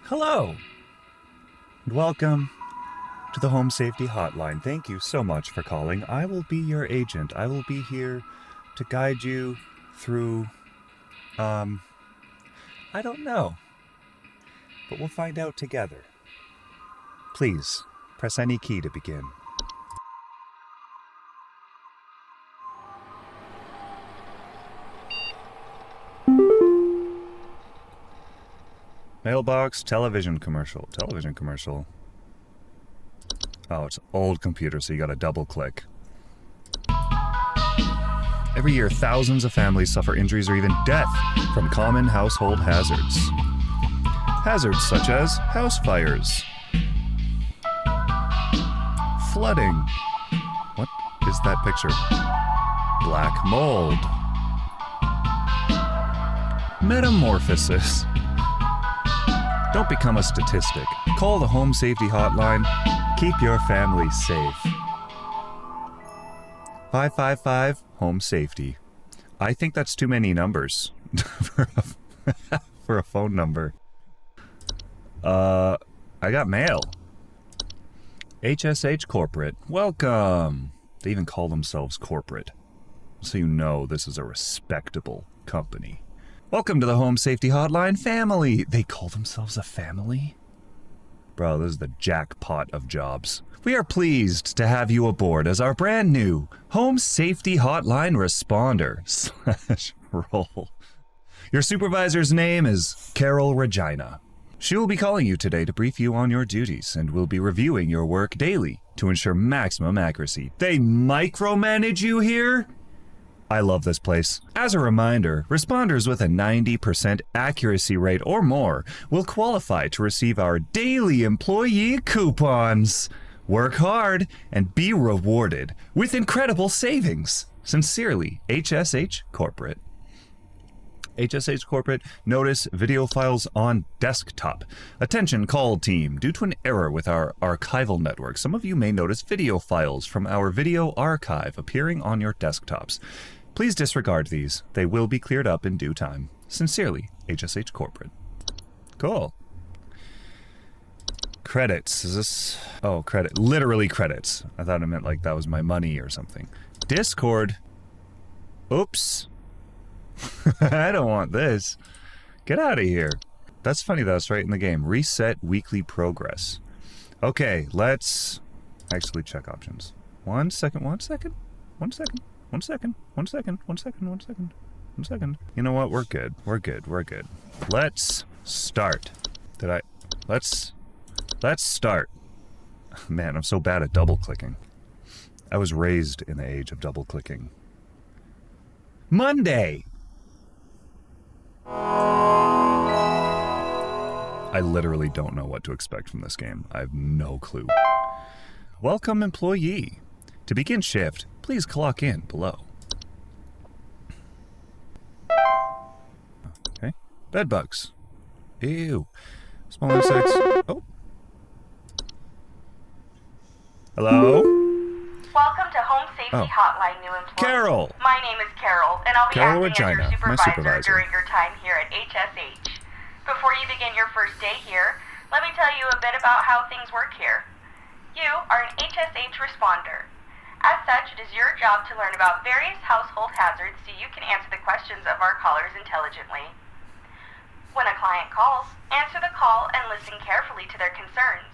Hello, and welcome to the Home Safety Hotline. Thank you so much for calling. I will be your agent. I will be here to guide you through, I don't know, but we'll find out together. Please, press any key to begin. Mailbox, television commercial. Oh, it's old computer, so you gotta double click. Every year, thousands of families suffer injuries or even death from common household hazards. Hazards such as house fires, flooding. What is that picture? Black mold. Metamorphosis. Don't become a statistic. Call the Home Safety Hotline. Keep your family safe. 555 Home Safety. I think that's too many numbers for a phone number. I got mail. HSH Corporate. Welcome. They even call themselves corporate. So you know this is a respectable company. Welcome to the Home Safety Hotline family. They call themselves a family? Bro, this is the jackpot of jobs. We are pleased to have you aboard as our brand new Home Safety Hotline responder / role. Your supervisor's name is Carol Regina. She will be calling you today to brief you on your duties and will be reviewing your work daily to ensure maximum accuracy. They micromanage you here? I love this place. As a reminder, responders with a 90% accuracy rate or more will qualify to receive our daily employee coupons. Work hard and be rewarded with incredible savings. Sincerely, HSH Corporate. HSH Corporate, notice video files on desktop. Attention call team, due to an error with our archival network, some of you may notice video files from our video archive appearing on your desktops. Please disregard these. They will be cleared up in due time. Sincerely, HSH Corporate. Cool. Credits. Is this... Oh, credit. Literally credits. I thought it meant like that was my money or something. Discord. Oops. I don't want this. Get out of here. That's funny that was right in the game. Reset weekly progress. Okay, let's actually check options. One second. You know what? We're good. Let's start. Let's start. Man, I'm so bad at double clicking. I was raised in the age of double clicking. Monday! I literally don't know what to expect from this game. I have no clue. Welcome, employee. To begin shift, please clock in below. Okay. Bed bugs. Ew. Small insects. Oh. Hello? Welcome to Home Safety Hotline, new employee. Carol! My name is Carol, and I'll be Carol acting Regina, as your my supervisor. during your time here at HSH. Before you begin your first day here, let me tell you a bit about how things work here. You are an HSH responder. As such, it is your job to learn about various household hazards so you can answer the questions of our callers intelligently. When a client calls, answer the call and listen carefully to their concerns.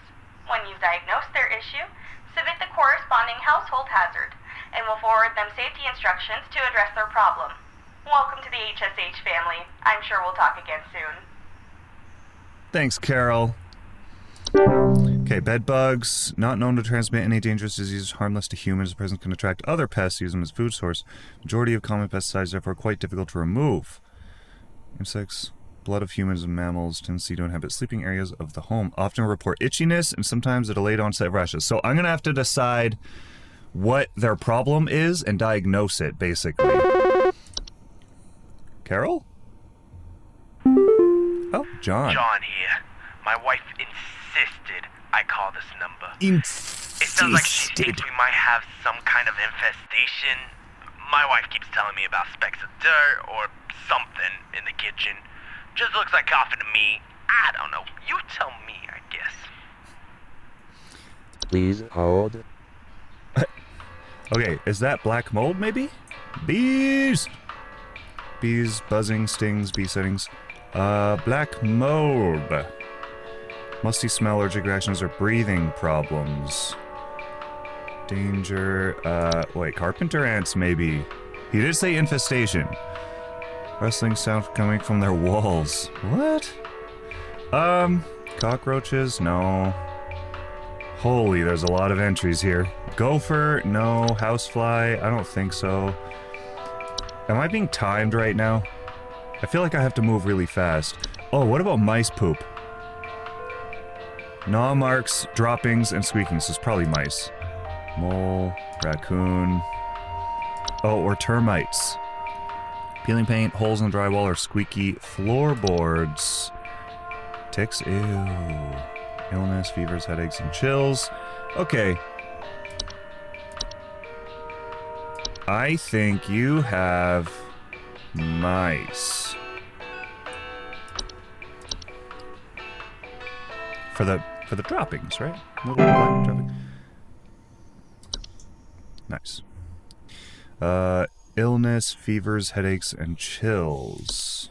When you've diagnosed their issue, submit the corresponding household hazard, and we'll forward them safety instructions to address their problem. Welcome to the HSH family. I'm sure we'll talk again soon. Thanks, Carol. Okay, bed bugs, not known to transmit any dangerous diseases harmless to humans. The person can attract other pests, use them as food source. Majority of common pesticides, therefore, quite difficult to remove. Insects, blood of humans and mammals, tendency to inhabit sleeping areas of the home, often report itchiness and sometimes a delayed onset of rashes. So I'm going to have to decide what their problem is and diagnose it, basically. Carol? Oh, John. John here. My wife insisted I call this number. Insisted. It sounds like she thinks we might have some kind of infestation. My wife keeps telling me about specks of dirt or something in the kitchen. Just looks like coughing to me. I don't know. You tell me, I guess. Please hold. Okay, is that black mold, maybe? Bees! Bees, buzzing, stings, bee settings. Black mold. Musty smell, allergic reactions, or breathing problems. Danger, wait, carpenter ants, maybe. He did say infestation. Rustling sound coming from their walls. What? Cockroaches? No. Holy, there's a lot of entries here. Gopher? No. Housefly? I don't think so. Am I being timed right now? I feel like I have to move really fast. Oh, what about mice poop? Gnaw marks, droppings, and squeakings. So it's probably mice. Mole, raccoon. Oh, or termites. Peeling paint, holes in the drywall, or squeaky floorboards. Ticks? Ew. Illness, fevers, headaches, and chills. Okay. I think you have mice. For the droppings, right? Little black dropping. Nice. Illness, fevers, headaches, and chills.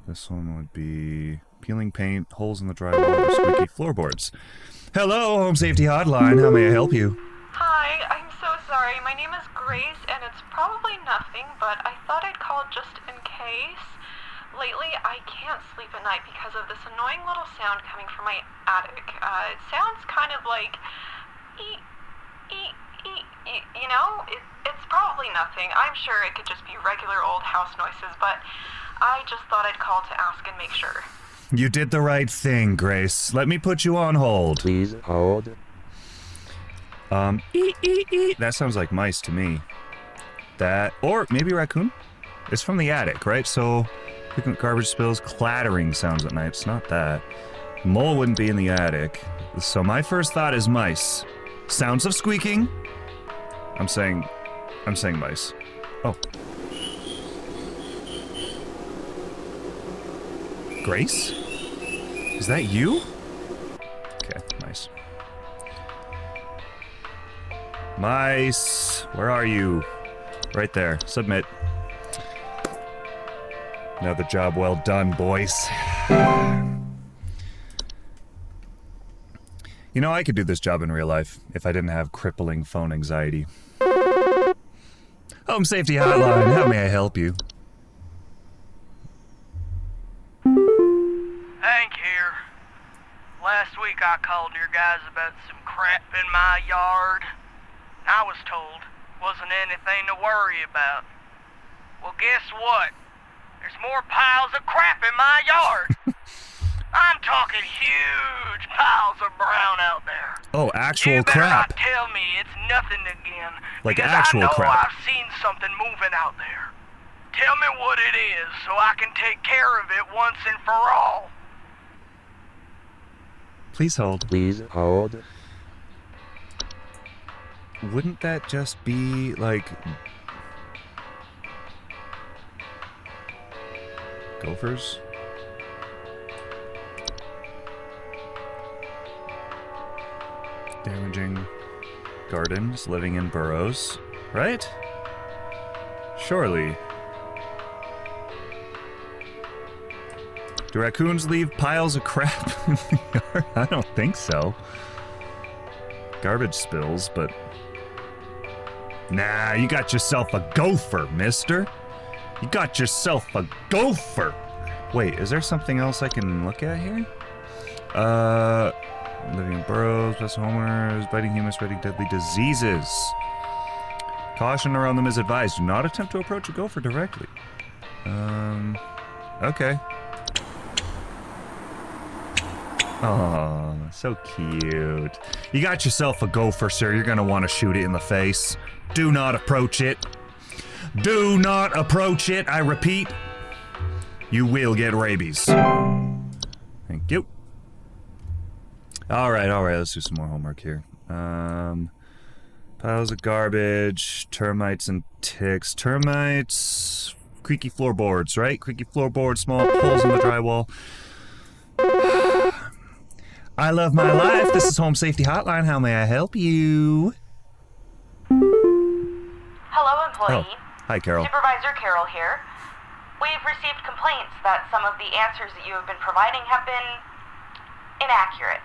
This one would be peeling paint, holes in the drywall, or squeaky floorboards. Hello, Home Safety Hotline. How may I help you? Hi, I'm so sorry. My name is Grace, and it's probably nothing, but I thought I'd call just in case. Lately, I can't sleep at night because of this annoying little sound coming from my attic. It sounds kind of like... You know? It's probably nothing. I'm sure it could just be regular old house noises, but I just thought I'd call to ask and make sure. You did the right thing, Grace. Let me put you on hold. Please hold. That sounds like mice to me. That, or maybe raccoon? It's from the attic, right? So, frequent garbage spills, clattering sounds at night. It's not that. Mole wouldn't be in the attic. So my first thought is mice. Sounds of squeaking. I'm saying mice. Oh. Grace? Is that you? Okay, nice. Mice, where are you? Right there. Submit. Another job well done, boys. You know, I could do this job in real life if I didn't have crippling phone anxiety. Home Safety Hotline, how may I help you? Hank here. Last week I called your guys about some crap in my yard. I was told wasn't anything to worry about. Well, guess what? There's more piles of crap in my yard. I'm talking huge piles of brown out there. Oh, actual you better crap. not tell me it's nothing again. Like because actual I know crap. I've seen something moving out there. Tell me what it is so I can take care of it once and for all. Please hold. Please hold. Wouldn't that just be, like... gophers? Damaging gardens, living in burrows, right? Surely. Do raccoons leave piles of crap in the yard? I don't think so. Garbage spills, but... Nah, you got yourself a gopher, mister. You got yourself a gopher. Wait, is there something else I can look at here? Living in burrows, pest homers, biting humans, spreading deadly diseases. Caution around them is advised. Do not attempt to approach a gopher directly. Okay. Oh, so cute. You got yourself a gopher, sir. You're gonna want to shoot it in the face. Do not approach it. Do not approach it, I repeat. You will get rabies. Thank you. Alright, let's do some more homework here. Piles of garbage, termites and ticks. Termites, creaky floorboards, right? Creaky floorboards, small holes in the drywall. I love my life. This is Home Safety Hotline. How may I help you? Hello, employee. Oh, hi, Carol. Supervisor Carol here. We've received complaints that some of the answers that you have been providing have been inaccurate.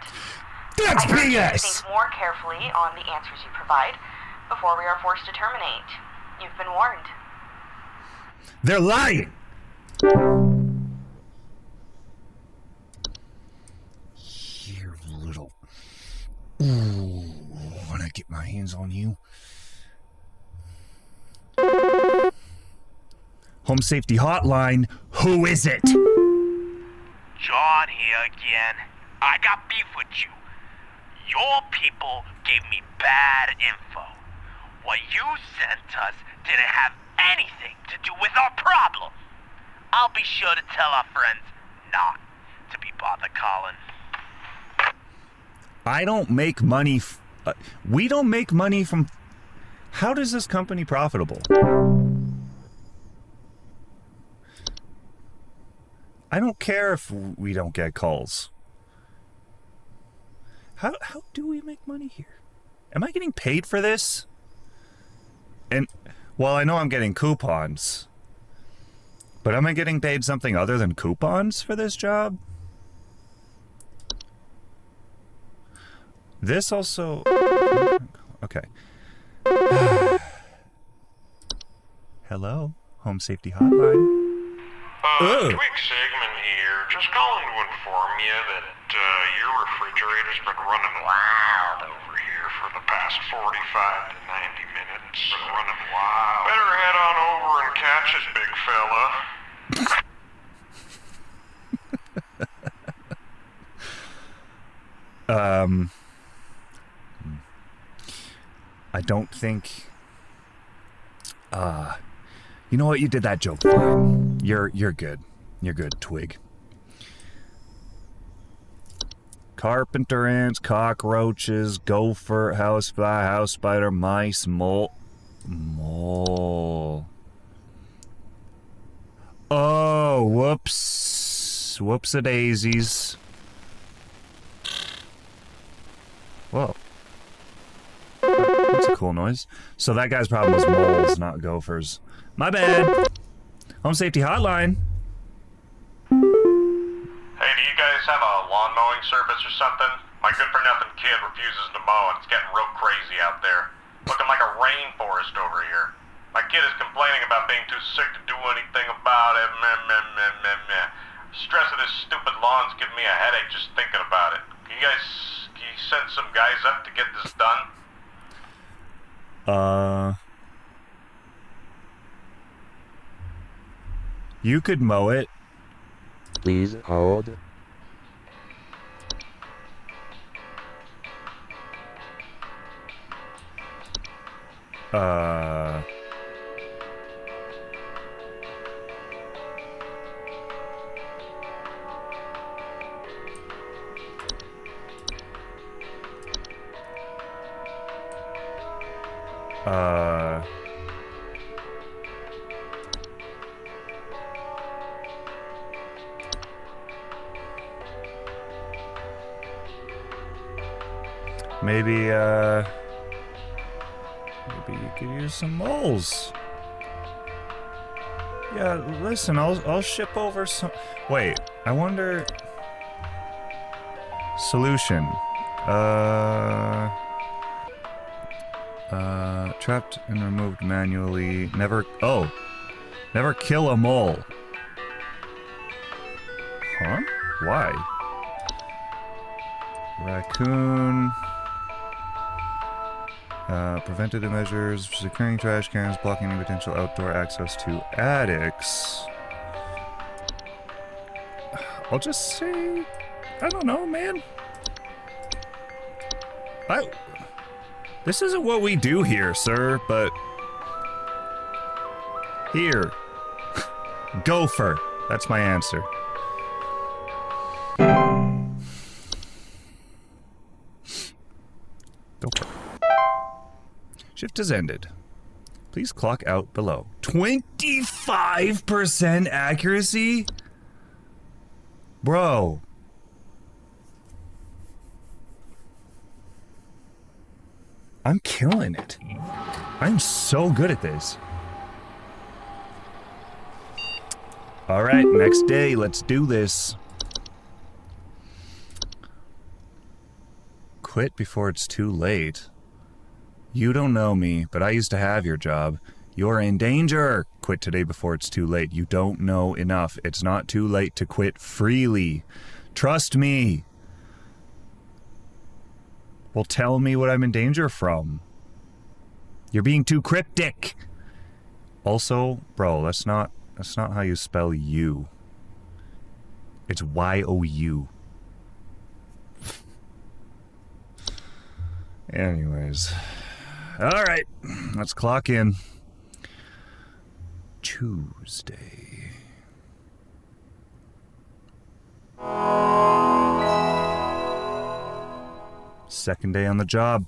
That's I urge you to BS! think more carefully on the answers you provide before we are forced to terminate. You've been warned. They're lying! You little... Ooh, when I get my hands on you. Home Safety Hotline, who is it? John here again. I got beef with you. Your people gave me bad info. What you sent us didn't have anything to do with our problem. I'll be sure to tell our friends not to be bothered calling. I don't make money... we don't make money from... How does this company profitable? I don't care if we don't get calls. How do we make money here? Am I getting paid for this? And, well, I know I'm getting coupons. But am I getting paid something other than coupons for this job? This also... Okay. Hello, Home Safety Hotline. Twig Sigmund here. Just calling to inform you that your refrigerator's been running wild over here for the past 45 to 90 minutes. Been running wild. Better head on over and catch it, big fella. I don't think... you know what? You did that joke fine. You're good. You're good, Twig. Carpenter ants, cockroaches, gopher, housefly, house spider, mice, mole. Oh, whoops. Whoops-a-daisies. Whoa. That's a cool noise. So that guy's problem was moles, not gophers. My bad. Home Safety Hotline. Hey, do you guys have a lawn mowing service or something? My good-for-nothing kid refuses to mow, and it's getting real crazy out there. Looking like a rainforest over here. My kid is complaining about being too sick to do anything about it. Meh. Stress of this stupid lawn's giving me a headache just thinking about it. Can you send some guys up to get this done? You could mow it. Please hold. Maybe you could use some moles. Yeah, listen, I'll ship over some... Wait, I wonder... Solution. Trapped and removed manually. Never kill a mole. Huh? Why? Raccoon. Preventative measures, securing trash cans, blocking any potential outdoor access to attics. I'll just say, I don't know, man. This isn't what we do here, sir, but... Here. Gopher. That's my answer. Gopher. Shift has ended. Please clock out below. 25% accuracy? Bro. I'm killing it. I'm so good at this. Alright, next day, let's do this. Quit before it's too late. You don't know me, but I used to have your job. You're in danger. Quit today before it's too late. You don't know enough. It's not too late to quit freely. Trust me. Well, tell me what I'm in danger from. You're being too cryptic. Also, bro, that's not how you spell you. It's Y-O-U. Anyways. Alright, let's clock in. Tuesday. Second day on the job.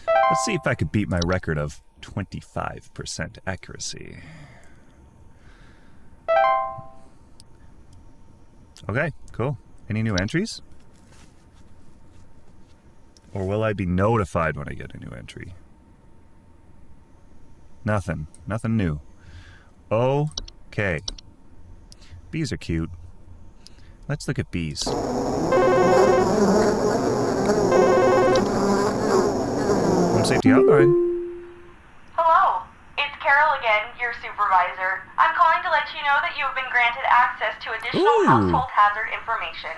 Let's see if I could beat my record of 25% accuracy. Okay, cool. Any new entries? Or will I be notified when I get a new entry? Nothing. Nothing new. Okay. Bees are cute. Let's look at bees. Home Safety Hotline. Hello, it's Carol again, your supervisor. I'm calling to let you know that you have been granted access to additional household hazard information.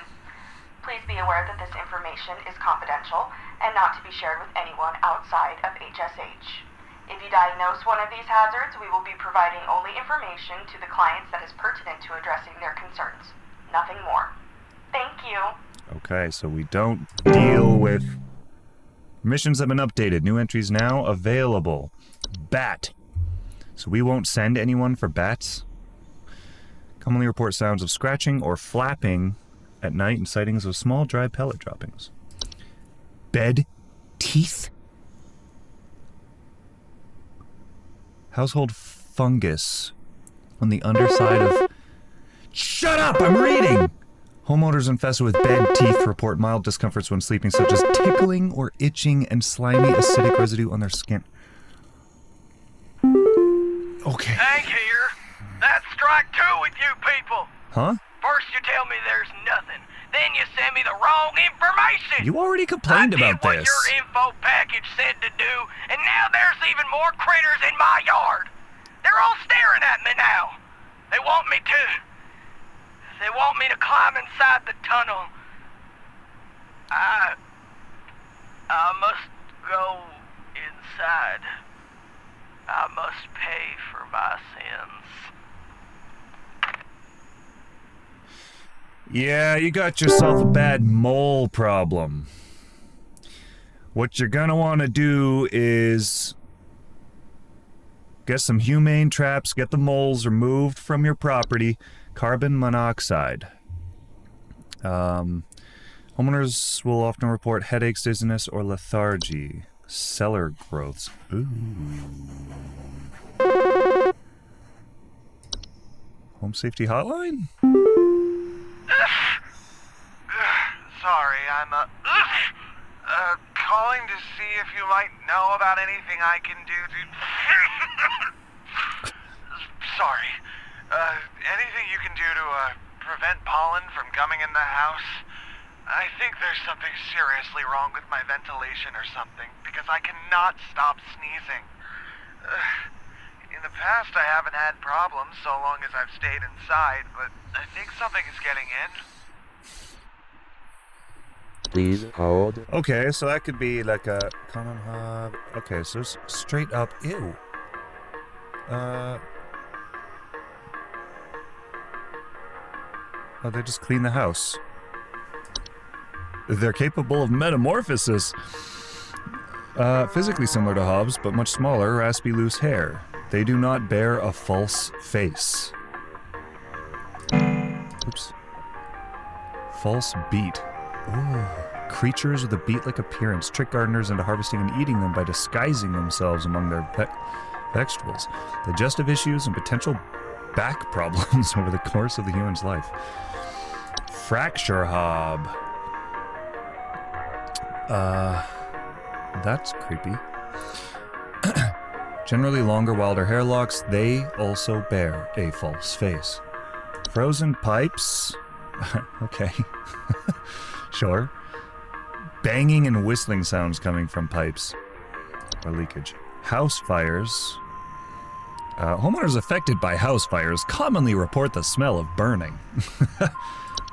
Please be aware that this information is confidential and not to be shared with anyone outside of HSH. If you diagnose one of these hazards, we will be providing only information to the clients that is pertinent to addressing their concerns. Nothing more. Thank you. Okay, so we don't deal with... Missions have been updated. New entries now available. Bat. So we won't send anyone for bats. Commonly report sounds of scratching or flapping at night and sightings of small dry pellet droppings. Bed teeth. Household fungus on the underside of... Shut up! I'm reading! Homeowners infested with bed teeth report mild discomforts when sleeping, such as tickling or itching and slimy acidic residue on their skin. Okay. Hank here. That's strike two with you people. Huh? First you tell me there's nothing. Then you send me the wrong information. You already complained about I did what this. your info package said to do, and now there's even more critters in my yard. They're all staring at me now. They want me to climb inside the tunnel. I must go inside. I must pay for my sins. Yeah, you got yourself a bad mole problem. What you're gonna want to do is get some humane traps, get the moles removed from your property. Carbon monoxide. Homeowners will often report headaches, dizziness, or lethargy. Cellar growths. Ooh. Home Safety Hotline? Sorry, I'm calling to see if you might know about anything I can do to... Sorry. Anything you can do to prevent pollen from coming in the house? I think there's something seriously wrong with my ventilation or something, because I cannot stop sneezing. In the past, I haven't had problems so long as I've stayed inside, but I think something is getting in. Please hold. Okay, so that could be like a common hub. Okay, so it's straight up. Ew. Oh, they just clean the house. They're capable of metamorphosis. Physically similar to hobs, but much smaller, raspy, loose hair. They do not bear a false face. Oops. False beat. Ooh. Creatures with a beat-like appearance trick gardeners into harvesting and eating them by disguising themselves among their pet. vegetables, digestive issues, and potential back problems over the course of the human's life. Fracture hob. That's creepy. Generally longer, wilder hair locks, they also bear a false face. Frozen pipes. Okay. Sure. Banging and whistling sounds coming from pipes. Or leakage. House fires. Homeowners affected by house fires commonly report the smell of burning.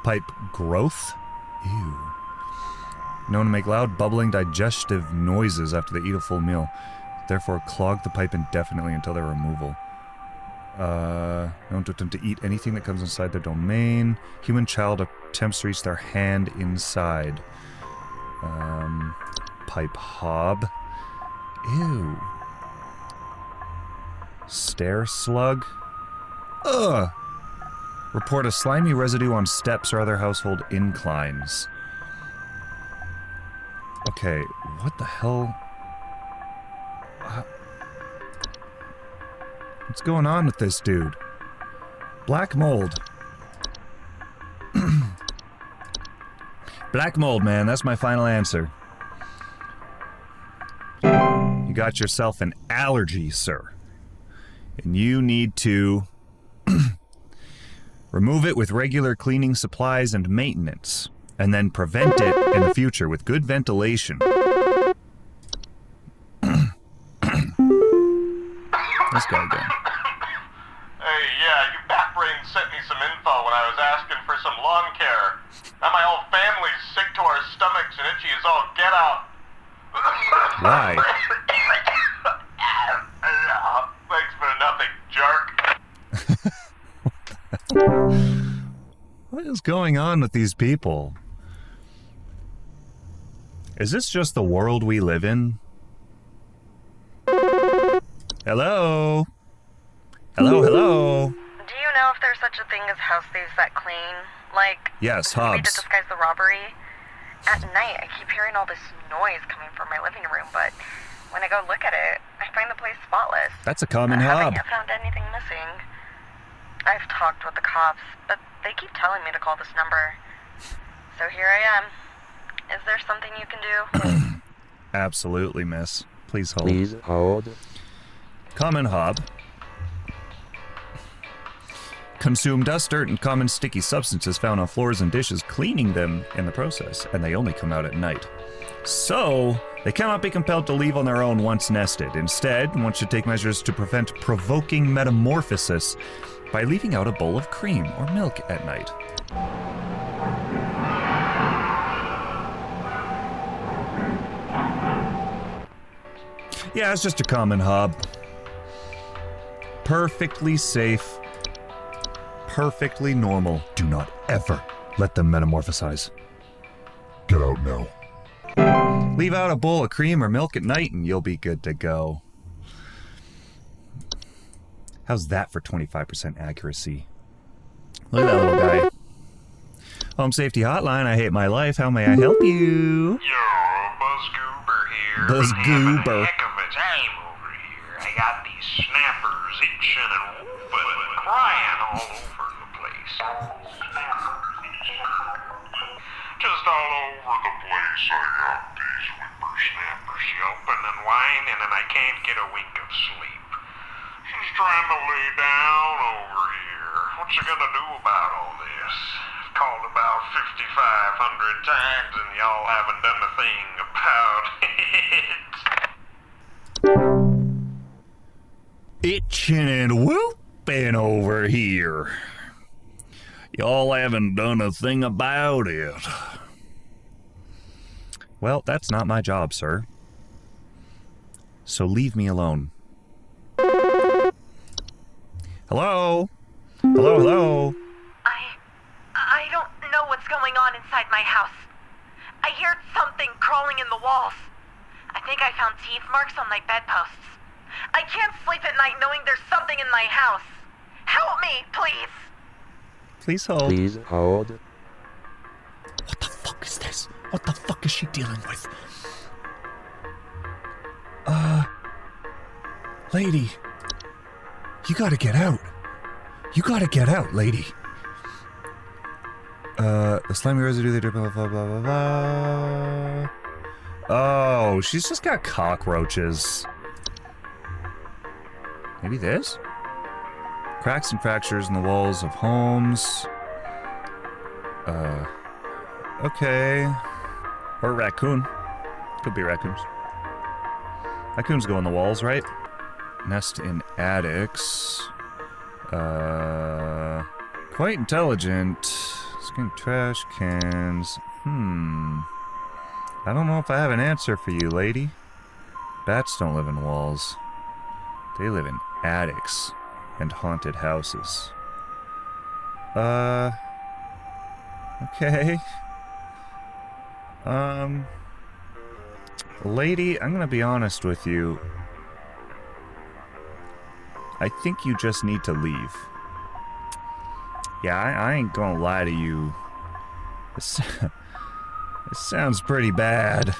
Pipe growth? Ew. Known to make loud, bubbling, digestive noises after they eat a full meal. Therefore, clog the pipe indefinitely until their removal. Known to attempt to eat anything that comes inside their domain. Human child attempts to reach their hand inside. Pipe hob. Ew. Stair slug. Ugh. Report a slimy residue on steps or other household inclines. Okay, what the hell? What's going on with this dude? Black mold. Black mold, man. That's my final answer. You got yourself an allergy, sir. And you need to remove it with regular cleaning supplies and maintenance, and then prevent it in the future with good ventilation. This guy again. Hey, yeah, you backbrain sent me some info when I was asking for some lawn care. Now my whole family's sick to our stomachs and itchy as all get out. Why? Thanks for nothing, jerk. What is going on with these people? Is this just the world we live in? Hello? Hello, hello? Do you know if there's such a thing as house thieves that clean? Like, Yes, maybe to Hobbs. disguise the robbery? At night, I keep hearing all this noise coming from my living room, but when I go look at it, I find the place spotless. That's a common I hob. haven't yet found anything missing. I've talked with the cops, but they keep telling me to call this number. So here I am. Is there something you can do? Absolutely, miss. Please hold. Please hold. Common hob. Consume dust, dirt, and common sticky substances found on floors and dishes, cleaning them in the process, and they only come out at night. So, they cannot be compelled to leave on their own once nested. Instead, one should take measures to prevent provoking metamorphosis by leaving out a bowl of cream or milk at night. Yeah, it's just a common hob. Perfectly safe. Perfectly normal. Do not ever let them metamorphosize. Get out now. Leave out a bowl of cream or milk at night and you'll be good to go. How's that for 25% accuracy? Look at that little guy. Home Safety Hotline, I hate my life. How may I help you? Yo, Buzzgoober here. Buzzgoober. Having a heck of a time over here. I got these snappers itching and whooping and crying all over the place. Just all over the place I got these whippersnappers yelping and whining and I can't get a wink of sleep. She's trying to lay down over here. What you gonna do about all this? I've called about 5,500 times and y'all haven't done a thing about it. Itching and whooping over here. Y'all haven't done a thing about it. Well, that's not my job, sir. So leave me alone. Hello? Hello, hello? I don't know what's going on inside my house. I heard something crawling in the walls. I think I found teeth marks on my bedposts. I can't sleep at night knowing there's something in my house. Help me, please. Please hold. Please hold. What the fuck is this? What the fuck is she dealing with? Lady, You gotta get out. You gotta get out, lady. The slimy residue they drip, blah, blah, blah, blah, blah. Oh, she's just got cockroaches. Maybe this? Cracks and fractures in the walls of homes. Okay. Or a raccoon. Could be raccoons. Raccoons go in the walls, right? Nest in attics. Quite intelligent. Skink trash cans. I don't know if I have an answer for you, lady. Bats don't live in walls. They live in attics and haunted houses. Okay. Lady, I'm gonna be honest with you. I think you just need to leave. Yeah, I ain't gonna lie to you. This sounds pretty bad.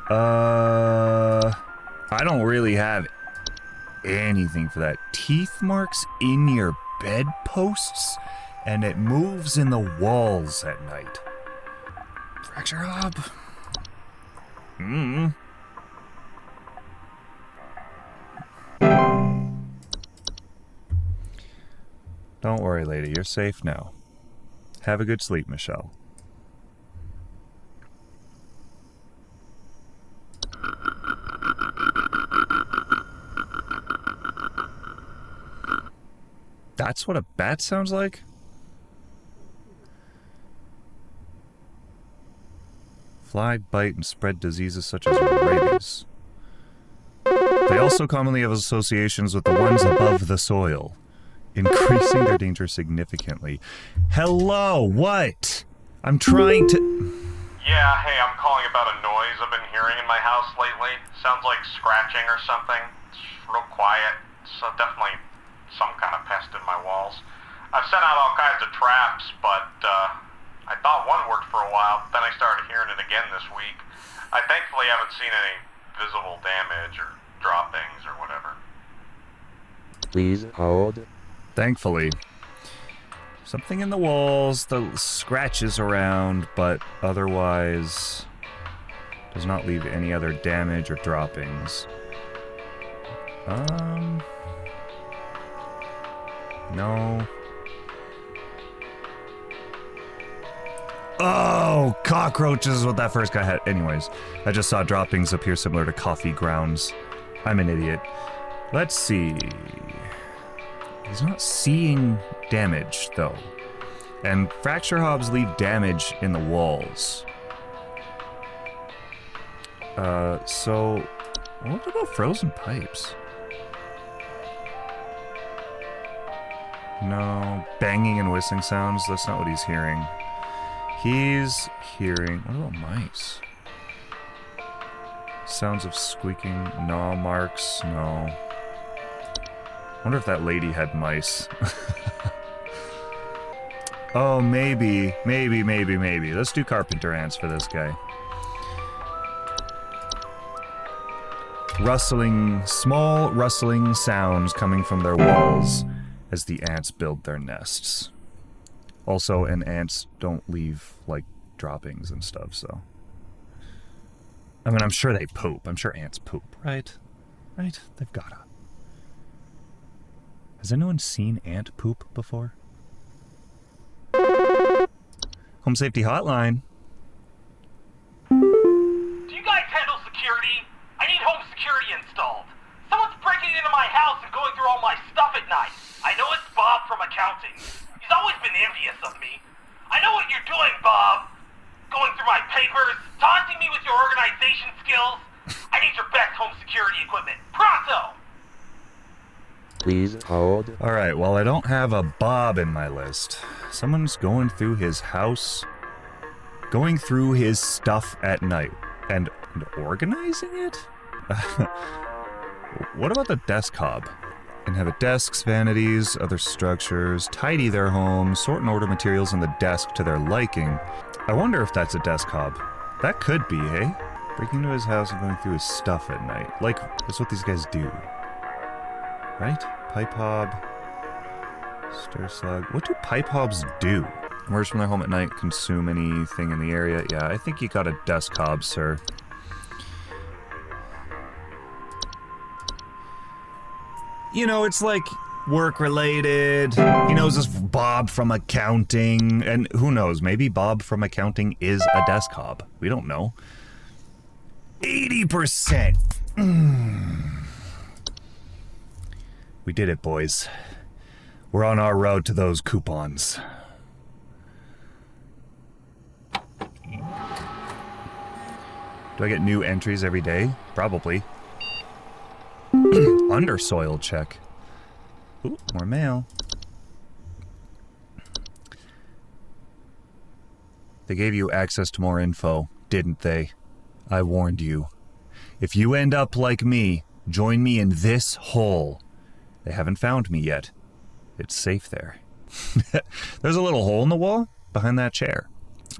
I don't really have anything for that. Teeth marks in your bedposts, and it moves in the walls at night. Fracture hob. Don't worry, lady. You're safe now. Have a good sleep, Michelle. That's what a bat sounds like? Fly, bite, and spread diseases such as rabies. They also commonly have associations with the ones above the soil, increasing their danger significantly. Hello, what? I'm trying to... Yeah, hey, I'm calling about a noise I've been hearing in my house lately. Sounds like scratching or something. It's real quiet. So definitely some kind of pest in my walls. I've sent out all kinds of traps, but I thought one worked for a while. Then I started hearing it again this week. I thankfully haven't seen any visible damage or droppings or whatever. Please hold. Thankfully. Something in the walls, the scratches around, but otherwise does not leave any other damage or droppings. No. Oh, cockroaches is what that first guy had. Anyways, I just saw droppings appear similar to coffee grounds. I'm an idiot. Let's see. He's not seeing damage, though. And fracture hobs leave damage in the walls. So, what about frozen pipes? No, banging and whistling sounds, that's not what he's hearing. He's hearing... What about mice? Sounds of squeaking, gnaw marks, no. Wonder if that lady had mice. Oh, maybe. Let's do carpenter ants for this guy. Rustling, small rustling sounds coming from their walls as the ants build their nests. Also, and ants don't leave, like, droppings and stuff, so... I mean, I'm sure they poop. I'm sure ants poop, right? Right? They've gotta. Has anyone seen ant poop before? Home Safety Hotline. Do you guys handle security? I need home security installed. Someone's breaking into my house and going through all my stuff at night. I know it's Bob from accounting. He's always been envious of me. I know what you're doing, Bob. Going through my papers, taunting me with your organization skills. I need your best home security equipment. Pronto! Please hold. Alright, well, I don't have a Bob in my list. Someone's going through his house, going through his stuff at night, and organizing it? What about the desk hob? Inhabit desks, vanities, other structures, tidy their home, sort and order materials in the desk to their liking. I wonder if that's a desk hob. That could be, hey? Breaking into his house and going through his stuff at night. Like, that's what these guys do. Right? Pipe hob. Stir slug. What do pipe hobs do? Emerge from their home at night, consume anything in the area. Yeah, I think you got a desk hob, sir. You know, it's like work-related. He knows this Bob from accounting. And who knows, maybe Bob from accounting is a desk hob. We don't know. 80%! We did it, boys. We're on our road to those coupons. Do I get new entries every day? Probably. Undersoil check. Ooh, more mail. They gave you access to more info, didn't they? I warned you. If you end up like me, join me in this hole. They haven't found me yet. It's safe there. There's a little hole in the wall behind that chair.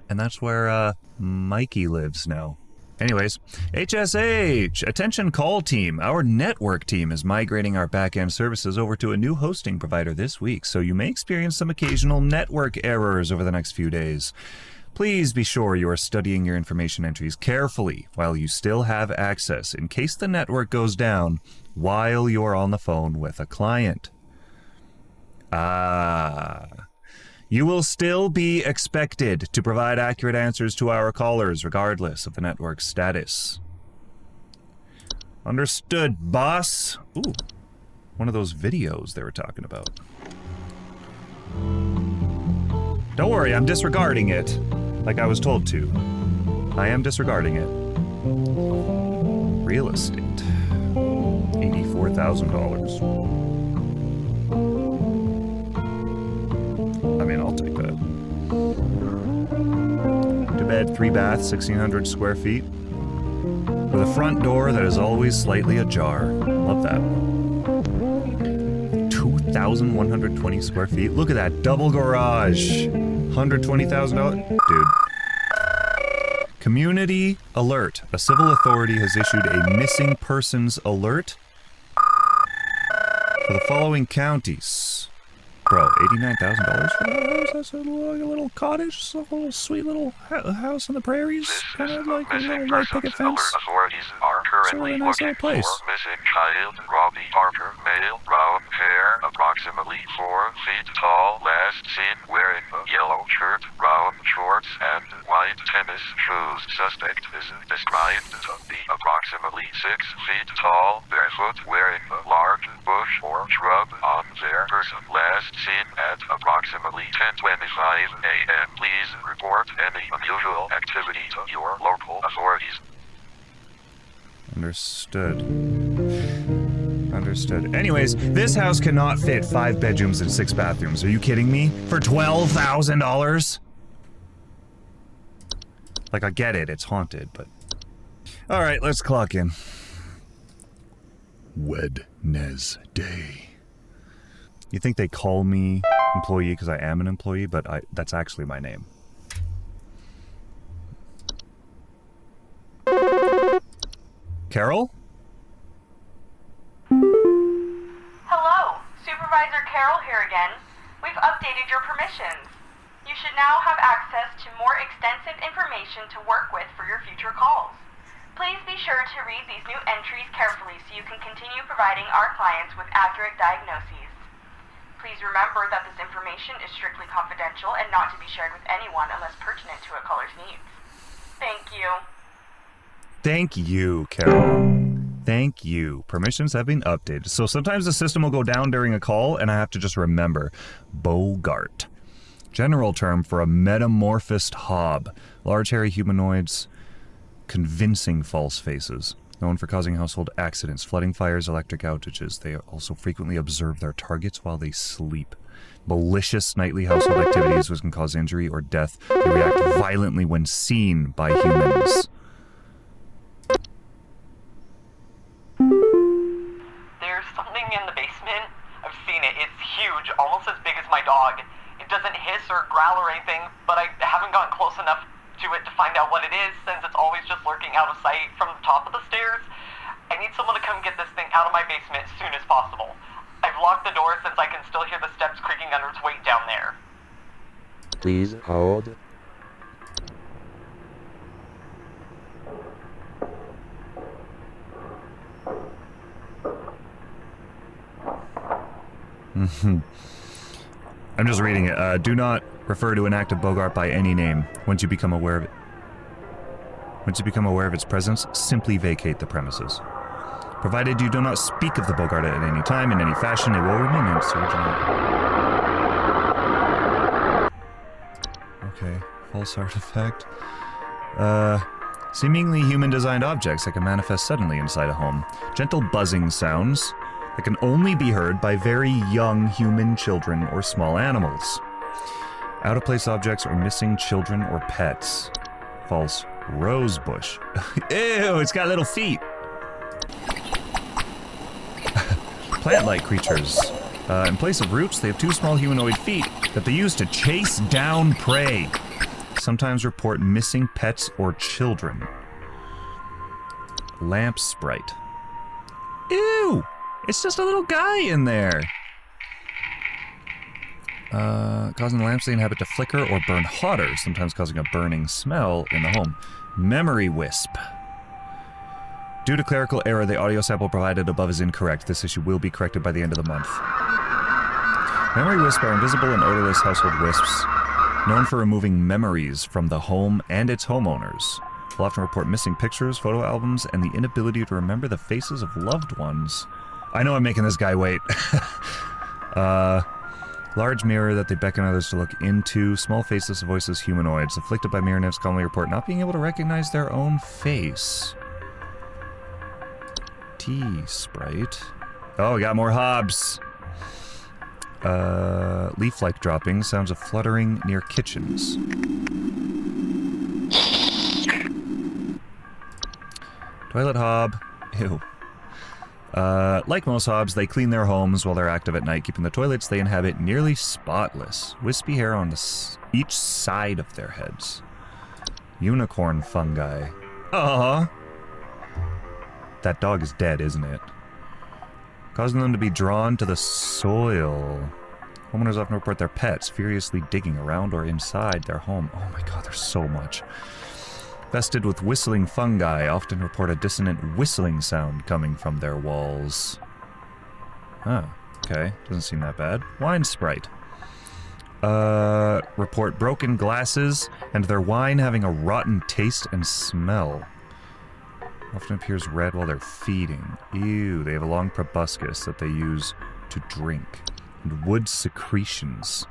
And that's where, Mikey lives now. Anyways, HSH, attention call team. Our network team is migrating our back-end services over to a new hosting provider this week, so you may experience some occasional network errors over the next few days. Please be sure you are studying your information entries carefully while you still have access in case the network goes down while you're on the phone with a client. You will still be expected to provide accurate answers to our callers, regardless of the network's status. Understood, boss. Ooh, one of those videos they were talking about. Don't worry, I'm disregarding it, like I was told to. I am disregarding it. Real estate. $84,000. I mean, I'll take that. 2-bed, 3-bath, 1,600 square feet. With a front door that is always slightly ajar. Love that. 2,120 square feet. Look at that double garage. $120,000. Dude. Community alert. A civil authority has issued a missing persons alert for the following counties. Bro, $89,000 for that house? That's a little cottage, a little sweet little house in the prairies, kind of like a little white picket fence. Authorities are currently looking for missing child Robbie Parker, male, brown hair, approximately 4 feet tall, last seen wearing a yellow shirt, brown shorts, and white tennis shoes. Suspect is described to be approximately 6 feet tall, barefoot, wearing a large bush or shrub on their person. Last seen at approximately 10:25 a.m. Please report any unusual activity to your local authorities. Understood. Understood. Anyways, this house cannot fit 5 bedrooms and 6 bathrooms. Are you kidding me? For $12,000? Like, I get it, it's haunted, but... Alright, let's clock in. Wednesday. You think they call me employee because I am an employee, but that's actually my name. Carol? Hello, Supervisor Carol here again. We've updated your permissions. You should now have access to more extensive information to work with for your future calls. Please be sure to read these new entries carefully so you can continue providing our clients with accurate diagnoses. Please remember that this information is strictly confidential and not to be shared with anyone unless pertinent to a caller's needs. Thank you. Thank you, Carol. Thank you. Permissions have been updated. So sometimes the system will go down during a call and I have to just remember. Bogart. General term for a metamorphosed hob. Large hairy humanoids. Convincing false faces. Known for causing household accidents, flooding, fires, electric outages. They also frequently observe their targets while they sleep. Malicious nightly household activities which can cause injury or death. They react violently when seen by humans. There's something in the basement. I've seen it. It's huge, almost as big as my dog. It doesn't hiss or growl or anything, but I haven't gotten close enough to it to find out what it is, since it's always just lurking out of sight from the top of the stairs. I need someone to come get this thing out of my basement as soon as possible. I I've locked the door since I can still hear the steps creaking under its weight down there. Please hold. I'm just reading it. Do not refer to an act of Bogart by any name. Once you become aware of its presence, simply vacate the premises. Provided you do not speak of the Bogart at any time in any fashion, it will remain in its original. Okay, false artifact. Seemingly human-designed objects that can manifest suddenly inside a home. Gentle buzzing sounds that can only be heard by very young human children or small animals. Out-of-place objects or missing children or pets. False rose bush. Ew, it's got little feet. Plant-like creatures. In place of roots, they have two small humanoid feet that they use to chase down prey. Sometimes report missing pets or children. Lamp sprite. Ew! It's just a little guy in there. Causing the lamps they inhabit to flicker or burn hotter, sometimes causing a burning smell in the home. Memory wisp. Due to clerical error, the audio sample provided above is incorrect. This issue will be corrected by the end of the month. Memory wisps are invisible and odorless household wisps, known for removing memories from the home and its homeowners. Will often report missing pictures, photo albums, and the inability to remember the faces of loved ones. I know I'm making this guy wait. Large mirror that they beckon others to look into. Small faceless voices humanoids. Afflicted by mirror nymphs commonly report not being able to recognize their own face. Sprite. Oh, we got more hobs. Leaf-like dropping. Sounds of fluttering near kitchens. Toilet hob. Ew. Like most hobs, they clean their homes while they're active at night, keeping the toilets they inhabit nearly spotless. Wispy hair on each side of their heads. Unicorn fungi. That dog is dead, isn't it? Causing them to be drawn to the soil. Homeowners often report their pets furiously digging around or inside their home. Oh my god, there's so much. Vested with whistling fungi, often report a dissonant whistling sound coming from their walls. Oh, okay. Doesn't seem that bad. Wine sprite. Report broken glasses and their wine having a rotten taste and smell. Often appears red while they're feeding. Ew, they have a long proboscis that they use to drink. And wood secretions.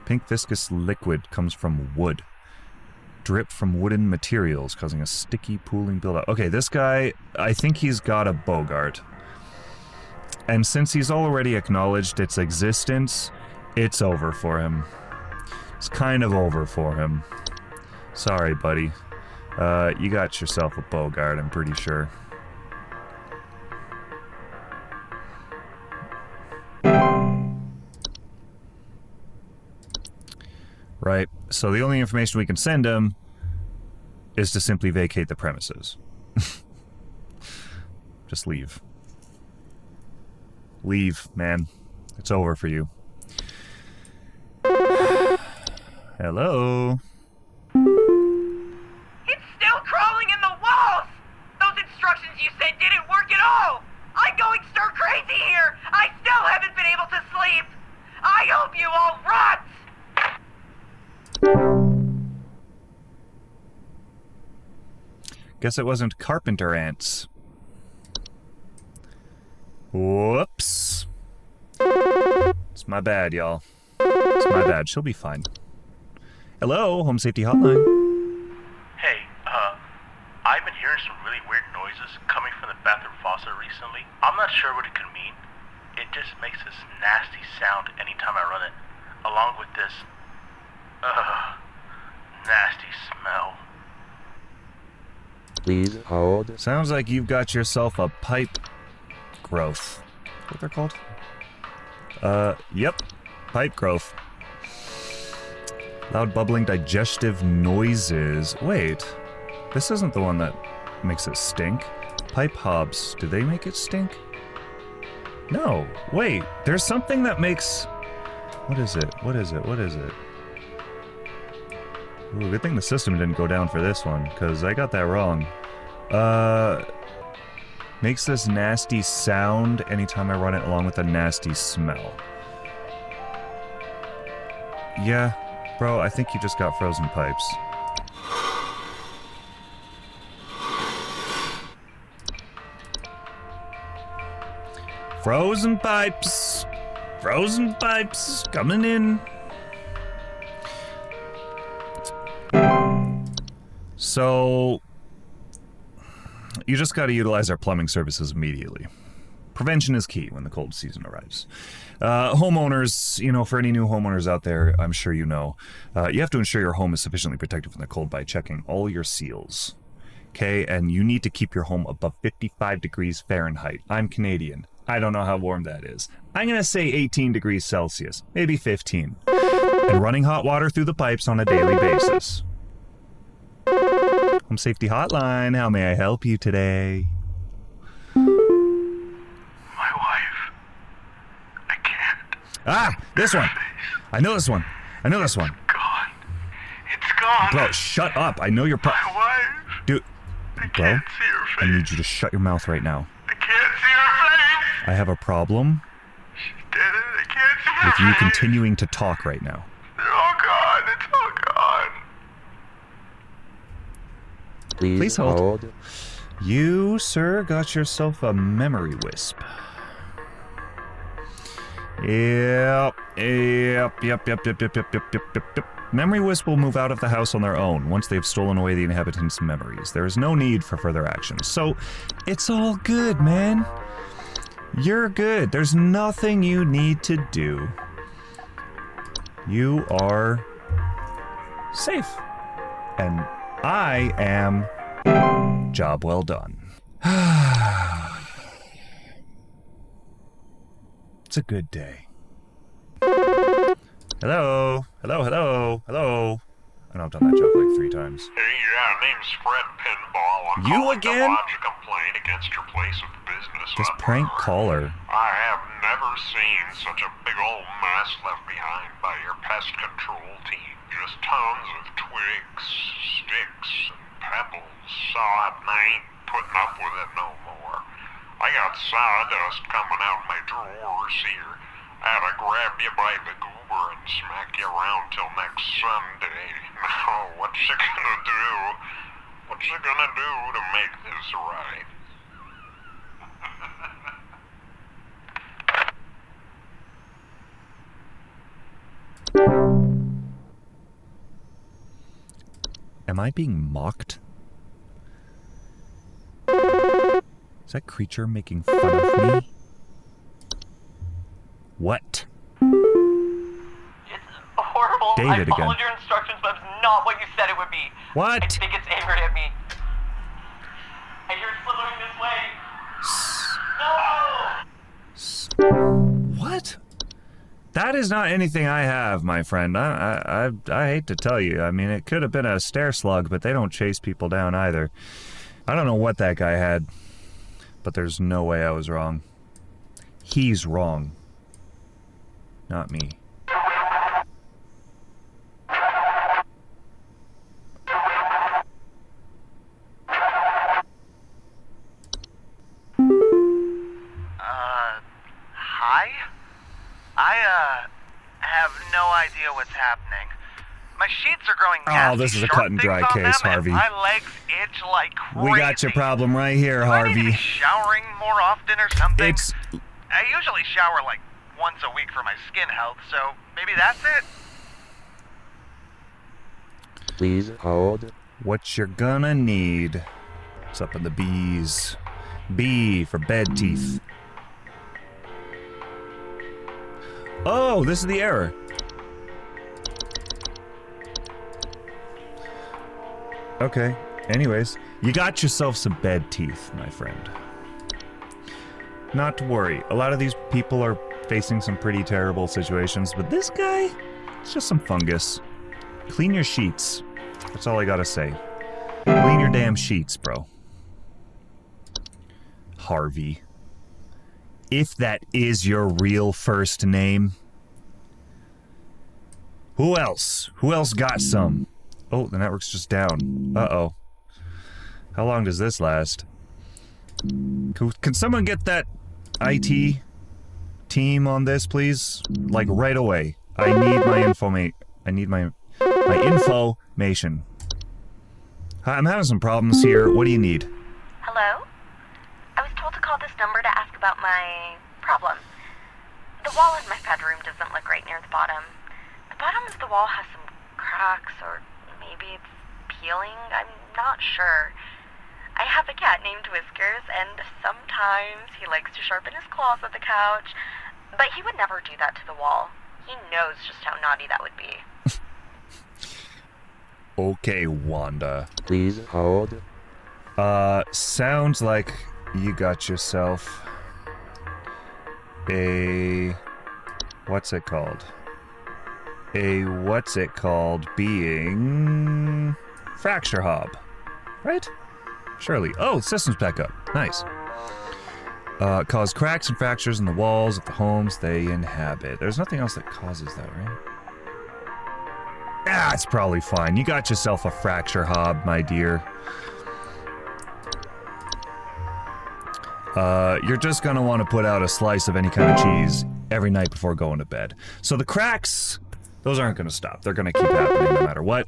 Pink viscous liquid comes from wood. Drip from wooden materials, causing a sticky pooling buildup. Okay, this guy, I think he's got a Bogart. And since he's already acknowledged its existence, it's over for him. It's kind of over for him. Sorry, buddy. You got yourself a Bogart, I'm pretty sure. Right, so the only information we can send him is to simply vacate the premises. Just leave. Leave, man. It's over for you. Hello? It's still crawling in the walls! Those instructions you sent didn't work at all! I'm going stir crazy here! I still haven't been able to sleep! I hope you all rot! Guess it wasn't carpenter ants. Whoops. It's my bad, y'all. It's my bad. She'll be fine. Hello, Home Safety Hotline. Hey, I've been hearing some really weird noises coming from the bathroom faucet recently. I'm not sure what it could mean. It just makes this nasty sound anytime I run it, along with this, nasty smell. Please hold. Sounds like you've got yourself a pipe growth. What they're called? Yep. Pipe growth. Loud bubbling digestive noises. Wait. This isn't the one that makes it stink. Pipe hobs. Do they make it stink? No, wait, there's something that makes... What is it? What is it? What is it? Ooh, good thing the system didn't go down for this one, because I got that wrong. Makes this nasty sound anytime I run it along with a nasty smell. Yeah, bro, I think you just got frozen pipes. Frozen pipes! Frozen pipes coming in. So, you just gotta utilize our plumbing services immediately. Prevention is key when the cold season arrives. Homeowners, you know, for any new homeowners out there, I'm sure you know, you have to ensure your home is sufficiently protected from the cold by checking all your seals. Okay, and you need to keep your home above 55 degrees Fahrenheit. I'm Canadian. I don't know how warm that is. I'm gonna say 18 degrees Celsius, maybe 15. And running hot water through the pipes on a daily basis. Home Safety Hotline, how may I help you today? My wife. I can't. Ah, this one. I know this one. I know this one. Gone. It's gone. Bro, shut up. I know you're My wife. Dude, I bro, can't see her face. I need you to shut your mouth right now. I can't see her face. I have a problem She did it. I can't see her with you face. continuing to talk right now. They're all gone. It's all gone. Please hold. You, sir, got yourself a memory wisp. Yep. Memory wisp will move out of the house on their own once they've stolen away the inhabitants' memories. There is no need for further action. So, it's all good, man. You're good. There's nothing you need to do. You are safe. And I am... Job well done. It's a good day. Hello? Hello, hello, hello. I know I've done that joke like 3 times. Hey, name's Fred Pinball. I'm You calling again? to lodge a complaint against your place of business. This prank caller. I have never seen such a big old mess left behind by your pest control team. Just tons of twigs, sticks, and pebbles. So I ain't putting up with it no more. I got sawdust coming out my drawers here. I had to grab you by the goober and smack you around till next Sunday. Now, what's you gonna do? What's you gonna do to make this right? Am I being mocked? Is that creature making fun of me? What? It's horrible. David I followed again. your instructions, but it's not what you said it would be. What? I think it's angry at me. I hear it slithering this way. No! What? That is not anything I have, my friend. I hate to tell you. I mean, it could have been a stair slug, but they don't chase people down either. I don't know what that guy had, but there's no way I was wrong. He's wrong. Not me. Hi? I have no idea what's happening. My sheets are growing nasty. Oh, this is a sharp cut and dry things on case, them, Harvey. And my legs itch like crazy. We got your problem right here, Do I need to Harvey. be showering more often or something? It's... I usually shower like once a week for my skin health, so maybe that's it? Please hold. What you're gonna need. What's up in the B's? B for bed teeth. Oh, this is the error. Okay, anyways, you got yourself some bed teeth, my friend. Not to worry, a lot of these people are facing some pretty terrible situations, but this guy, it's just some fungus. Clean your sheets. That's all I gotta say. Clean your damn sheets, bro. Harvey. If that is your real first name. Who else? Who else got some? Oh, the network's just down. Uh-oh. How long does this last? Can someone get that IT team on this, please? Like, right away. I need my information. Hi, I'm having some problems here. What do you need? Hello? I was told to call this number to ask about my problem. The wall in my bedroom doesn't look right near the bottom. The bottom of the wall has some cracks, or maybe it's peeling. I'm not sure. I have a cat named Whiskers, and sometimes he likes to sharpen his claws at the couch, but he would never do that to the wall. He knows just how naughty that would be. Okay, Wanda. Please hold. Sounds like you got yourself a... what's it called being... fracture hob, right? Surely. Oh, system's back up. Nice. Cause cracks and fractures in the walls of the homes they inhabit. There's nothing else that causes that, right? Ah, it's probably fine. You got yourself a fracture hob, my dear. You're just gonna want to put out a slice of any kind of cheese every night before going to bed. So the cracks, those aren't gonna stop. They're gonna keep happening no matter what.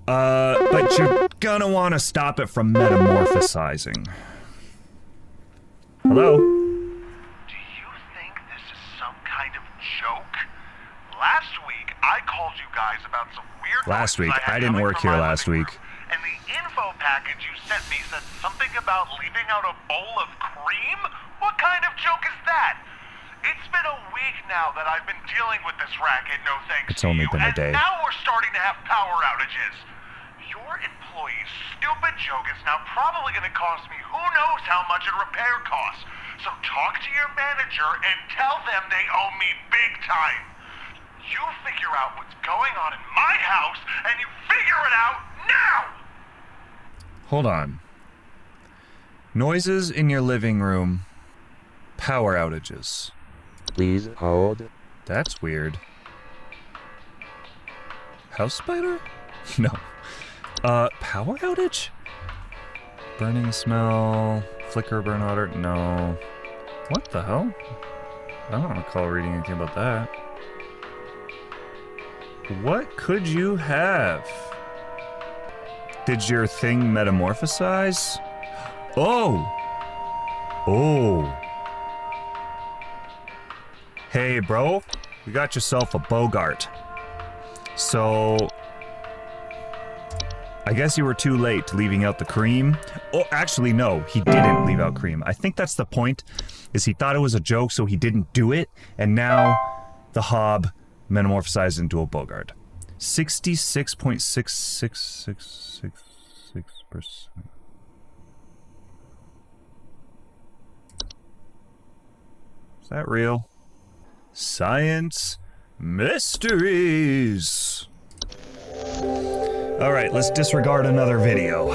But you're gonna want to stop it from metamorphosizing. Hello? Do you think this is some kind of joke? Last week, I called you guys about some weird... Last week? I didn't work here last week. And the info package you sent me said something about leaving out a bowl of cream? What kind of joke is that? It's been a week now that I've been dealing with this racket, no thanks It's to only you, been a day. and now we're starting to have power outages. Your employee's stupid joke is now probably going to cost me who knows how much in repair costs. So talk to your manager and tell them they owe me big time. You figure out what's going on in my house, and you figure it out now! Hold on. Noises in your living room. Power outages. Please hold. That's weird. House spider? No. Power outage? Burning smell. Flicker, burn odor? No. What the hell? I don't recall reading anything about that. What could you have? Did your thing metamorphosize? Oh! Oh. Hey, bro. You got yourself a Bogart. So... I guess you were too late leaving out the cream. Oh, actually, no. He didn't leave out cream. I think that's the point, is he thought it was a joke, so he didn't do it, and now the hob metamorphosized into a Bogart. 66.666666%. Is that real? Science mysteries. All right, let's disregard another video.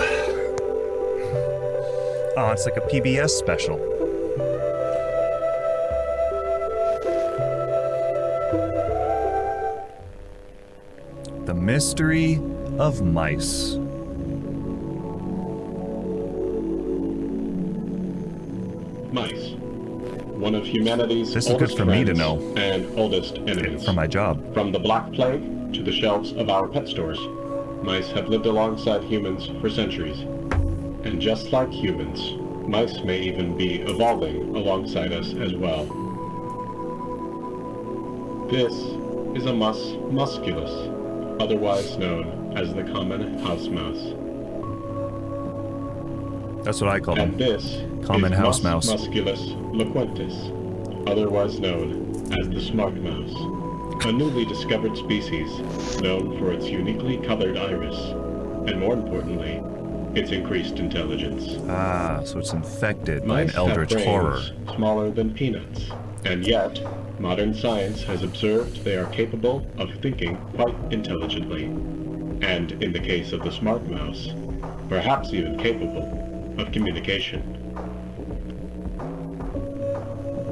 Oh, it's like a PBS special. The mystery of mice. Mice. One of humanity's This is good for me to know. And oldest enemies. For my job. From the Black Plague to the shelves of our pet stores, mice have lived alongside humans for centuries. And just like humans, mice may even be evolving alongside us as well. This is a mus musculus, otherwise known as the common house mouse. That's what I call them. And this common is house mouse. Musculus loquentis, otherwise known as the smart mouse. A newly discovered species known for its uniquely colored iris, and more importantly, its increased intelligence. Ah, so it's infected by Mice an eldritch have brains horror. smaller than peanuts, and yet, modern science has observed they are capable of thinking quite intelligently, and in the case of the smart mouse, perhaps even capable of communication.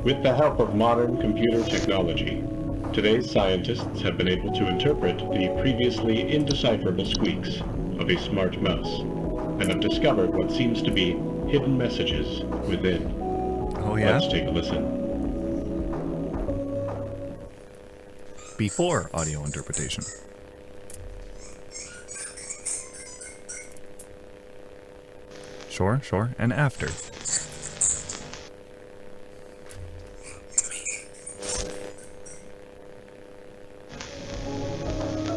With the help of modern computer technology, today's scientists have been able to interpret the previously indecipherable squeaks of a smart mouse, and have discovered what seems to be hidden messages within. Oh yeah? Let's take a listen. Before audio interpretation. Sure. And after.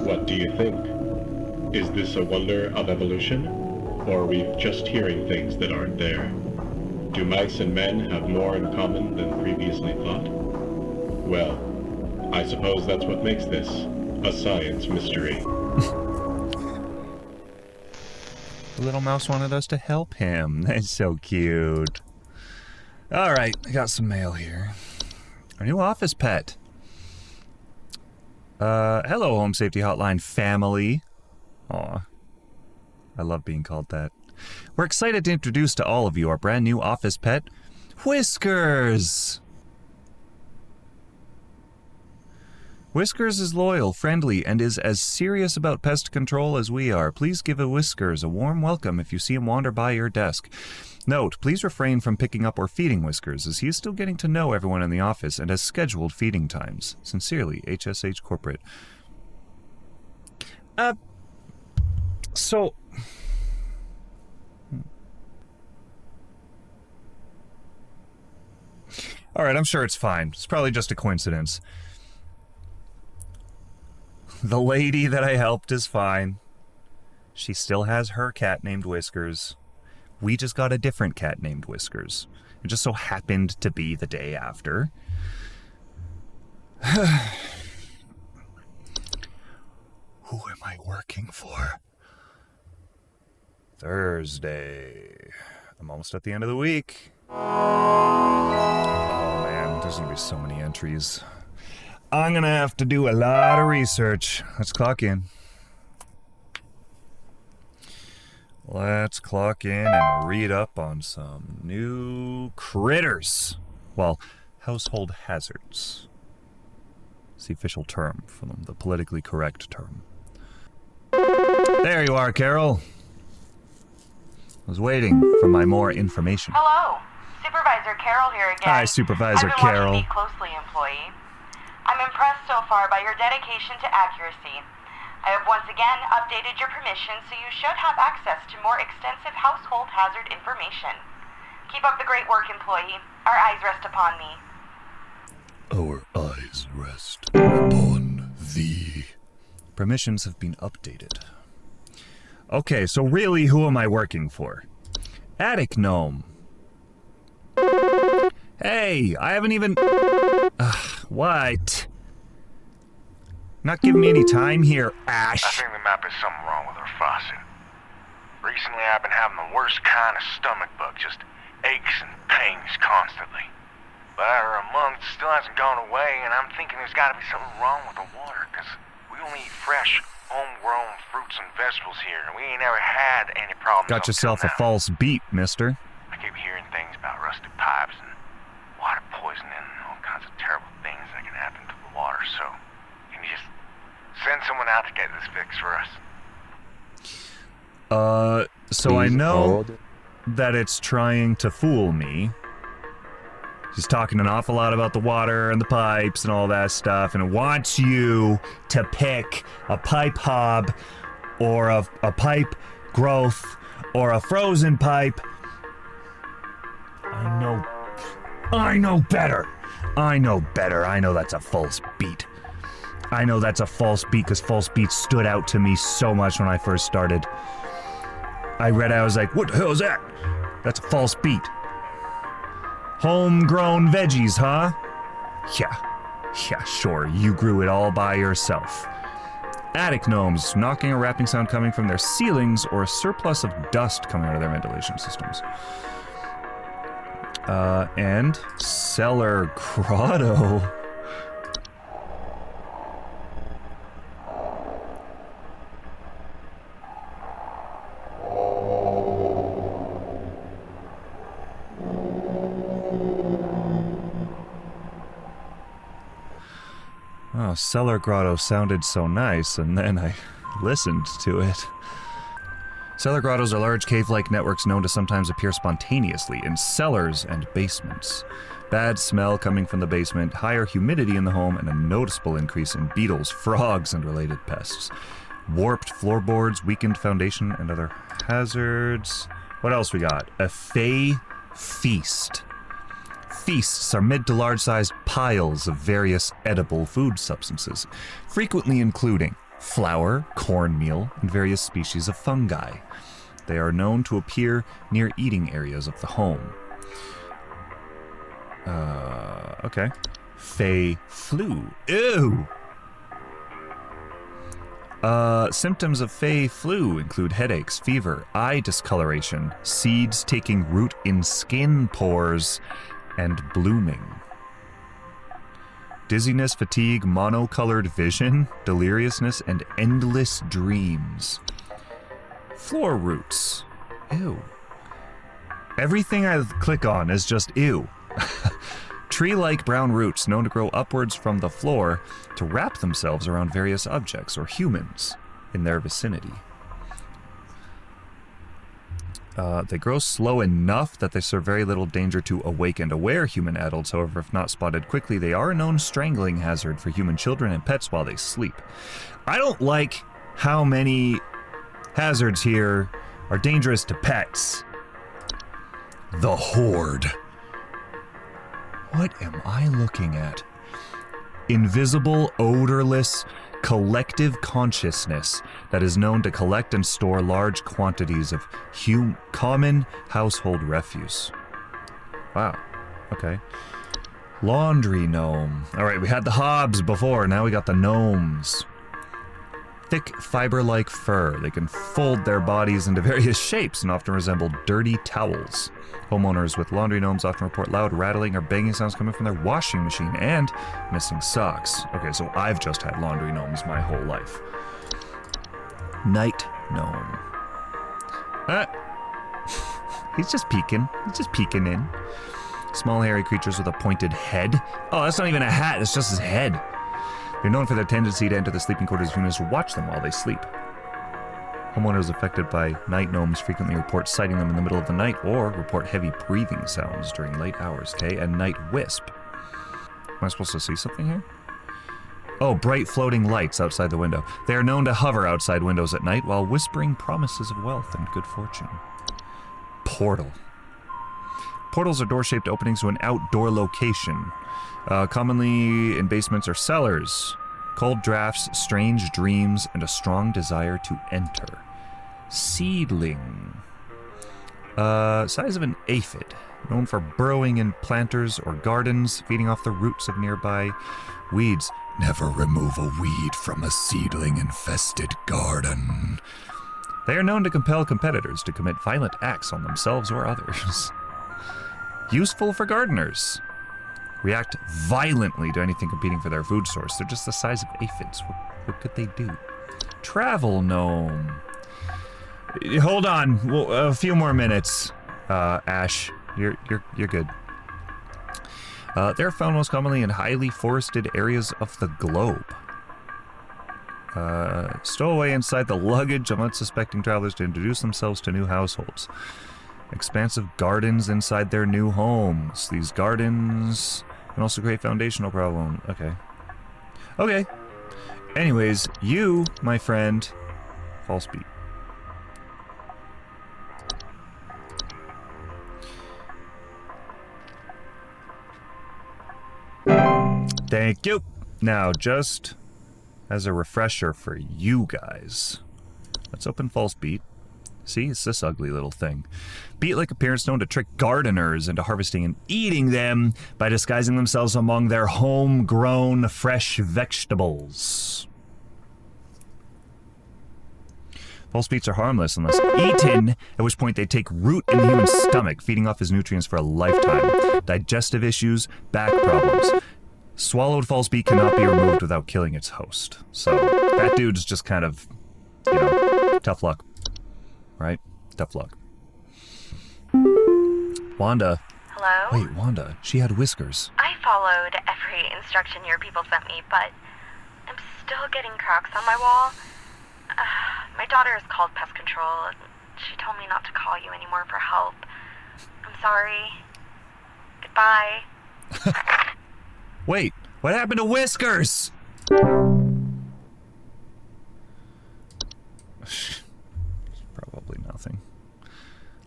What do you think? Is this a wonder of evolution? Or are we just hearing things that aren't there? Do mice and men have more in common than previously thought? Well, I suppose that's what makes this a science mystery. The little mouse wanted us to help him. That's so cute. Alright, I got some mail here. Our new office pet. Hello, Home Safety Hotline family. Aw. I love being called that. We're excited to introduce to all of you our brand new office pet, Whiskers! Whiskers is loyal, friendly, and is as serious about pest control as we are. Please give a Whiskers a warm welcome if you see him wander by your desk. Note, please refrain from picking up or feeding Whiskers, as he is still getting to know everyone in the office and has scheduled feeding times. Sincerely, HSH Corporate. So... Alright, I'm sure it's fine. It's probably just a coincidence. The lady that I helped is fine. She still has her cat named Whiskers. We just got a different cat named Whiskers. It just so happened to be the day after. Who am I working for? Thursday. I'm almost at the end of the week. Oh man, there's gonna be so many entries. I'm gonna have to do a lot of research. Let's clock in. Let's clock in and read up on some new critters. Well, household hazards. It's the official term for them, the politically correct term. There you are, Carol. I was waiting for my more information. Hello, Supervisor Carol here again. Hi, Supervisor I've been Carol. watching you closely, employee. I'm impressed so far by your dedication to accuracy. I have once again updated your permission, so you should have access to more extensive household hazard information. Keep up the great work, employee. Our eyes rest upon thee. Our eyes rest upon thee. Permissions have been updated. Okay, so really, who am I working for? Attic Gnome. Hey, I haven't even... what? Not giving me any time here, Ash. I think there might be something wrong with our faucet. Recently I've been having the worst kind of stomach bug, just aches and pains constantly. But after a month, it still hasn't gone away, and I'm thinking there's gotta be something wrong with the water, because we only eat fresh, homegrown fruits and vegetables here, and we ain't ever had any problems. Got yourself a false beat, mister. I keep hearing things about rusted pipes and water poisoning and all kinds of terrible things that can happen to the water, so can you just send someone out to get this fixed for us? So I know that it's trying to fool me. He's talking an awful lot about the water and the pipes and all that stuff, and it wants you to pick a pipe hob or a pipe growth or a frozen pipe. I know better. I know that's a false beat. I know that's a false beat because false beats stood out to me so much when I first started. I read it, I was like, what the hell is that? That's a false beat. Homegrown veggies, huh? Yeah, sure, you grew it all by yourself. Attic gnomes, knocking or rapping sound coming from their ceilings or a surplus of dust coming out of their ventilation systems. And cellar grotto. Cellar grotto sounded so nice, and then I listened to it. Cellar grottos are large cave-like networks known to sometimes appear spontaneously in cellars and basements. Bad smell coming from the basement, higher humidity in the home, and a noticeable increase in beetles, frogs, and related pests. Warped floorboards, weakened foundation, and other hazards. What else we got? A fey feast. Feasts are mid to large-sized piles of various edible food substances, frequently including flour, cornmeal, and various species of fungi. They are known to appear near eating areas of the home. Okay. Fey flu. Ew! Symptoms of Fey flu include headaches, fever, eye discoloration, seeds taking root in skin pores, and blooming. Dizziness, fatigue, monocolored vision, deliriousness, and endless dreams. Floor roots. Ew. Everything I click on is just ew. Tree-like brown roots known to grow upwards from the floor to wrap themselves around various objects or humans in their vicinity. They grow slow enough that they serve very little danger to awake and aware human adults. However, if not spotted quickly, they are a known strangling hazard for human children and pets while they sleep. I don't like how many hazards here are dangerous to pets. The Horde. What am I looking at? Invisible, odorless, collective consciousness that is known to collect and store large quantities of common household refuse. Wow. Okay. Laundry gnome. All right, we had the hobs before. Now we got the gnomes. Thick, fiber-like fur. They can fold their bodies into various shapes and often resemble dirty towels. Homeowners with laundry gnomes often report loud rattling or banging sounds coming from their washing machine and missing socks. Okay, so I've just had laundry gnomes my whole life. Night gnome. He's just peeking. He's just peeking in. Small hairy creatures with a pointed head. Oh, that's not even a hat. It's just his head. They're known for their tendency to enter the sleeping quarters of humans to watch them while they sleep. Homeowners affected by night gnomes frequently report sighting them in the middle of the night or report heavy breathing sounds during late hours, okay? And night wisp. Am I supposed to see something here? Oh, bright floating lights outside the window. They are known to hover outside windows at night while whispering promises of wealth and good fortune. Portal. Portals are door-shaped openings to an outdoor location, commonly in basements or cellars. Cold drafts, strange dreams, and a strong desire to enter. Seedling. Size of an aphid, known for burrowing in planters or gardens, feeding off the roots of nearby weeds. Never remove a weed from a seedling-infested garden. They are known to compel competitors to commit violent acts on themselves or others. Useful for gardeners. React violently to anything competing for their food source. They're just the size of aphids. What could they do? Travel gnome. Hold on. Well, a few more minutes. Ash, you're good. They're found most commonly in highly forested areas of the globe. Stow away inside the luggage of unsuspecting travelers to introduce themselves to new households. Expansive gardens inside their new homes. These gardens can also create foundational problem. Okay. Anyways, you, my friend, false beat. Thank you. Now, just as a refresher for you guys, let's open false beat. See, it's this ugly little thing. Beet-like appearance known to trick gardeners into harvesting and eating them by disguising themselves among their homegrown fresh vegetables. False beets are harmless unless eaten, at which point they take root in the human stomach, feeding off his nutrients for a lifetime. Digestive issues, back problems. Swallowed false beet cannot be removed without killing its host. So, that dude's just kind of, tough luck. Right? Tough luck. Wanda. Hello? Wait, Wanda. She had whiskers. I followed every instruction your people sent me, but still getting cracks on my wall. My daughter has called pest control. She told me not to call you anymore for help. I'm sorry. Goodbye. Wait, what happened to Whiskers? Probably nothing.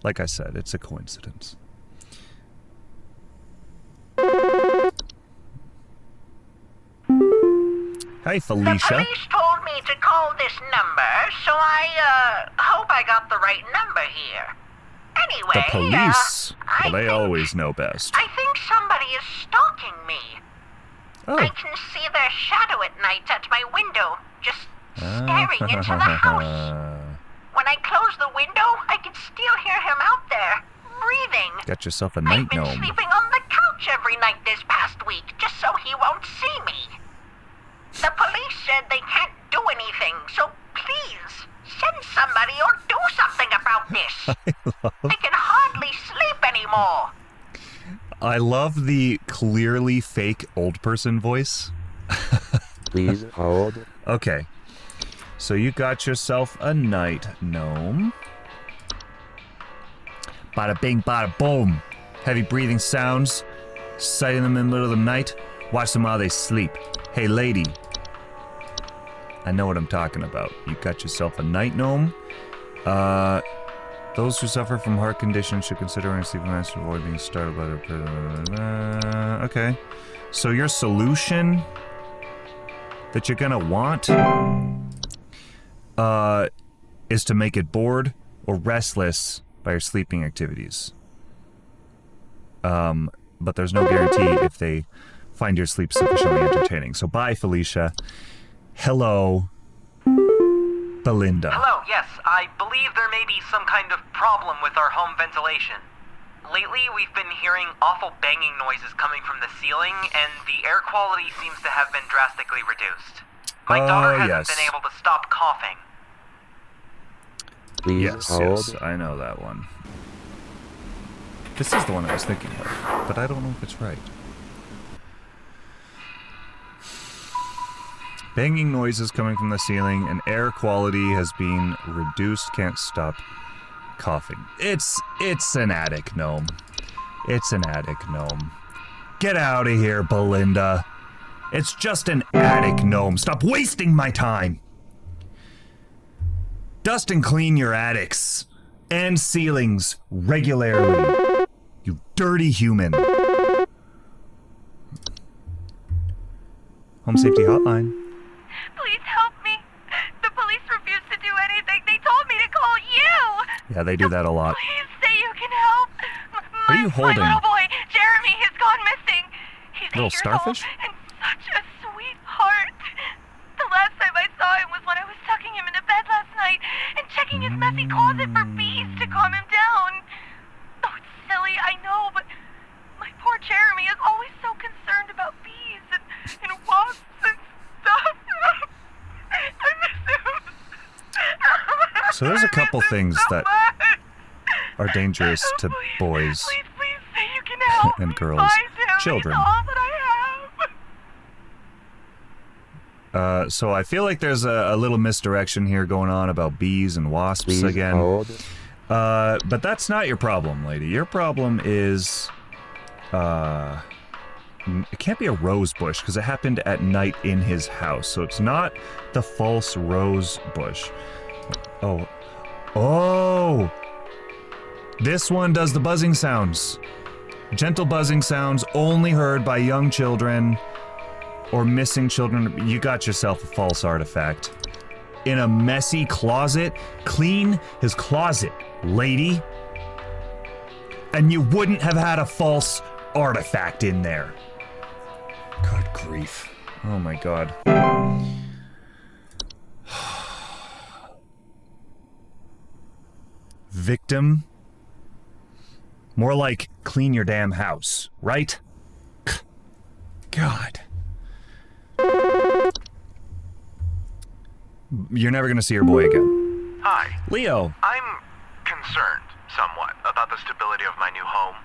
Like I said, it's a coincidence. Hi, Felicia. The police told me to call this number, so I hope I got the right number here. Anyway, The police? I Well, they always know best. I think somebody is stalking me. Oh. I can see their shadow at night at my window, just staring into the house. When I close the window, I can still hear him out there, breathing. Got yourself a I've night been gnome. sleeping on the couch every night this past week, just so he won't see me. The police said they can't do anything, so please, send somebody or do something about this. I can hardly sleep anymore. I love the clearly fake old person voice. Please hold. Okay. So you got yourself a night gnome. Bada bing, bada boom. Heavy breathing sounds. Sighting them in the middle of the night. Watch them while they sleep. Hey, lady. I know what I'm talking about. You got yourself a night gnome. Those who suffer from heart conditions should consider wearing sleeping masks to avoid being startled by their... Okay. So your solution that you're gonna want is to make it bored or restless by your sleeping activities. But there's no guarantee if they find your sleep sufficiently entertaining. So bye, Felicia. Hello, Belinda. Hello, yes. I believe there may be some kind of problem with our home ventilation. Lately, we've been hearing awful banging noises coming from the ceiling, and the air quality seems to have been drastically reduced. My daughter hasn't been able to stop coughing. Please Yes, hold. yes, I know that one. This is the one I was thinking of, but I don't know if it's right. Banging noises coming from the ceiling, and air quality has been reduced. Can't stop coughing. It's an attic gnome. It's an attic gnome. Get out of here, Belinda. It's just an attic gnome. Stop wasting my time. Dust and clean your attics and ceilings regularly. You dirty human. Home Safety Hotline. Please help me. The police refuse to do anything. They told me to call you. Yeah, they do that a lot. Please say you can help. What are you holding? My little boy, Jeremy, has gone missing. He's 8 Little years starfish? old and such a sweetheart. The last time I saw him was when I was tucking him into bed last night and checking his messy closet for bees to calm him down. Oh, it's silly, I know, but my poor Jeremy is always so concerned about bees and wasps and stuff. I miss him. So there's a couple things that are dangerous to boys Please say you can help and me girls, find him. children. He's all that I have. So I feel like there's a little misdirection here going on about bees and wasps Please again. hold. But that's not your problem, lady. Your problem is, it can't be a rose bush because it happened at night in his house. So it's not the false rose bush. Oh, this one does the buzzing sounds. Gentle buzzing sounds only heard by young children or missing children. You got yourself a false artifact. In a messy closet, clean his closet, lady. And you wouldn't have had a false artifact in there. Good grief. Oh my god. Victim? More like clean your damn house, right? God. You're never gonna see your boy again. Hi. Leo. I'm concerned, somewhat, about the stability of my new home.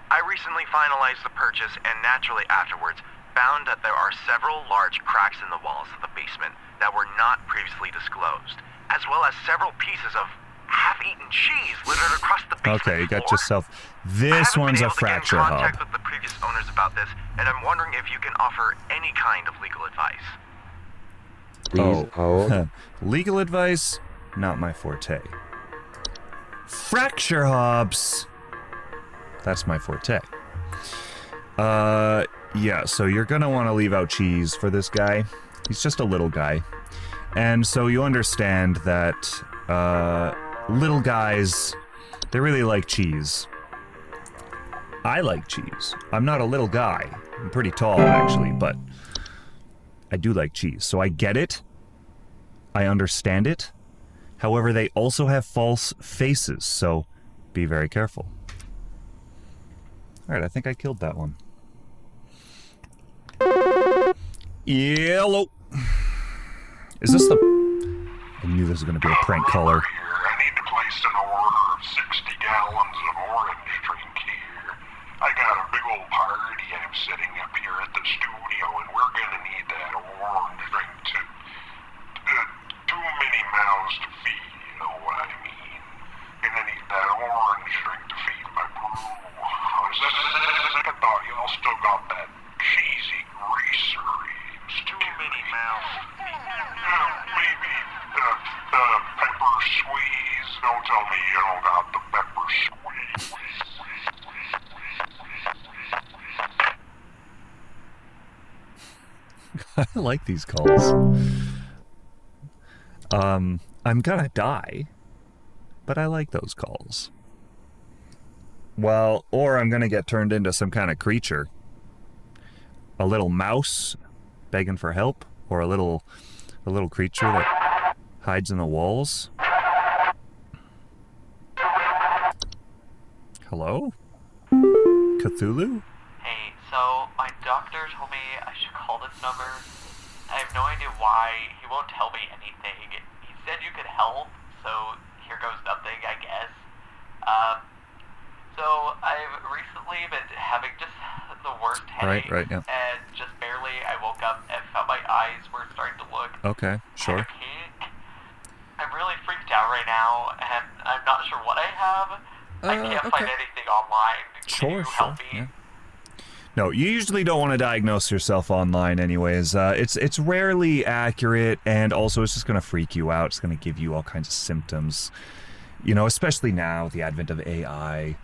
I recently finalized the purchase, and naturally afterwards, found that there are several large cracks in the walls of the basement that were not previously disclosed, as well as several pieces of half-eaten cheese littered across the basement Okay, you got floor. yourself... This one's a fracture I haven't been able to get in contact hub. with the previous owners about this, and I'm wondering if you can offer any kind of legal advice. Please hold. Legal advice, not my forte. Fracture hobs, that's my forte. Yeah, so you're gonna want to leave out cheese for this guy. He's just a little guy. And so you understand that, little guys, they really like cheese. I like cheese. I'm not a little guy. I'm pretty tall, actually, but I do like cheese. So I get it. I understand it. However, they also have false faces, so be very careful. Alright, I think I killed that one. Yellow. Is this the... I knew this was going to be a prank caller. I need to place an order of 60 gallons of orange drink here. I got a big old party I'm setting up here at the studio, and we're gonna need that orange drink to... too many mouths to feed, you know what I mean? Gonna need that orange drink to feed my brew. I thought y'all still got that cheesy greasery. Too many mouths to feed. Maybe pepper squeeze. Don't tell me you don't got the pepper squeeze. I like these calls. I'm gonna die, but I like those calls. Well, or I'm gonna get turned into some kind of creature. A little mouse begging for help, or a little creature that hides in the walls. Hello? Cthulhu? Hey, so my doctor told me I should call this number. I have no idea why. He won't tell me anything. He said you could help, so here goes nothing, I guess. So I've recently been having just the worst headache. Right, yeah. And just barely I woke up and felt my eyes were starting to look Okay, sure. pink. I'm really freaked out right now, and I'm not sure what I have. I can't find anything online. Can you help me? Yeah. No, you usually don't want to diagnose yourself online anyways. It's rarely accurate, and also it's just going to freak you out. It's going to give you all kinds of symptoms. You know, especially now with the advent of AI,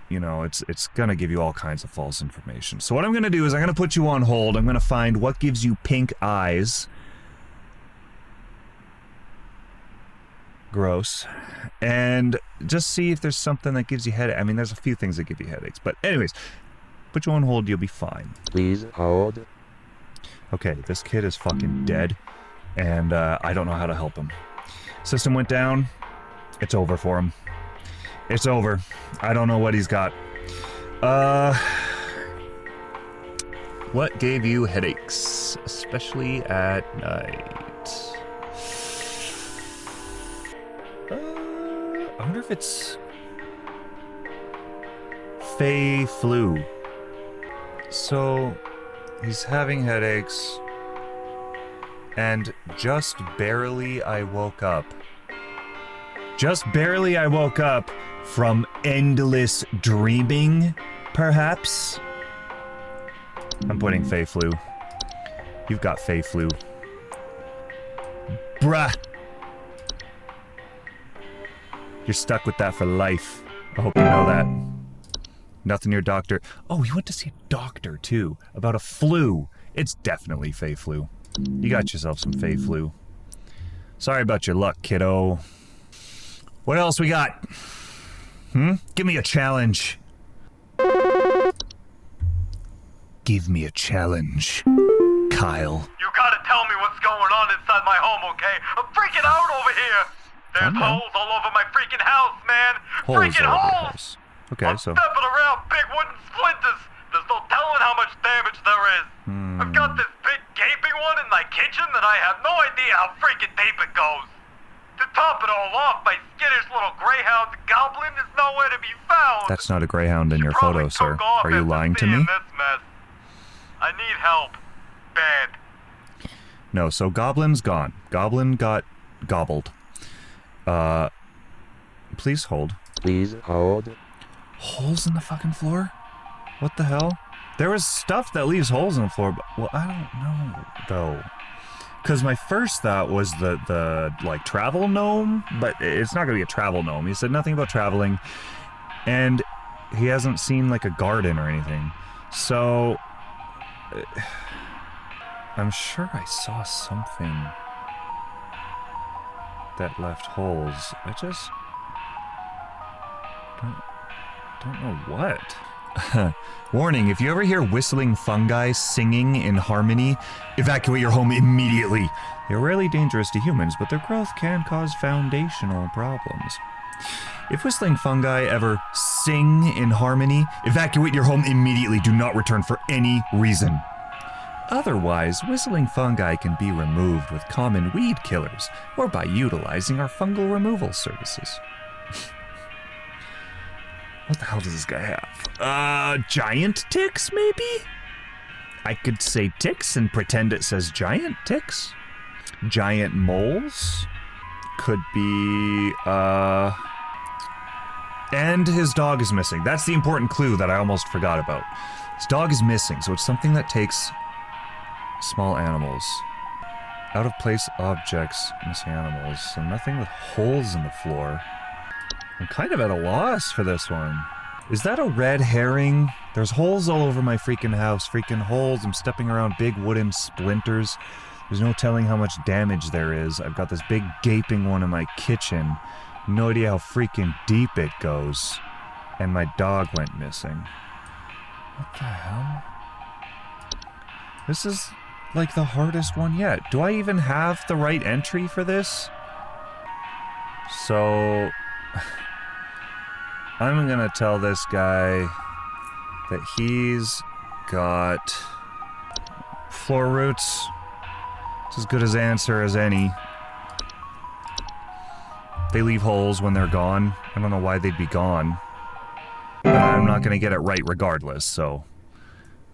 you know, it's going to give you all kinds of false information. So what I'm going to do is I'm going to put you on hold. I'm going to find what gives you pink eyes. Gross. And just see if there's something that gives you headache. I mean, there's a few things that give you headaches. But anyways, put you on hold, you'll be fine. Please hold. Okay, this kid is fucking dead, and I don't know how to help him. System went down. It's over for him. It's over. I don't know what he's got. What gave you headaches, especially at night? I wonder if it's Fey flu. So he's having headaches, and just barely I woke up. Just barely I woke up from endless dreaming, perhaps? I'm putting Fey flu. You've got Fey flu. Bruh! You're stuck with that for life. I hope you know that. Nothing your doctor... Oh, you went to see a doctor, too, about a flu. It's definitely Fey flu. You got yourself some Fey flu. Sorry about your luck, kiddo. What else we got? Give me a challenge. Give me a challenge, Kyle. You gotta tell me what's going on inside my home, okay? I'm freaking out over here! There's holes all over my freaking house, man! Holes Freaking all over your holes! house. Okay, I'm so... stepping around big wooden splinters! There's no telling how much damage there is! I've got this big gaping one in my kitchen that I have no idea how freaking deep it goes! To top it all off, my skittish little greyhound goblin is nowhere to be found! That's not a greyhound in your photo, sir. Are you lying to me? I need help. Bad. No, so Goblin's gone. Goblin got gobbled. Please hold. Please hold. Holes in the fucking floor? What the hell? There was stuff that leaves holes in the floor, but, well, I don't know, though. Because my first thought was the like, travel gnome, but it's not going to be a travel gnome. He said nothing about traveling, and he hasn't seen, like, a garden or anything. So, I'm sure I saw something that left holes. I just don't know what. Warning, if you ever hear whistling fungi singing in harmony, evacuate your home immediately. They're rarely dangerous to humans, but their growth can cause foundational problems. If whistling fungi ever sing in harmony, evacuate your home immediately. Do not return for any reason. Otherwise, whistling fungi can be removed with common weed killers or by utilizing our fungal removal services. What the hell does this guy have? Giant ticks, maybe? I could say ticks and pretend it says giant ticks. Giant moles? Could be, And his dog is missing. That's the important clue that I almost forgot about. His dog is missing, so it's something that takes small animals. Out of place objects, missing animals, so nothing with holes in the floor. I'm kind of at a loss for this one. Is that a red herring? There's holes all over my freaking house. Freaking holes. I'm stepping around big wooden splinters. There's no telling how much damage there is. I've got this big gaping one in my kitchen. No idea how freaking deep it goes. And my dog went missing. What the hell? This is like the hardest one yet. Do I even have the right entry for this? So I'm gonna tell this guy that he's got floor roots. It's as good as answer as any. They leave holes when they're gone. I don't know why they'd be gone. But I'm not gonna get it right regardless, so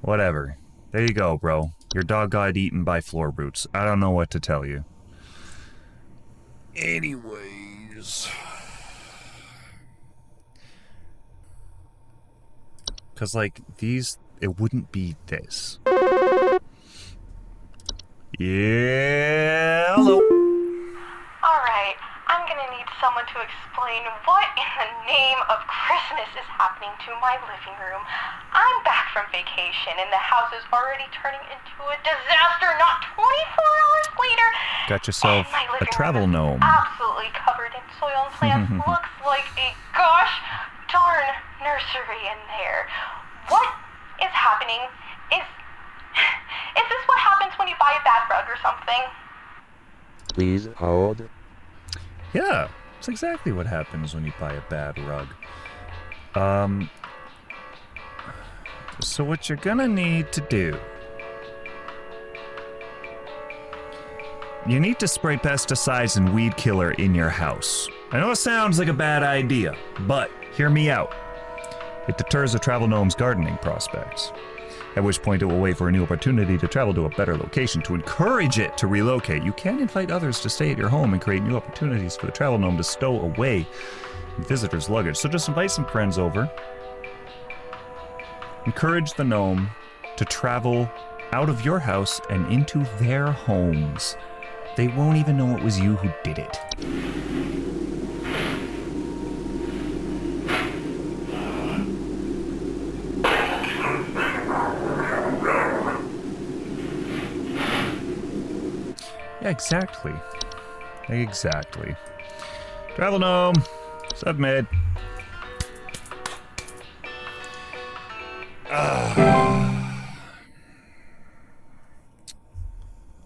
whatever. There you go, bro. Your dog got eaten by floor roots. I don't know what to tell you. Anyways. Because, like, these, it wouldn't be this. Yeah, hello. Alright, I'm gonna need someone to explain what in the name of Christmas is happening to my living room. I'm back from vacation and the house is already turning into a disaster not 24 hours later. Got yourself a travel gnome. Absolutely covered in soil and plants. Looks like a gosh darn nursery in there. What is happening? Is this what happens when you buy a bad rug or something? Please hold. Yeah, it's exactly what happens when you buy a bad rug. So what you're gonna need to do... You need to spray pesticides and weed killer in your house. I know it sounds like a bad idea, but hear me out. It deters a travel gnome's gardening prospects. At which point it will wait for a new opportunity to travel to a better location to encourage it to relocate. You can invite others to stay at your home and create new opportunities for the travel gnome to stow away visitors' luggage. So just invite some friends over. Encourage the gnome to travel out of your house and into their homes. They won't even know it was you who did it. Yeah, exactly. Exactly. Travel gnome, submit.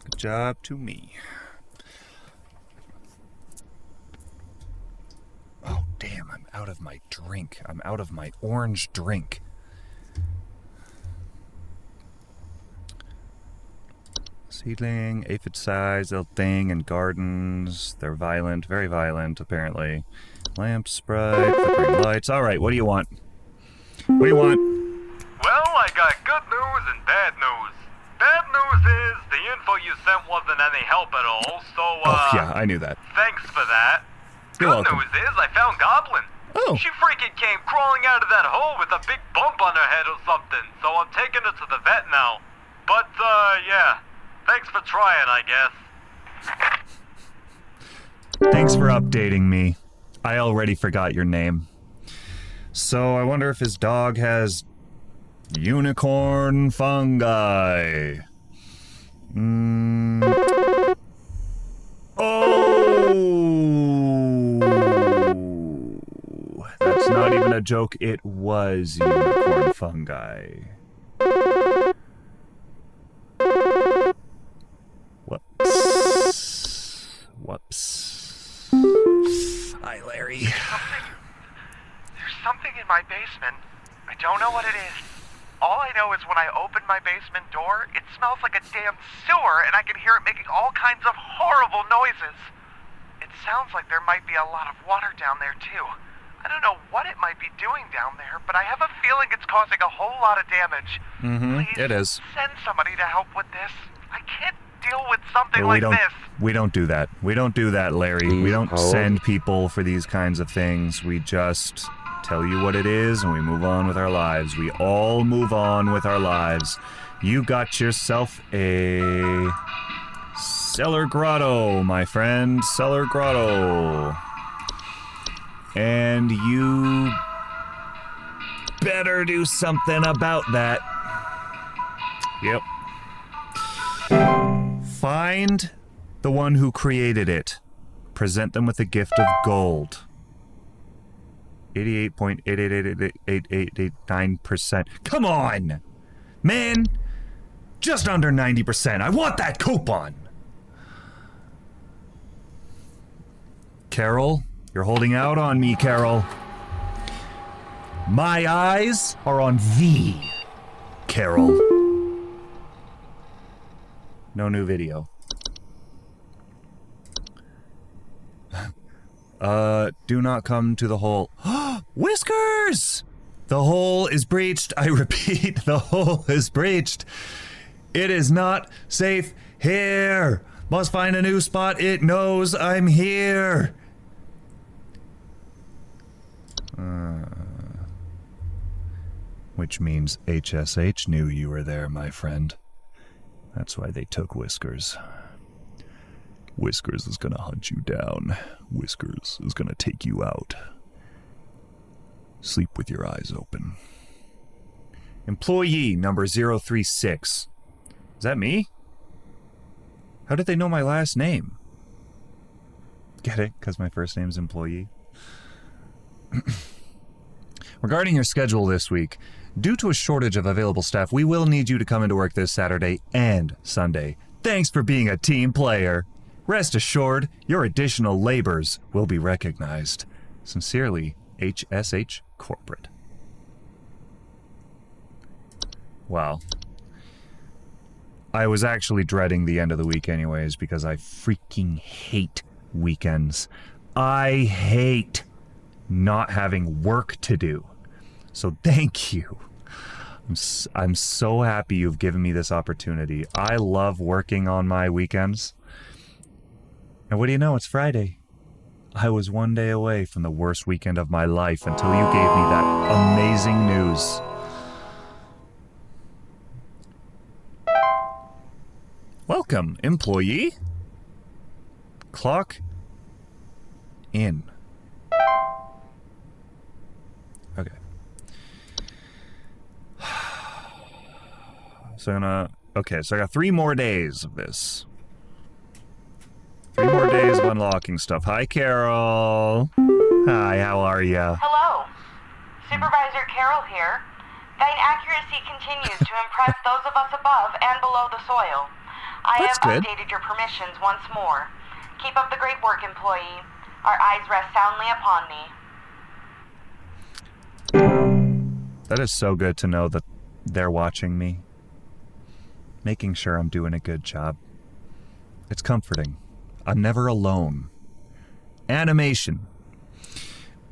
Good job to me. Oh, damn, I'm out of my drink. I'm out of my orange drink. Seedling, aphid size, little thing in gardens. They're violent, very violent, apparently. Lamp sprite, flickering lights. Alright, what do you want? What do you want? Well, I got good news and bad news. news is, the info you sent wasn't any help at all, so, Oh, yeah, I knew that. thanks for that. You're Good welcome. news is, I found Goblin. Oh. She freaking came crawling out of that hole with a big bump on her head or something, so I'm taking her to the vet now. But, yeah. Thanks for trying, I guess. Thanks for updating me. I already forgot your name. So I wonder if his dog has unicorn fungi. Oh! That's not even a joke. It was unicorn fungi. Whoops. Hi, Larry. There's something in my basement. I don't know what it is. All I know is when I open my basement door, it smells like a damn sewer, and I can hear it making all kinds of horrible noises. It sounds like there might be a lot of water down there, too. I don't know what it might be doing down there, but I have a feeling it's causing a whole lot of damage. Please, it is. send somebody to help with this. I can't deal with something like this. We don't do that. We don't do that, Larry. We don't send people for these kinds of things. We just tell you what it is and we move on with our lives. We all move on with our lives. You got yourself a cellar grotto, my friend. Cellar grotto. And you better do something about that. Yep. Find the one who created it. Present them with a gift of gold. 88.8888889%. Come on! Man! Just under 90%. I want that coupon! Carol, you're holding out on me, Carol. My eyes are on thee, Carol. No new video. Do not come to the hole. Whiskers! The hole is breached. I repeat, the hole is breached. It is not safe here. Must find a new spot. It knows I'm here. Which means HSH knew you were there, my friend. That's why they took Whiskers. Whiskers is gonna hunt you down. Whiskers is gonna take you out. Sleep with your eyes open. Employee number 036. Is that me? How did they know my last name? Get it? Because my first name's employee. Regarding your schedule this week, due to a shortage of available staff, we will need you to come into work this Saturday and Sunday. Thanks for being a team player. Rest assured, your additional labors will be recognized. Sincerely, HSH Corporate. Wow. I was actually dreading the end of the week anyways because I freaking hate weekends. I hate not having work to do. So thank you. I'm so happy you've given me this opportunity. I love working on my weekends. And what do you know? It's Friday. I was one day away from the worst weekend of my life until you gave me that amazing news. Welcome, employee. Clock in. Okay. So I got 3 more days of this. 3 more days of unlocking stuff. Hi, Carol. Hi, how are ya? Hello. Supervisor Carol here. The inaccuracy continues to impress those of us above and below the soil. I That's have good. updated your permissions once more. Keep up the great work, employee. Our eyes rest soundly upon thee. That is so good to know that they're watching me. Making sure I'm doing a good job. It's comforting. I'm never alone. Animation.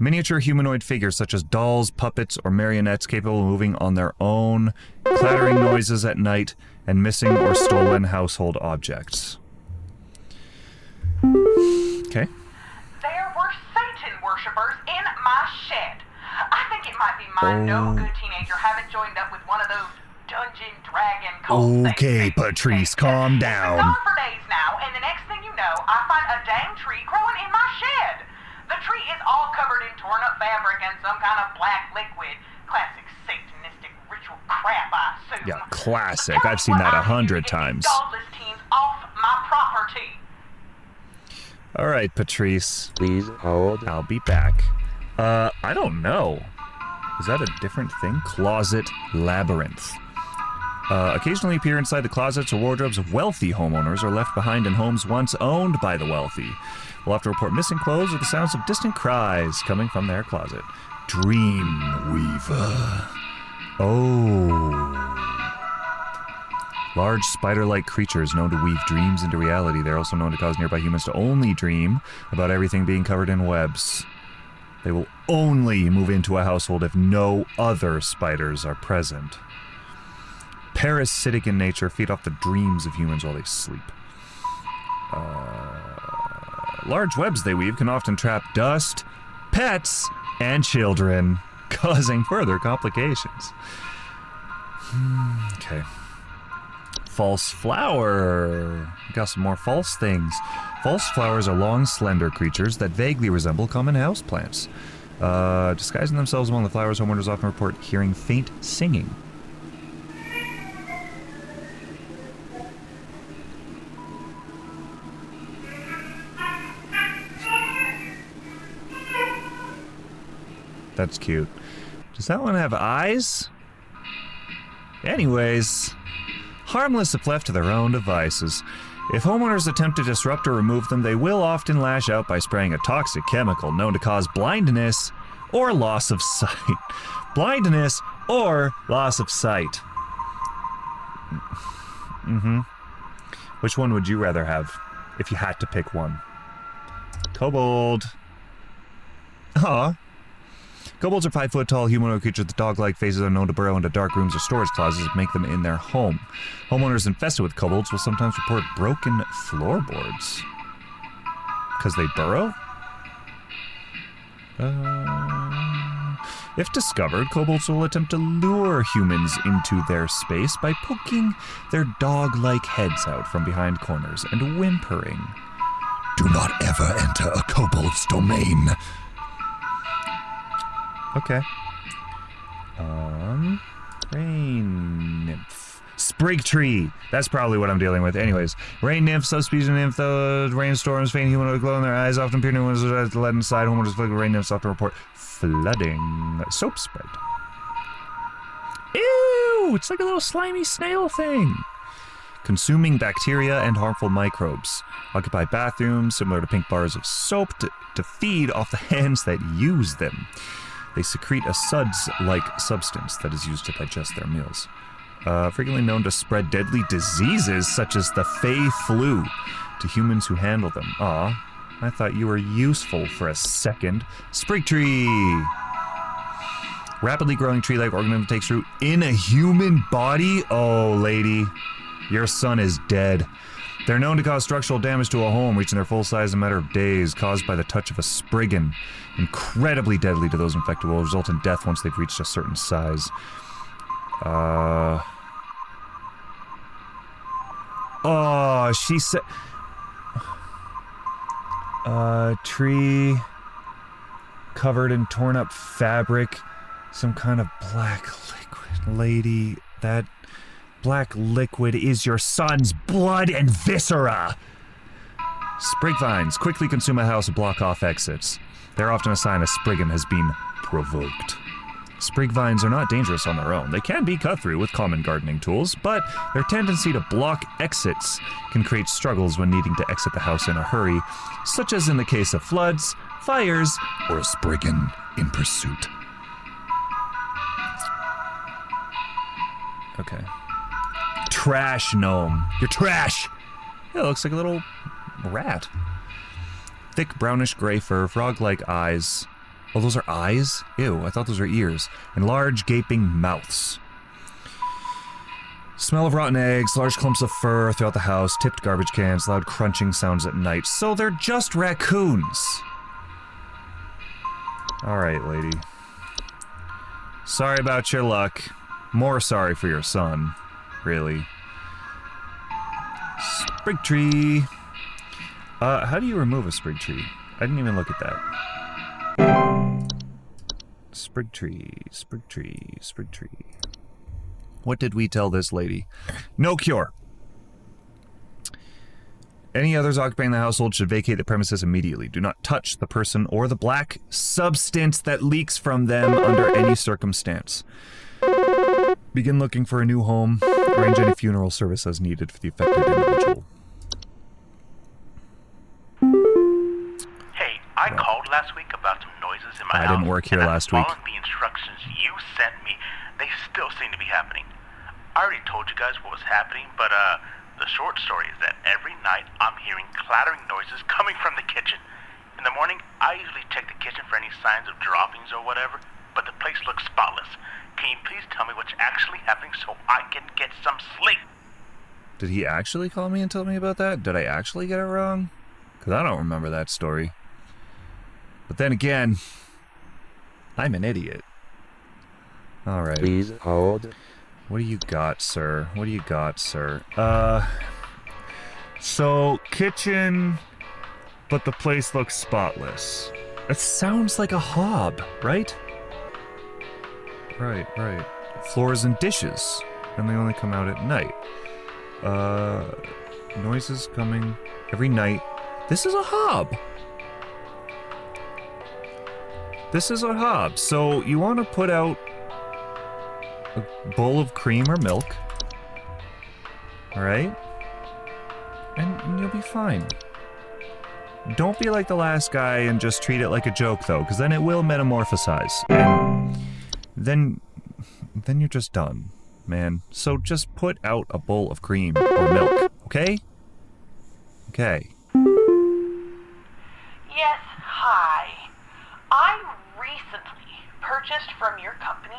Miniature humanoid figures such as dolls, puppets, or marionettes capable of moving on their own, clattering noises at night, and missing or stolen household objects. Okay. There were Satan worshippers in my shed. I think it might be my no-good teenager having joined up with one of those Dungeon Dragon cult Okay, Patrice, calm It's down. been gone for days now, and the next thing you know, I find a dang tree growing in my shed. The tree is all covered in torn-up fabric and some kind of black liquid. Classic Satanistic ritual crap, I assume. Yeah, classic. I've seen that 100 times. Godless teens off my property. All right, Patrice. Please hold. I'll be back. I don't know. Is that a different thing? Closet labyrinth. Occasionally appear inside the closets or wardrobes of wealthy homeowners or left behind in homes once owned by the wealthy. We'll have to report missing clothes or the sounds of distant cries coming from their closet. Dreamweaver. Oh. Large spider-like creatures known to weave dreams into reality. They're also known to cause nearby humans to only dream about everything being covered in webs. They will only move into a household if no other spiders are present. Parasitic in nature, feed off the dreams of humans while they sleep. Large webs they weave can often trap dust, pets, and children, causing further complications. Okay. False flower. Got some more false things. False flowers are long, slender creatures that vaguely resemble common houseplants. Disguising themselves among the flowers, homeowners often report hearing faint singing. That's cute. Does that one have eyes? Anyways, harmless if left to their own devices. If homeowners attempt to disrupt or remove them, they will often lash out by spraying a toxic chemical known to cause blindness or loss of sight. Blindness or loss of sight. Which one would you rather have if you had to pick one? Kobold. Aw. Kobolds are 5 foot tall humanoid creatures with dog-like faces are known to burrow into dark rooms or storage closets that make them in their home. Homeowners infested with kobolds will sometimes report broken floorboards. Because they burrow? If discovered, kobolds will attempt to lure humans into their space by poking their dog-like heads out from behind corners and whimpering. Do not ever enter a kobold's domain. Okay. Rain nymph. Sprig tree. That's probably what I'm dealing with. Anyways, rain nymph, subspecies of nymph, rainstorms, faint humanoid glow in their eyes, often appear when it's led inside. Homeowners afflicted with rain nymphs often report flooding. Soap spread. Ew! It's like a little slimy snail thing. Consuming bacteria and harmful microbes. Occupy bathrooms similar to pink bars of soap to feed off the hands that use them. They secrete a suds-like substance that is used to digest their meals. Frequently known to spread deadly diseases such as the Fey flu to humans who handle them. Aw, I thought you were useful for a second. Sprig tree! Rapidly growing tree-like organism takes root in a human body? Oh, lady, your son is dead. They're known to cause structural damage to a home, reaching their full size in a matter of days, caused by the touch of a spriggan. Incredibly deadly to those infected, will result in death once they've reached a certain size. Oh, she said... tree covered in torn up fabric, some kind of black liquid. Lady, that black liquid is your son's blood and viscera! Sprig vines quickly consume a house and block off exits. They're often a sign a spriggan has been provoked. Sprig vines are not dangerous on their own. They can be cut through with common gardening tools, but their tendency to block exits can create struggles when needing to exit the house in a hurry, such as in the case of floods, fires, or a spriggan in pursuit. Okay. Trash gnome. You're trash! Yeah, it looks like a little rat. Thick brownish gray fur, frog-like eyes. Oh, those are eyes? Ew, I thought those were ears. And large, gaping mouths. Smell of rotten eggs, large clumps of fur throughout the house, tipped garbage cans, loud crunching sounds at night. So they're just raccoons. Alright, lady. Sorry about your luck. More sorry for your son. Really. Sprig tree. How do you remove a sprig tree? I didn't even look at that. Sprig tree, sprig tree, sprig tree. What did we tell this lady? No cure. Any others occupying the household should vacate the premises immediately. Do not touch the person or the black substance that leaks from them under any circumstance. Begin looking for a new home. Arrange any funeral service as needed for the affected individual. Hey, I called last week about some noises in my house. I didn't work here last week. Following the instructions you sent me, they still seem to be happening. I already told you guys what was happening, but the short story is that every night I'm hearing clattering noises coming from the kitchen. In the morning, I usually check the kitchen for any signs of droppings or whatever, but the place looks spotless. Can you please tell me what's actually happening so I can get some sleep? Did he actually call me and tell me about that? Did I actually get it wrong? Because I don't remember that story. But then again, I'm an idiot. Alright. Please hold. What do you got, sir? What do you got, sir? So, kitchen, but the place looks spotless. It sounds like a hob, right? Right. Floors and dishes, and they only come out at night. Noises coming every night. This is a hob. This is a hob. So, you want to put out a bowl of cream or milk, alright? And you'll be fine. Don't be like the last guy and just treat it like a joke, though, because then it will metamorphosize. And then you're just done, man. So just put out a bowl of cream or milk, okay? Okay. Yes, hi. I recently purchased from your company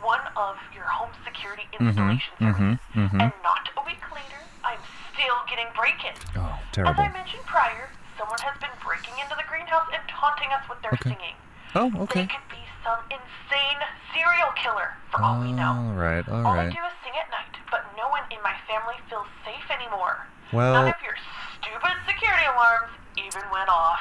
one of your home security installation services, and not a week later, I'm still getting break-ins. Oh, terrible. As I mentioned prior, someone has been breaking into the greenhouse and taunting us with their singing. Oh, okay. They could be some insane serial killer, for all we know. Alright. All I do is sing at night, but no one in my family feels safe anymore. Well, none of your stupid security alarms even went off.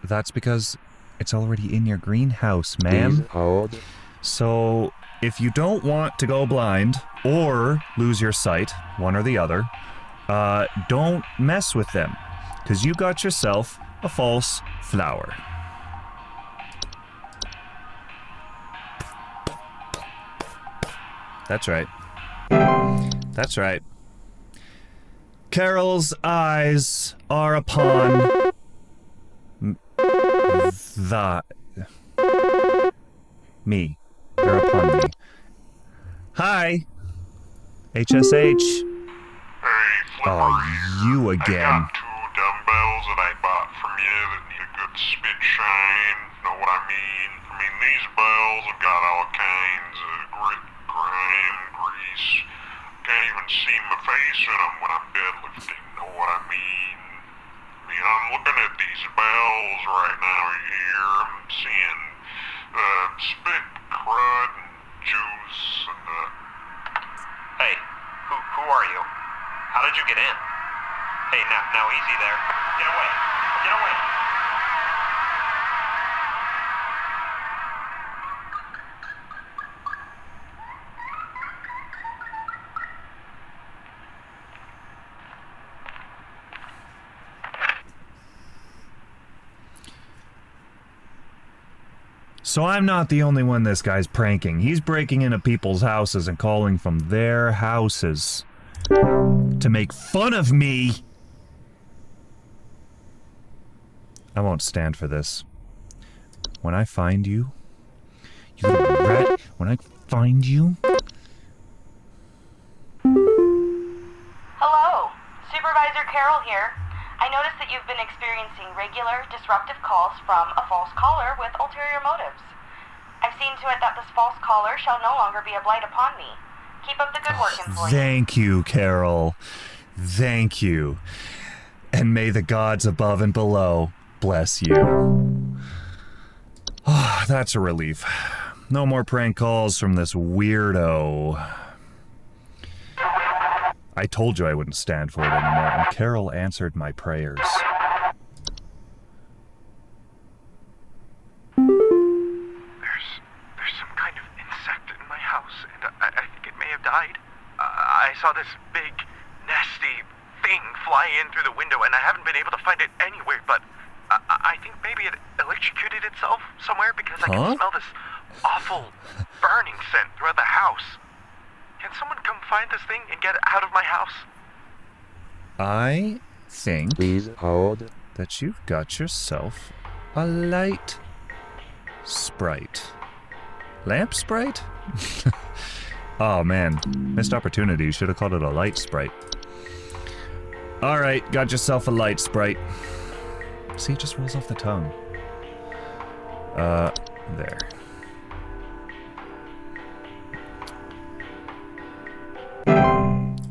That's because it's already in your greenhouse, ma'am. Please hold. So, if you don't want to go blind or lose your sight, one or the other, don't mess with them, because you got yourself a false flower. That's right. That's right. Carol's eyes are upon me. They're upon me. Hi. HSH. Hey, Flipper. Oh, you again. I got 2 dumbbells that I bought from you that need a good spit shine. Know what I mean? These bells have got all kinds of grit, grime, grease. Can't even see my face in them when I'm deadlifting. Know what I mean? I'm looking at these bells right now here. I'm seeing spit, crud, and juice, and Hey, who are you? How did you get in? Hey, now easy there. Get away. Get away. So I'm not the only one this guy's pranking. He's breaking into people's houses and calling from their houses to make fun of me. I won't stand for this. When I find you, you little rat, when I find you... Hello, Supervisor Carol here. I noticed that you've been experiencing regular, disruptive calls from a false caller with ulterior motives. I've seen to it that this false caller shall no longer be a blight upon me. Keep up the good work, employee. Thank you, Carol. Thank you. And may the gods above and below bless you. Oh, that's a relief. No more prank calls from this weirdo. I told you I wouldn't stand for it anymore, and Carol answered my prayers. There's some kind of insect in my house, and I think it may have died. I saw this big, nasty thing fly in through the window, and I haven't been able to find it anywhere, but I think maybe it electrocuted itself somewhere because I can smell this awful burning scent throughout the house. Can someone come find this thing and get it out of my house? I think Please hold. that you've got yourself a light sprite. Lamp sprite? Oh man, missed opportunity. You should have called it a light sprite. Alright, got yourself a light sprite. See, it just rolls off the tongue. There.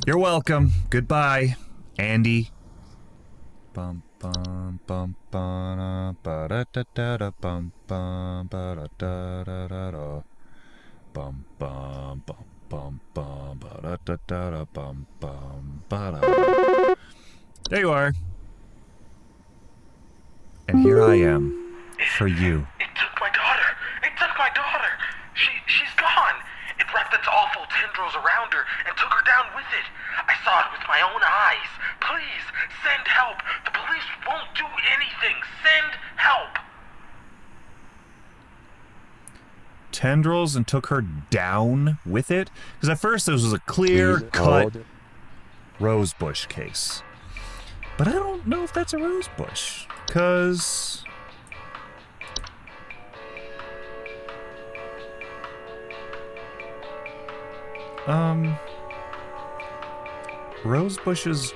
You're welcome. Goodbye, Andy. Bum bum bum ba ba da da da da bum bum ba da da da da da bum bum bum bum bum ba da da da da bum bum ba da. There you are. And here I am for you. It took my daughter. It took my daughter. She's gone. It wrapped its awful tendrils around her and took her down with it. I saw it with my own eyes. Please, send help. The police won't do anything. Send help. Tendrils and took her down with it? Because at first this was a clear-cut rosebush case. But I don't know if that's a rosebush. Because... rose bushes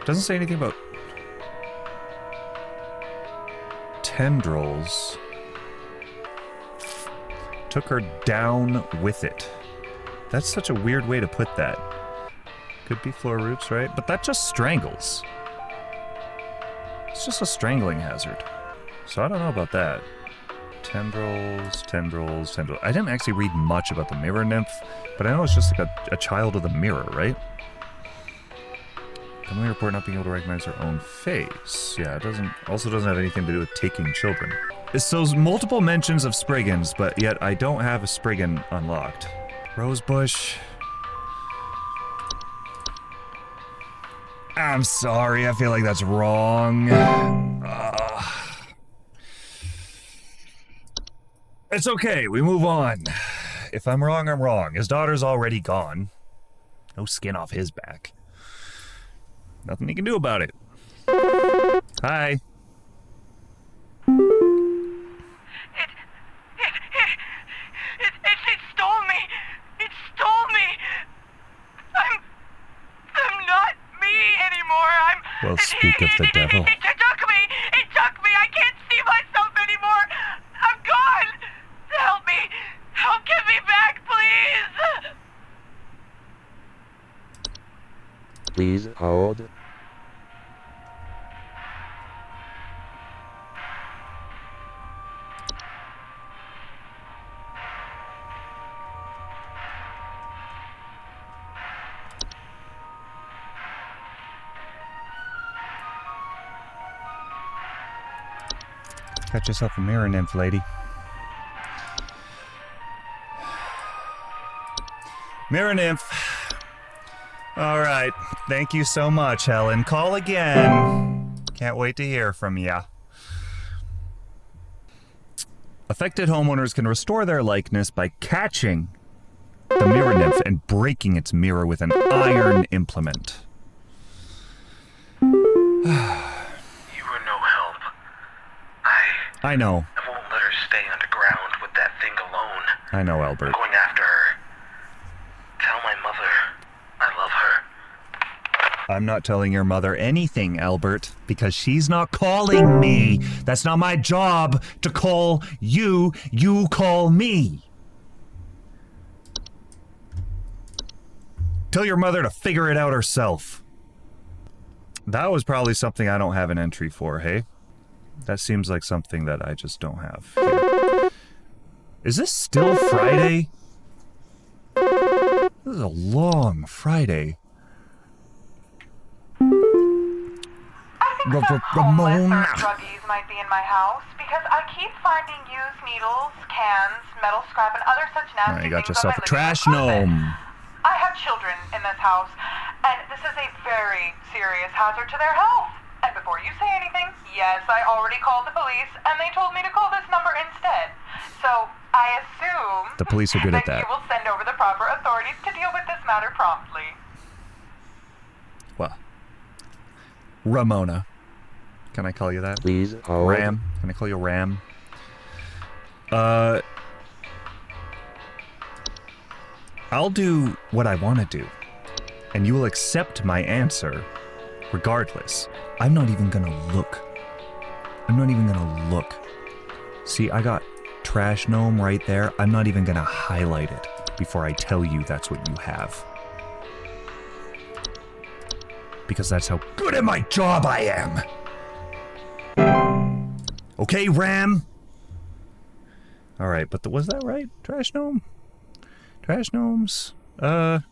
doesn't say anything about tendrils. Took her down with it. That's such a weird way to put that. Could be floor roots, right? But that just strangles. It's just a strangling hazard. So I don't know about that. Tendrils, tendrils, tendrils. I didn't actually read much about the mirror nymph, but I know it's just like a child of the mirror, right? Can we report not being able to recognize her own face? Yeah, it doesn't have anything to do with taking children. It's those multiple mentions of Spriggans, but yet I don't have a Spriggan unlocked. Rosebush. I'm sorry, I feel like that's wrong. It's okay, we move on. If I'm wrong, I'm wrong. His daughter's already gone. No skin off his back. Nothing he can do about it. Hi. It stole me. It stole me. I'm not me anymore. Well, speak of the devil. It took me. It took me. I can't see myself anymore. I'm gone. Help me. Help get me back, please. Please hold. Got yourself a mirror nymph, lady. Mirror nymph. All right. Thank you so much, Helen. Call again. Can't wait to hear from ya. Affected homeowners can restore their likeness by catching the mirror nymph and breaking its mirror with an iron implement. I know. I won't let her stay underground with that thing alone. I know, Albert. I'm going after her. Tell my mother I love her. I'm not telling your mother anything, Albert, because she's not calling me. That's not my job to call you. You call me. Tell your mother to figure it out herself. That was probably something I don't have an entry for, hey? That seems like something that I just don't have here. Is this still Friday? This is a long Friday. I think some homeless or druggies might be in my house because I keep finding used needles, cans, metal scrap, and other such nasty You got things yourself on a my trash living room gnome. carpet. I have children in this house, and this is a very serious hazard to their health. And before you say anything, yes, I already called the police, and they told me to call this number instead. So I assume The police are good at that. you will send over the proper authorities to deal with this matter promptly. Well, Ramona. Can I call you that? Please hold. Ram. Can I call you Ram? I'll do what I want to do, and you will accept my answer regardless. I'm not even gonna look. I'm not even gonna look. See, I got trash gnome right there. I'm not even gonna highlight it before I tell you that's what you have. Because that's how good at my job I am. Okay, Ram? Alright, but was that right? Trash gnome? Trash gnomes? Smell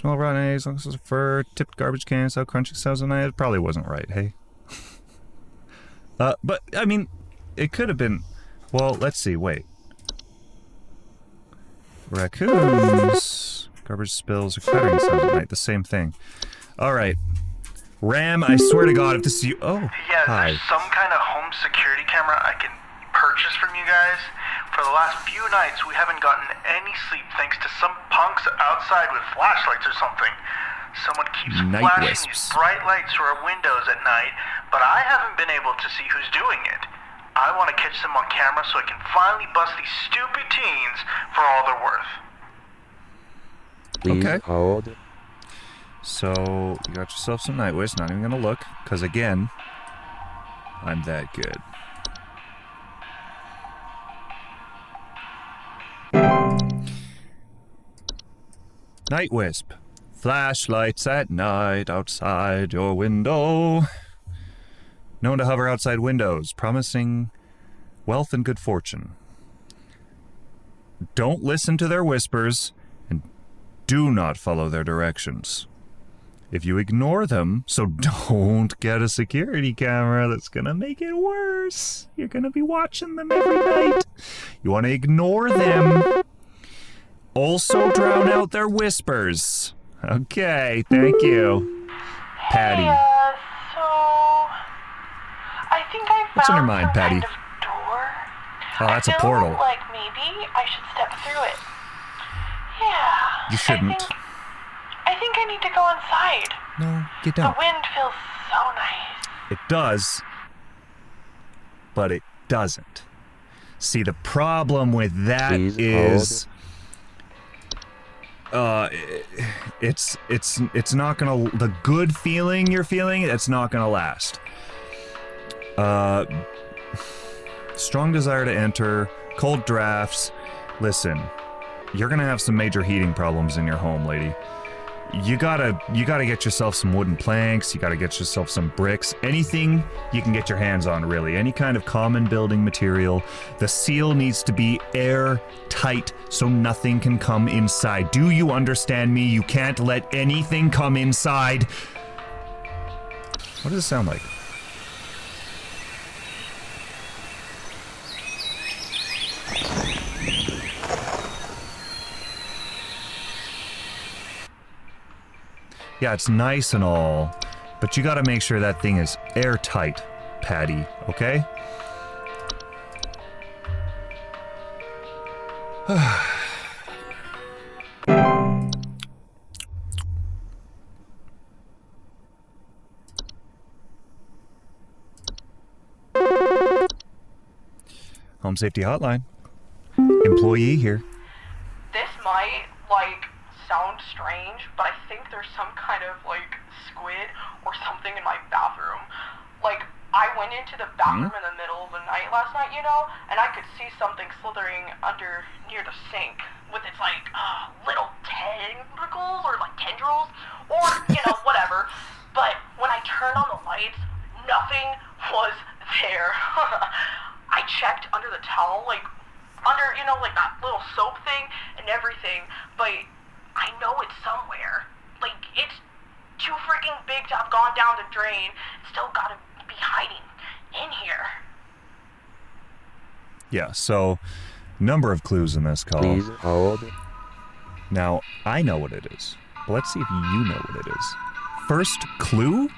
rotten eggs, long as it's fur, tipped garbage cans, how crunchy sounds at night. It probably wasn't right, hey? But, I mean, it could have been... Well, let's see, wait. Raccoons... Garbage spills, or clattering sounds at night, the same thing. Alright. Ram, I swear to God, if this is you... Oh, Yeah, hi. there's some kind of home security camera I can purchase from you guys. For the last few nights, we haven't gotten any sleep thanks to some punks outside with flashlights or something. Someone keeps Night flashing wisps. these bright lights through our windows at night, but I haven't been able to see who's doing it. I want to catch them on camera so I can finally bust these stupid teens for all they're worth. Please Okay. hold. So, you got yourself some night wisps, not even gonna look, because again, I'm that good. Night wisp. Flashlights at night outside your window. Known to hover outside windows, promising wealth and good fortune. Don't listen to their whispers, and do not follow their directions. If you ignore them, so don't get a security camera, that's gonna make it worse. You're gonna be watching them every night. You wanna ignore them. Also drown out their whispers. Okay, thank you. Patty. Hey, so... I think I found What's on your mind, some Patty? kind of door. Oh, that's a I feel portal. like maybe I should step through it. Yeah. You shouldn't. I think I need to go inside. No, get The down. wind feels so nice. It does, but it doesn't. See, the problem with that Please is... it's not gonna... The good feeling you're feeling, it's not gonna last. Strong desire to enter, cold drafts. Listen, you're gonna have some major heating problems in your home, lady. You gotta get yourself some wooden planks, you gotta get yourself some bricks, anything you can get your hands on, really. Any kind of common building material. The seal needs to be airtight so nothing can come inside. Do you understand me? You can't let anything come inside. What does it sound like? Yeah, it's nice and all, but you gotta make sure that thing is airtight, Patty, okay? Home Safety Hotline. Employee here. This might, like, sound strange, but I think there's some kind of, like, squid or something in my bathroom. Like, I went into the bathroom in the middle of the night last night, you know, and I could see something slithering under near the sink with its, like, little tentacles or, like, tendrils or, you know, whatever. But when I turned on the lights, nothing was there. I checked under the towel, like, under, you know, like that little soap thing and everything, but I know it's somewhere. Like, it's too freaking big to have gone down the drain. It's still gotta be hiding in here. Yeah, so, number of clues in this call. Please hold. Now, I know what it is, but let's see if you know what it is. First clue?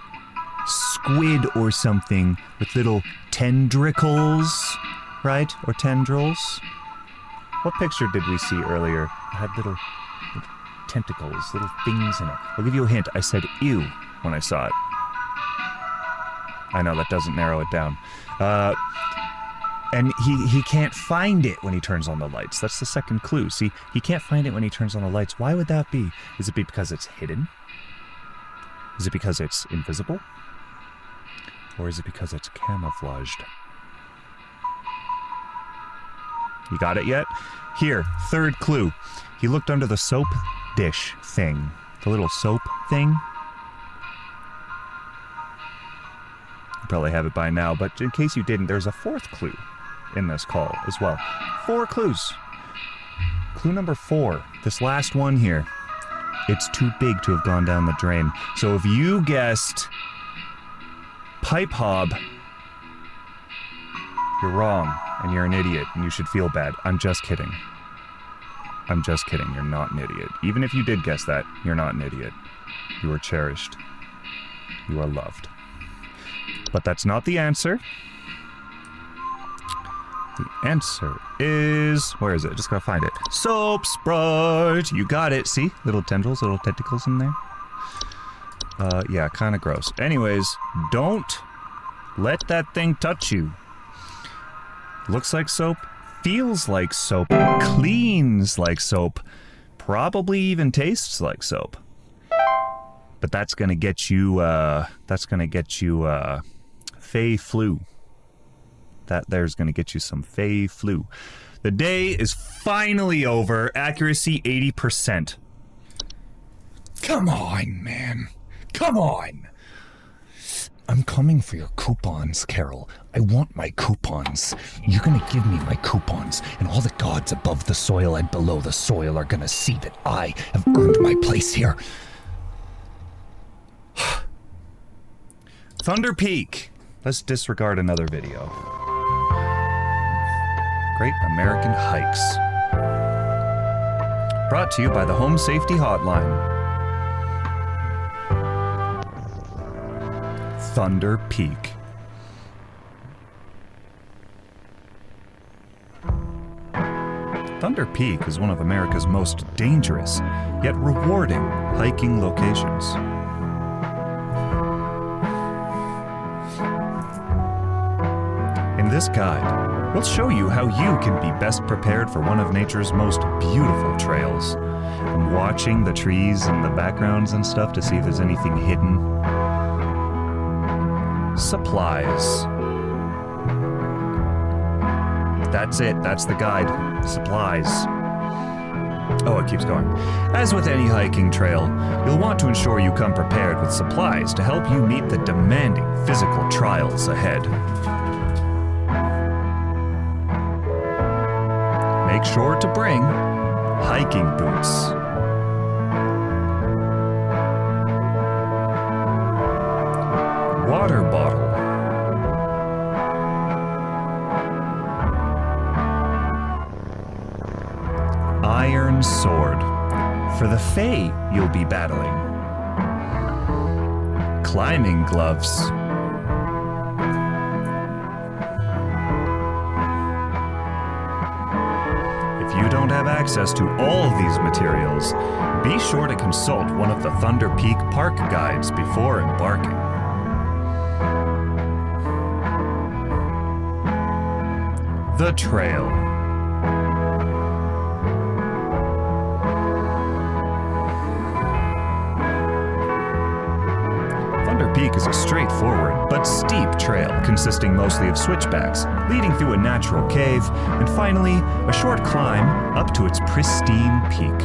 Squid or something with little tendricles, right? Or tendrils? What picture did we see earlier? It had little tentacles, little things in it. I'll give you a hint. I said ew when I saw it. I know that doesn't narrow it down. And he can't find it when he turns on the lights. That's the second clue. See, he can't find it when he turns on the lights. Why would that be? Is it because it's hidden? Is it because it's invisible? Or is it because it's camouflaged? You got it yet? Here, third clue. He looked under the soap dish thing. The little soap thing. You probably have it by now, but in case you didn't, there's a fourth clue in this call as well. 4 clues. Clue number 4. This last one here. It's too big to have gone down the drain. So if you guessed pipe hob, you're wrong, and you're an idiot, and you should feel bad. I'm just kidding. I'm just kidding. You're not an idiot. Even if you did guess that, you're not an idiot. You are cherished. You are loved. But that's not the answer. The answer is... Where is it? Just gotta find it. Soap Sprite! You got it. See? Little tendrils, little tentacles in there. Yeah, kinda gross. Anyways, don't let that thing touch you. Looks like soap, feels like soap, cleans like soap, probably even tastes like soap. But that's gonna get you, Fey flu. That there's gonna get you some Fey flu. The day is finally over. Accuracy 80%. Come on, man. Come on. I'm coming for your coupons, Carol. I want my coupons. You're gonna give me my coupons, and all the gods above the soil and below the soil are gonna see that I have earned my place here. Thunder Peak. Let's disregard another video. Great American Hikes. Brought to you by the Home Safety Hotline. Thunder Peak. Thunder Peak is one of America's most dangerous, yet rewarding hiking locations. In this guide, we'll show you how you can be best prepared for one of nature's most beautiful trails. I'm watching the trees and the backgrounds and stuff to see if there's anything hidden. Supplies. That's it. That's the guide. Supplies. Oh, it keeps going. As with any hiking trail, you'll want to ensure you come prepared with supplies to help you meet the demanding physical trials ahead. Make sure to bring hiking boots. Water bottle. Iron sword. For the Fae you'll be battling. Climbing gloves. If you don't have access to all of these materials, be sure to consult one of the Thunder Peak Park guides before embarking. The trail. peak is a straightforward but steep trail consisting mostly of switchbacks, leading through a natural cave, and finally, a short climb up to its pristine peak.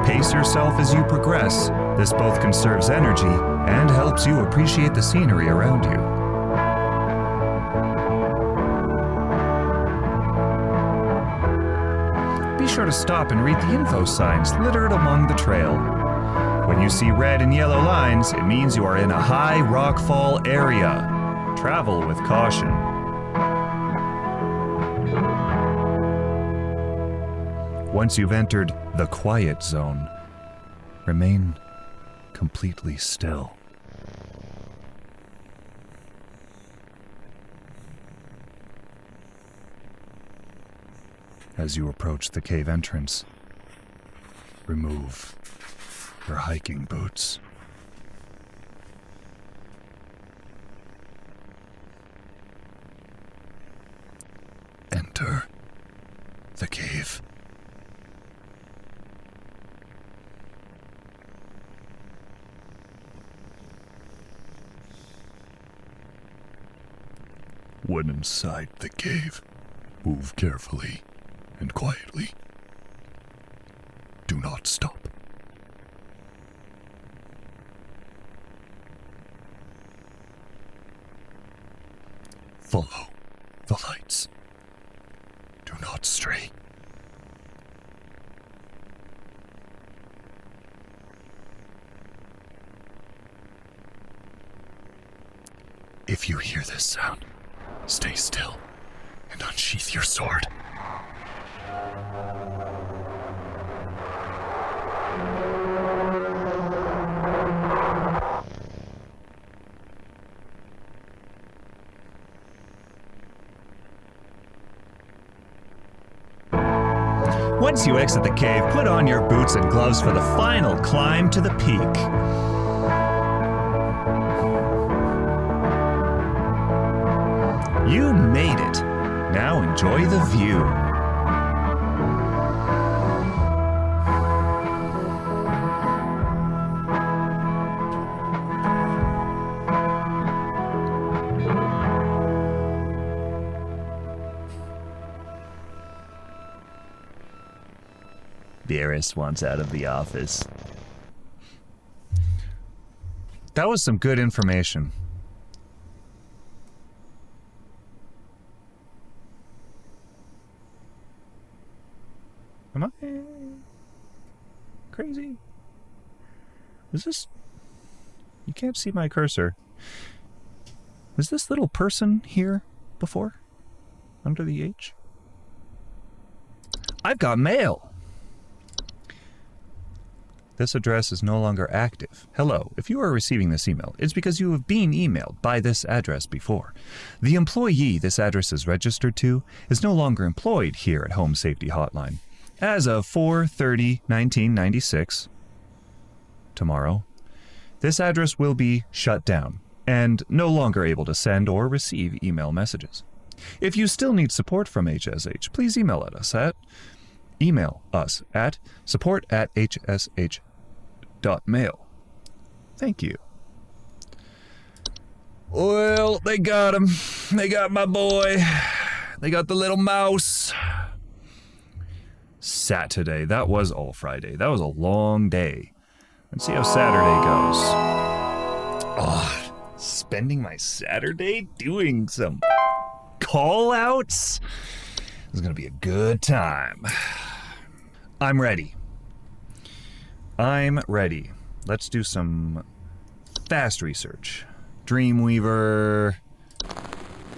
Pace yourself as you progress. This both conserves energy and helps you appreciate the scenery around you. Be sure to stop and read the info signs littered along the trail. When you see red and yellow lines, it means you are in a high rockfall area. Travel with caution. Once you've entered the quiet zone, remain completely still. As you approach the cave entrance, remove your hiking boots. Enter the cave. When inside the cave, move carefully and quietly. Do not stop. Follow the lights. Do not stray. If you hear this sound, stay still and unsheath your sword. Once you exit the cave, put on your boots and gloves for the final climb to the peak. You made it. Now enjoy the view. Beerus wants out of the office. That was some good information. Am I crazy? Is this... You can't see my cursor. Was this little person here before? Under the H? I've got mail! This address is no longer active. Hello, if you are receiving this email, it's because you have been emailed by this address before. The employee this address is registered to is no longer employed here at Home Safety Hotline. As of 4/30/1996, tomorrow, this address will be shut down and no longer able to send or receive email messages. If you still need support from HSH, please email us at support@hsh.mail. Thank you. Well, they got him. They got my boy. They got the little mouse. Saturday. That was all Friday. That was a long day. Let's see how Saturday goes. Oh, spending my Saturday doing some call-outs? This is going to be a good time. I'm ready. I'm ready. Let's do some fast research. Dreamweaver.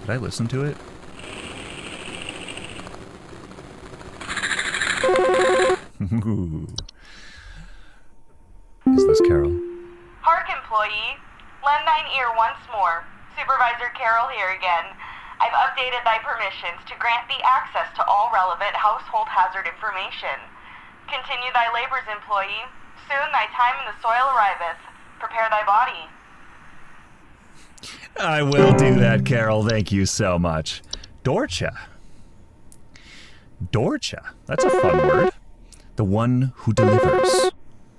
Did I listen to it? Is this Carol? Park employee, lend thine ear once more. Supervisor Carol here again. I've updated thy permissions to grant thee access to all relevant household hazard information. Continue thy labors, employee. Soon thy time in the soil arriveth. Prepare thy body. I will do that, Carol. Thank you so much. Dorcha. Dorcha. That's a fun word. The one who delivers.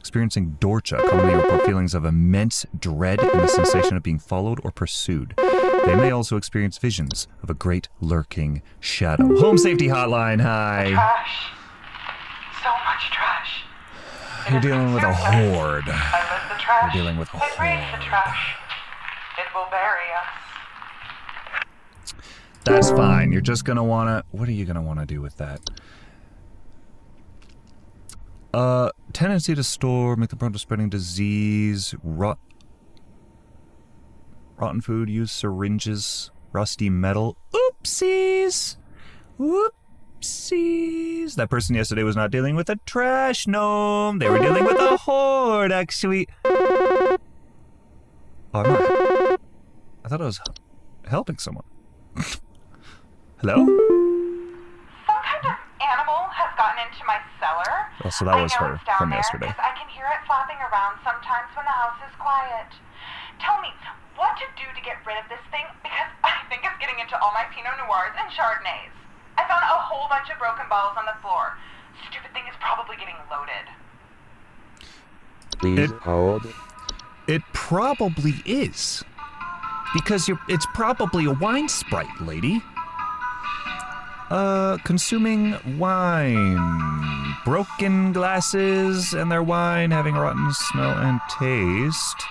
experiencing dorcha commonly report feelings of immense dread and the sensation of being followed or pursued. They may also experience visions of a great lurking shadow. Home Safety Hotline, hi. Trash. So much trash. You're dealing with a horde. I lift the trash. You're dealing with a It breeds the horde. trash. It will bury us. That's fine. You're just gonna wanna... What are you gonna wanna do with that? Tendency to store, make them prone to spreading disease, rotten food, use syringes, rusty metal. Oopsies! Whoopsies! That person yesterday was not dealing with a trash gnome. They were dealing with a horde, actually. Oh, I'm not... I thought I was helping someone. Hello? Some kind of animal has gotten into my cellar. Oh, so that was her from yesterday. I can hear it flapping around sometimes when the house is quiet. Tell me, what to do to get rid of this thing? Because I think it's getting into all my Pinot Noirs and Chardonnays. I found a whole bunch of broken bottles on the floor. Stupid thing is probably getting loaded. Please hold. It probably is. Because it's probably a wine sprite, lady. Consuming wine. Broken glasses and their wine having a rotten smell and taste.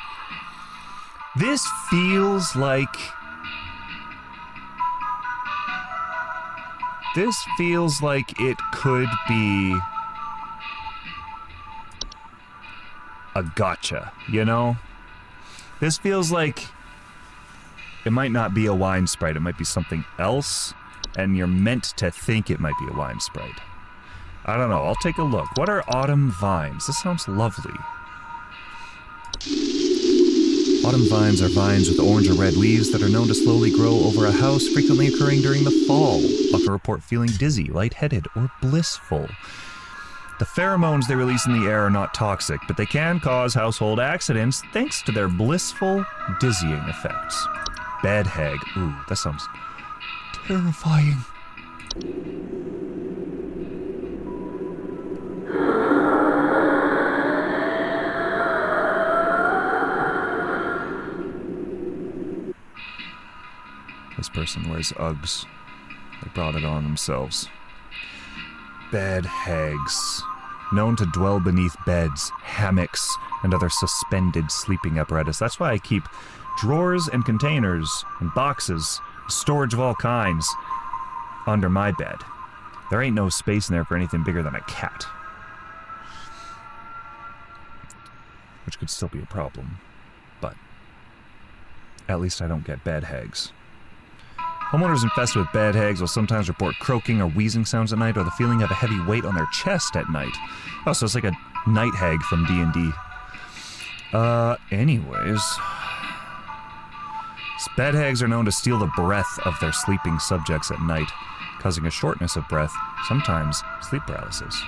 This feels like... it could be a gotcha, you know? This feels like it might not be a wine sprite, it might be something else, and you're meant to think it might be a wine sprite. I don't know, I'll take a look. What are autumn vines? This sounds lovely. Autumn vines are vines with orange or red leaves that are known to slowly grow over a house, frequently occurring during the fall. Often report feeling dizzy, lightheaded, or blissful. The pheromones they release in the air are not toxic, but they can cause household accidents thanks to their blissful, dizzying effects. Bed hag. Ooh, that sounds terrifying. This person wears Uggs. They brought it on themselves. Bed hags. Known to dwell beneath beds, hammocks, and other suspended sleeping apparatus. That's why I keep drawers and containers and boxes, storage of all kinds, under my bed. There ain't no space in there for anything bigger than a cat. Which could still be a problem, but at least I don't get bed hags. Homeowners infested with bed hags will sometimes report croaking or wheezing sounds at night, or the feeling of a heavy weight on their chest at night. Oh, so it's like a night hag from D&D. Anyways... Bed hags are known to steal the breath of their sleeping subjects at night, causing a shortness of breath, sometimes sleep paralysis.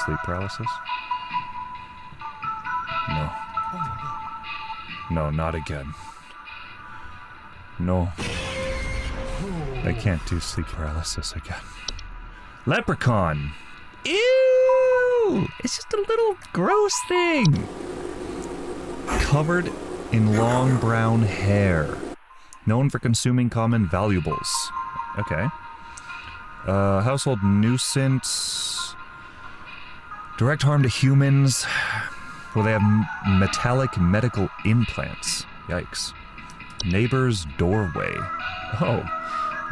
Sleep paralysis? No. No, not again. No. I can't do sleep paralysis again. Leprechaun! Ew! It's just a little gross thing! Covered in long brown hair. Known for consuming common valuables. Okay. Household nuisance. Direct harm to humans. Well, they have metallic medical implants. Yikes. Neighbor's doorway. Oh.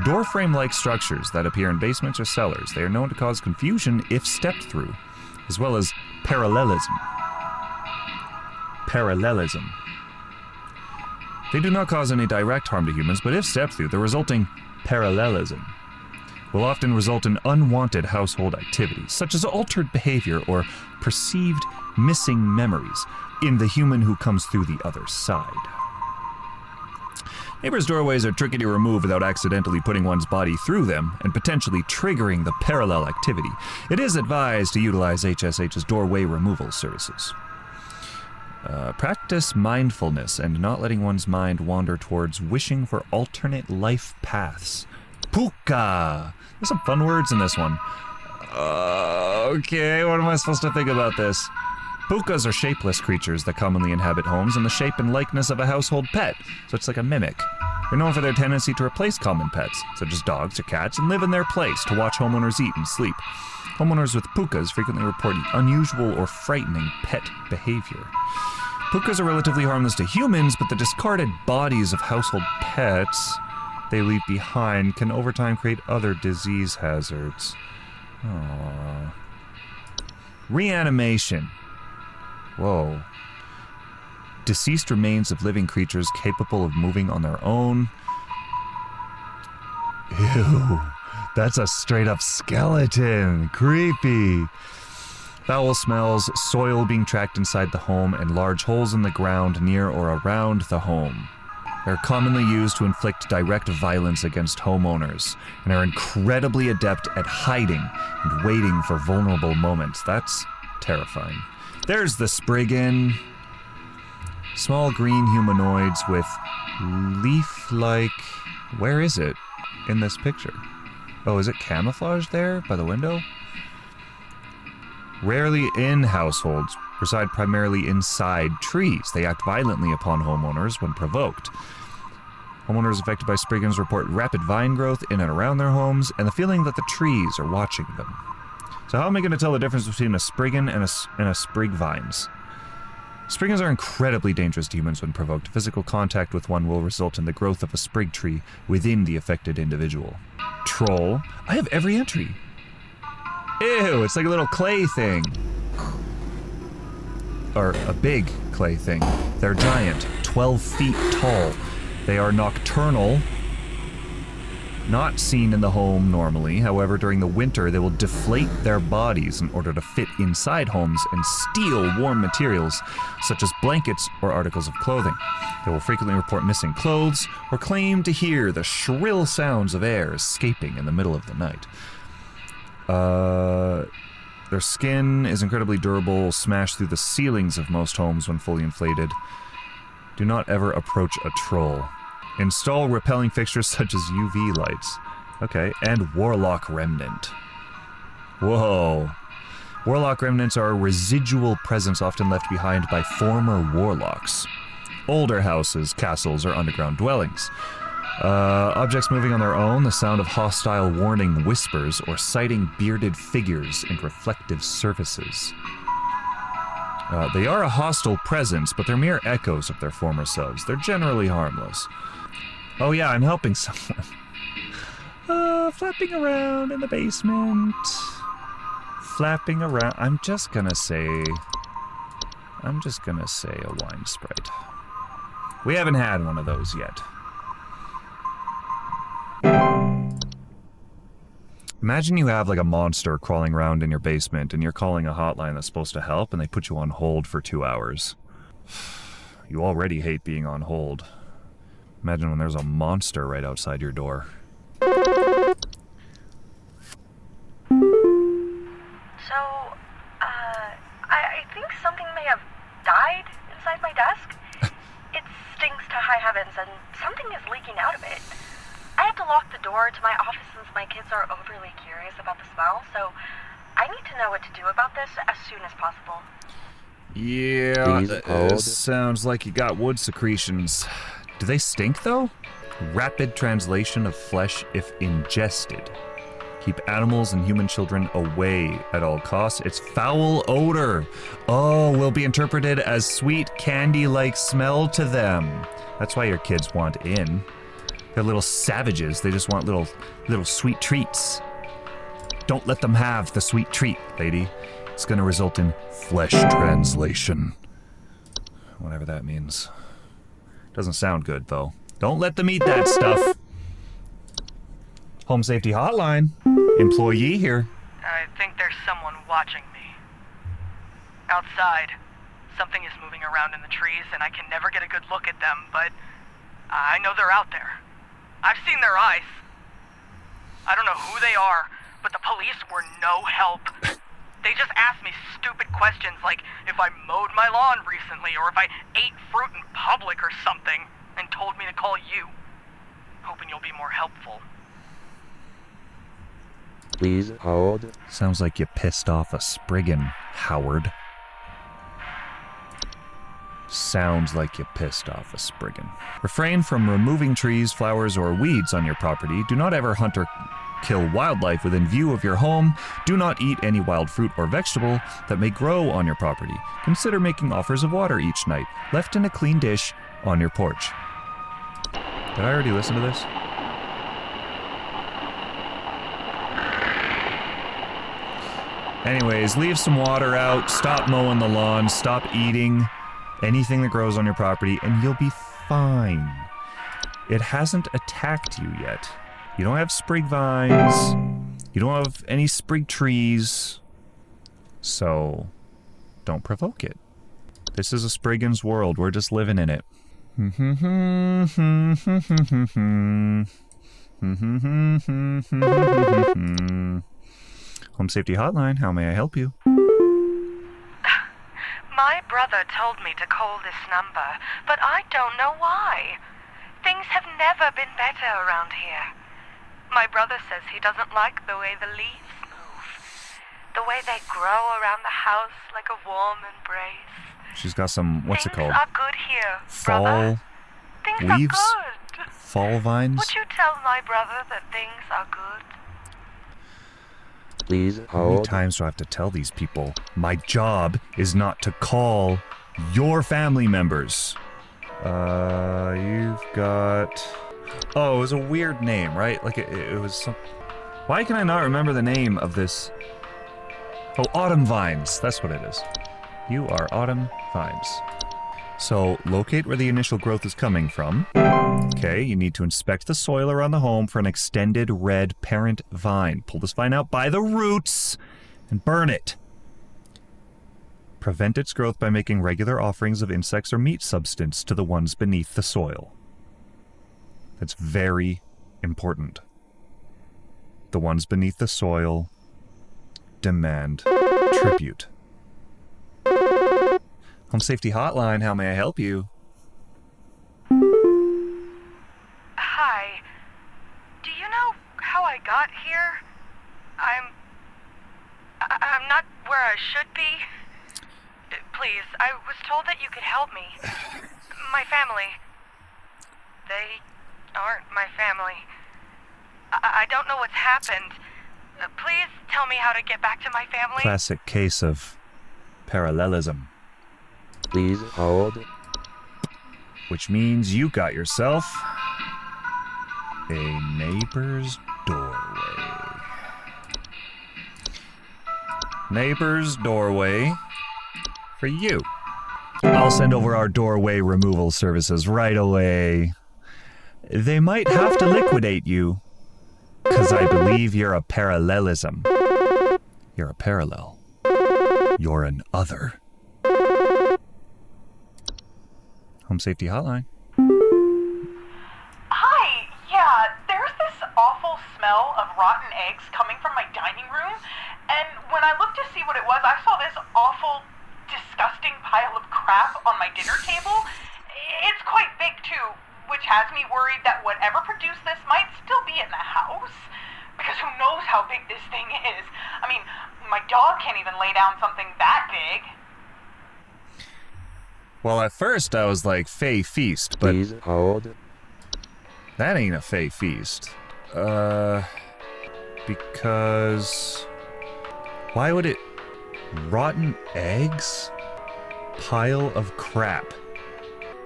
Door frame-like structures that appear in basements or cellars. They are known to cause confusion if stepped through, as well as parallelism. Parallelism. They do not cause any direct harm to humans, but if stepped through, the resulting parallelism will often result in unwanted household activities, such as altered behavior or perceived missing memories in the human who comes through the other side. Neighbors' doorways are tricky to remove without accidentally putting one's body through them and potentially triggering the parallel activity. It is advised to utilize HSH's doorway removal services. Practice mindfulness and not letting one's mind wander towards wishing for alternate life paths. Puka! There's some fun words in this one. Okay, what am I supposed to think about this? Pukas are shapeless creatures that commonly inhabit homes in the shape and likeness of a household pet, so it's like a mimic. They're known for their tendency to replace common pets, such as dogs or cats, and live in their place to watch homeowners eat and sleep. Homeowners with pukas frequently report unusual or frightening pet behavior. Pukas are relatively harmless to humans, but the discarded bodies of household pets they leave behind can over time create other disease hazards. Aww. Reanimation. Whoa. Deceased remains of living creatures capable of moving on their own. Ew. That's a straight-up skeleton. Creepy. Foul smells, soil being tracked inside the home, and large holes in the ground near or around the home. They're commonly used to inflict direct violence against homeowners, and are incredibly adept at hiding and waiting for vulnerable moments. That's terrifying. There's the Spriggan. Small green humanoids with leaf-like... Where is it in this picture? Oh, is it camouflaged there by the window? Rarely in households, reside primarily inside trees. They act violently upon homeowners when provoked. Homeowners affected by Spriggans report rapid vine growth in and around their homes and the feeling that the trees are watching them. So how am I going to tell the difference between a Spriggan and a sprig vines? Spriggans are incredibly dangerous to humans when provoked. Physical contact with one will result in the growth of a sprig tree within the affected individual. Troll. I have every entry. Ew, it's like a little clay thing. Or a big clay thing. They're giant, 12 feet tall. They are nocturnal, not seen in the home normally. However, during the winter, they will deflate their bodies in order to fit inside homes and steal warm materials, such as blankets or articles of clothing. They will frequently report missing clothes or claim to hear the shrill sounds of air escaping in the middle of the night. Their skin is incredibly durable, smashed through the ceilings of most homes when fully inflated. Do not ever approach a troll. Install repelling fixtures such as UV lights. Okay, and Warlock Remnant. Whoa. Warlock Remnants are a residual presence often left behind by former warlocks. Older houses, castles, or underground dwellings. Objects moving on their own, the sound of hostile warning whispers, or sighting bearded figures in reflective surfaces. They are a hostile presence, but they're mere echoes of their former selves. They're generally harmless. Oh yeah, I'm helping someone. Flapping around in the basement. Flapping around. I'm just gonna say a wine sprite. We haven't had one of those yet. Imagine you have like a monster crawling around in your basement and you're calling a hotline that's supposed to help and they put you on hold for 2 hours. You already hate being on hold. Imagine when there's a monster right outside your door. So, I think something may have died inside my desk. It stinks to high heavens and something is leaking out of it. I have to lock the door to my office since my kids are overly curious about the smell, so I need to know what to do about this as soon as possible. Yeah, sounds like you got wood secretions. Do they stink, though? Rapid translation of flesh if ingested. Keep animals and human children away at all costs. It's foul odor. Oh, will be interpreted as sweet candy-like smell to them. That's why your kids want in. They're little savages. They just want little sweet treats. Don't let them have the sweet treat, lady. It's gonna result in flesh translation. Whatever that means. Doesn't sound good, though. Don't let them eat that stuff. Home Safety Hotline. Employee here. I think there's someone watching me. Outside, something is moving around in the trees, and I can never get a good look at them, but I know they're out there. I've seen their eyes. I don't know who they are, but the police were no help. They just asked me stupid questions like if I mowed my lawn recently or if I ate fruit in public or something, and told me to call you. Hoping you'll be more helpful. Please hold. Sounds like you pissed off a Spriggan, Howard. Sounds like you pissed off a Spriggan. Refrain from removing trees, flowers, or weeds on your property. Do not ever hunt or kill wildlife within view of your home. Do not eat any wild fruit or vegetable that may grow on your property. Consider making offers of water each night, left in a clean dish on your porch. Did I already listen to this? Anyways, leave some water out, stop mowing the lawn, stop eating anything that grows on your property, and you'll be fine. It hasn't attacked you yet. You don't have sprig vines. You don't have any sprig trees. So, don't provoke it. This is a Spriggan's world. We're just living in it. Home Safety Hotline, how may I help you? My brother told me to call this number, but I don't know why. Things have never been better around here. My brother says he doesn't like the way the leaves move. The way they grow around the house like a warm embrace. She's got some, what's it called? Things are good here, Fall brother. Things leaves? are good. Fall vines? Would you tell my brother that things are good? Please How many hold. times do I have to tell these people? My job is not to call your family members. You've got... Oh, it was a weird name, right? Like, it was some... Why can I not remember the name of this? Oh, Autumn Vines. That's what it is. You are Autumn Vines. So, locate where the initial growth is coming from. Okay, you need to inspect the soil around the home for an extended red parent vine. Pull this vine out by the roots and burn it. Prevent its growth by making regular offerings of insects or meat substance to the ones beneath the soil. That's very important. The ones beneath the soil demand tribute. Home Safety Hotline, how may I help you? Hi. Do you know how I got here? I'm not where I should be. Please, I was told that you could help me. My family. They aren't my family. I don't know what's happened. Please tell me how to get back to my family. Classic case of parallelism. Please hold. Which means you got yourself a neighbor's doorway. Neighbor's doorway for you. I'll send over our doorway removal services right away. They might have to liquidate you, because I believe you're a parallelism. You're a parallel. You're an other. Home Safety Hotline. Hi, yeah, there's this awful smell of rotten eggs coming from my dining room, and when I looked to see what it was, I saw this awful, disgusting pile of crap on my dinner table. It's quite big, too, which has me worried that whatever produced this might still be in the house, because who knows how big this thing is. I mean, my dog can't even lay down something that big. Well, at first I was like, Fey Feast, but Please hold. that ain't a Fey Feast. Because... Why would it... Rotten eggs? Pile of crap.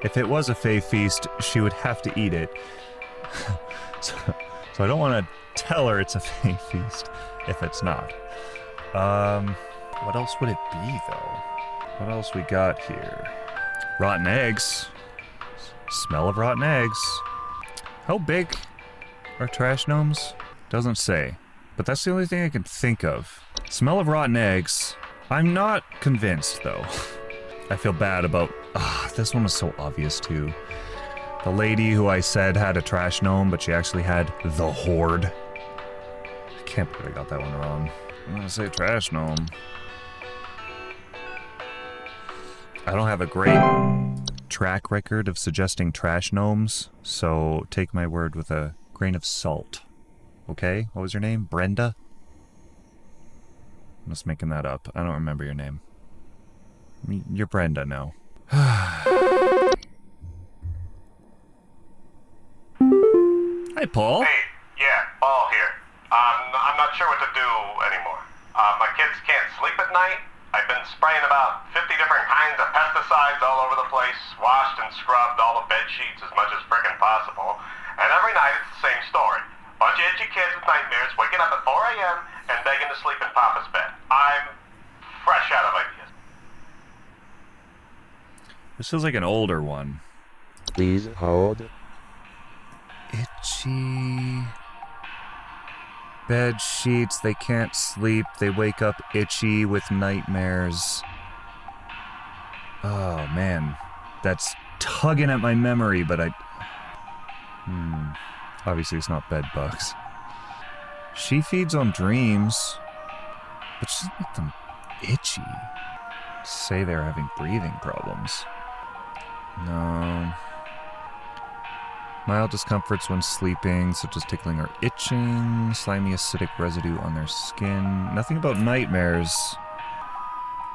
If it was a Fey Feast, she would have to eat it. so I don't want to tell her it's a Fey Feast if it's not. What else would it be, though? What else we got here? Rotten eggs. Smell of rotten eggs. How big are trash gnomes? Doesn't say. But that's the only thing I can think of. Smell of rotten eggs. I'm not convinced, though. I feel bad about... this one was so obvious, too. The lady who I said had a trash gnome, but she actually had the Horde. I can't believe I got that one wrong. I'm gonna say trash gnome. I don't have a great track record of suggesting trash gnomes, so take my word with a grain of salt. Okay? What was your name? Brenda? I'm just making that up. I don't remember your name. You're Brenda, no. Hi, Paul. Hey, yeah, Paul here. I'm not sure what to do anymore. My kids can't sleep at night. I've been spraying about 50 different kinds of pesticides all over the place, washed and scrubbed all the bed sheets as much as frickin' possible. And every night it's the same story. Bunch of itchy kids with nightmares waking up at 4 a.m. and begging to sleep in Papa's bed. I'm fresh out of ideas. This feels like an older one. Please hold. Itchy. Bed sheets, they can't sleep, they wake up itchy with nightmares. Oh man, that's tugging at my memory, but obviously it's not bed bugs. She feeds on dreams, but she doesn't make them itchy. Say they're having breathing problems. No. Mild discomforts when sleeping, such as tickling or itching, slimy acidic residue on their skin. Nothing about nightmares.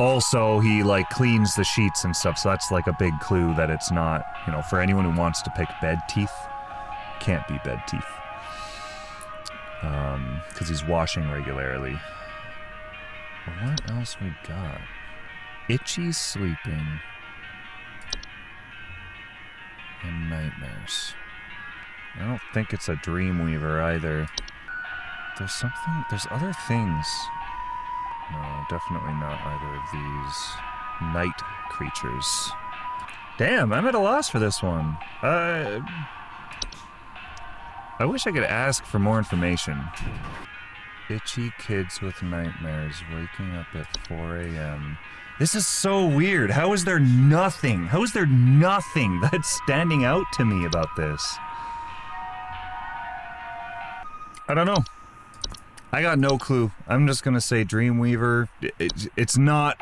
Also, he, like, cleans the sheets and stuff, so that's, like, a big clue that it's not, you know, for anyone who wants to pick bed teeth, can't be bed teeth. Because he's washing regularly. Well, what else we got? Itchy sleeping. And nightmares. I don't think it's a Dreamweaver either. There's other things. No, definitely not either of these night creatures. Damn, I'm at a loss for this one. I wish I could ask for more information. Itchy kids with nightmares waking up at 4 a.m. This is so weird. How is there nothing? How is there nothing that's standing out to me about this? I don't know. I got no clue. I'm just gonna say Dreamweaver. It's not...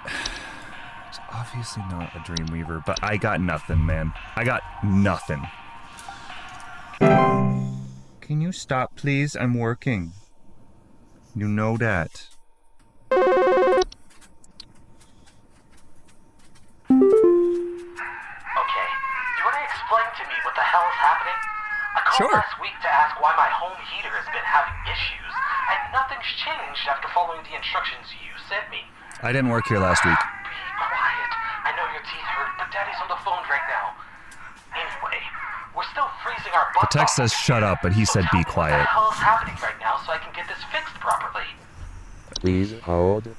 It's obviously not a Dreamweaver, but I got nothing, man. I got nothing. Can you stop, please? I'm working. You know that. Okay, you want to explain to me what the hell is happening? I called last week to ask why my home heater has been having issues, and nothing's changed after following the instructions you sent me. I didn't work here last week. Be quiet. I know your teeth hurt, but Daddy's on the phone right now. Anyway, we're still freezing our The butts text off. says shut up, but he said be What quiet. the hell is happening right now so I can get this fixed properly? Please hold.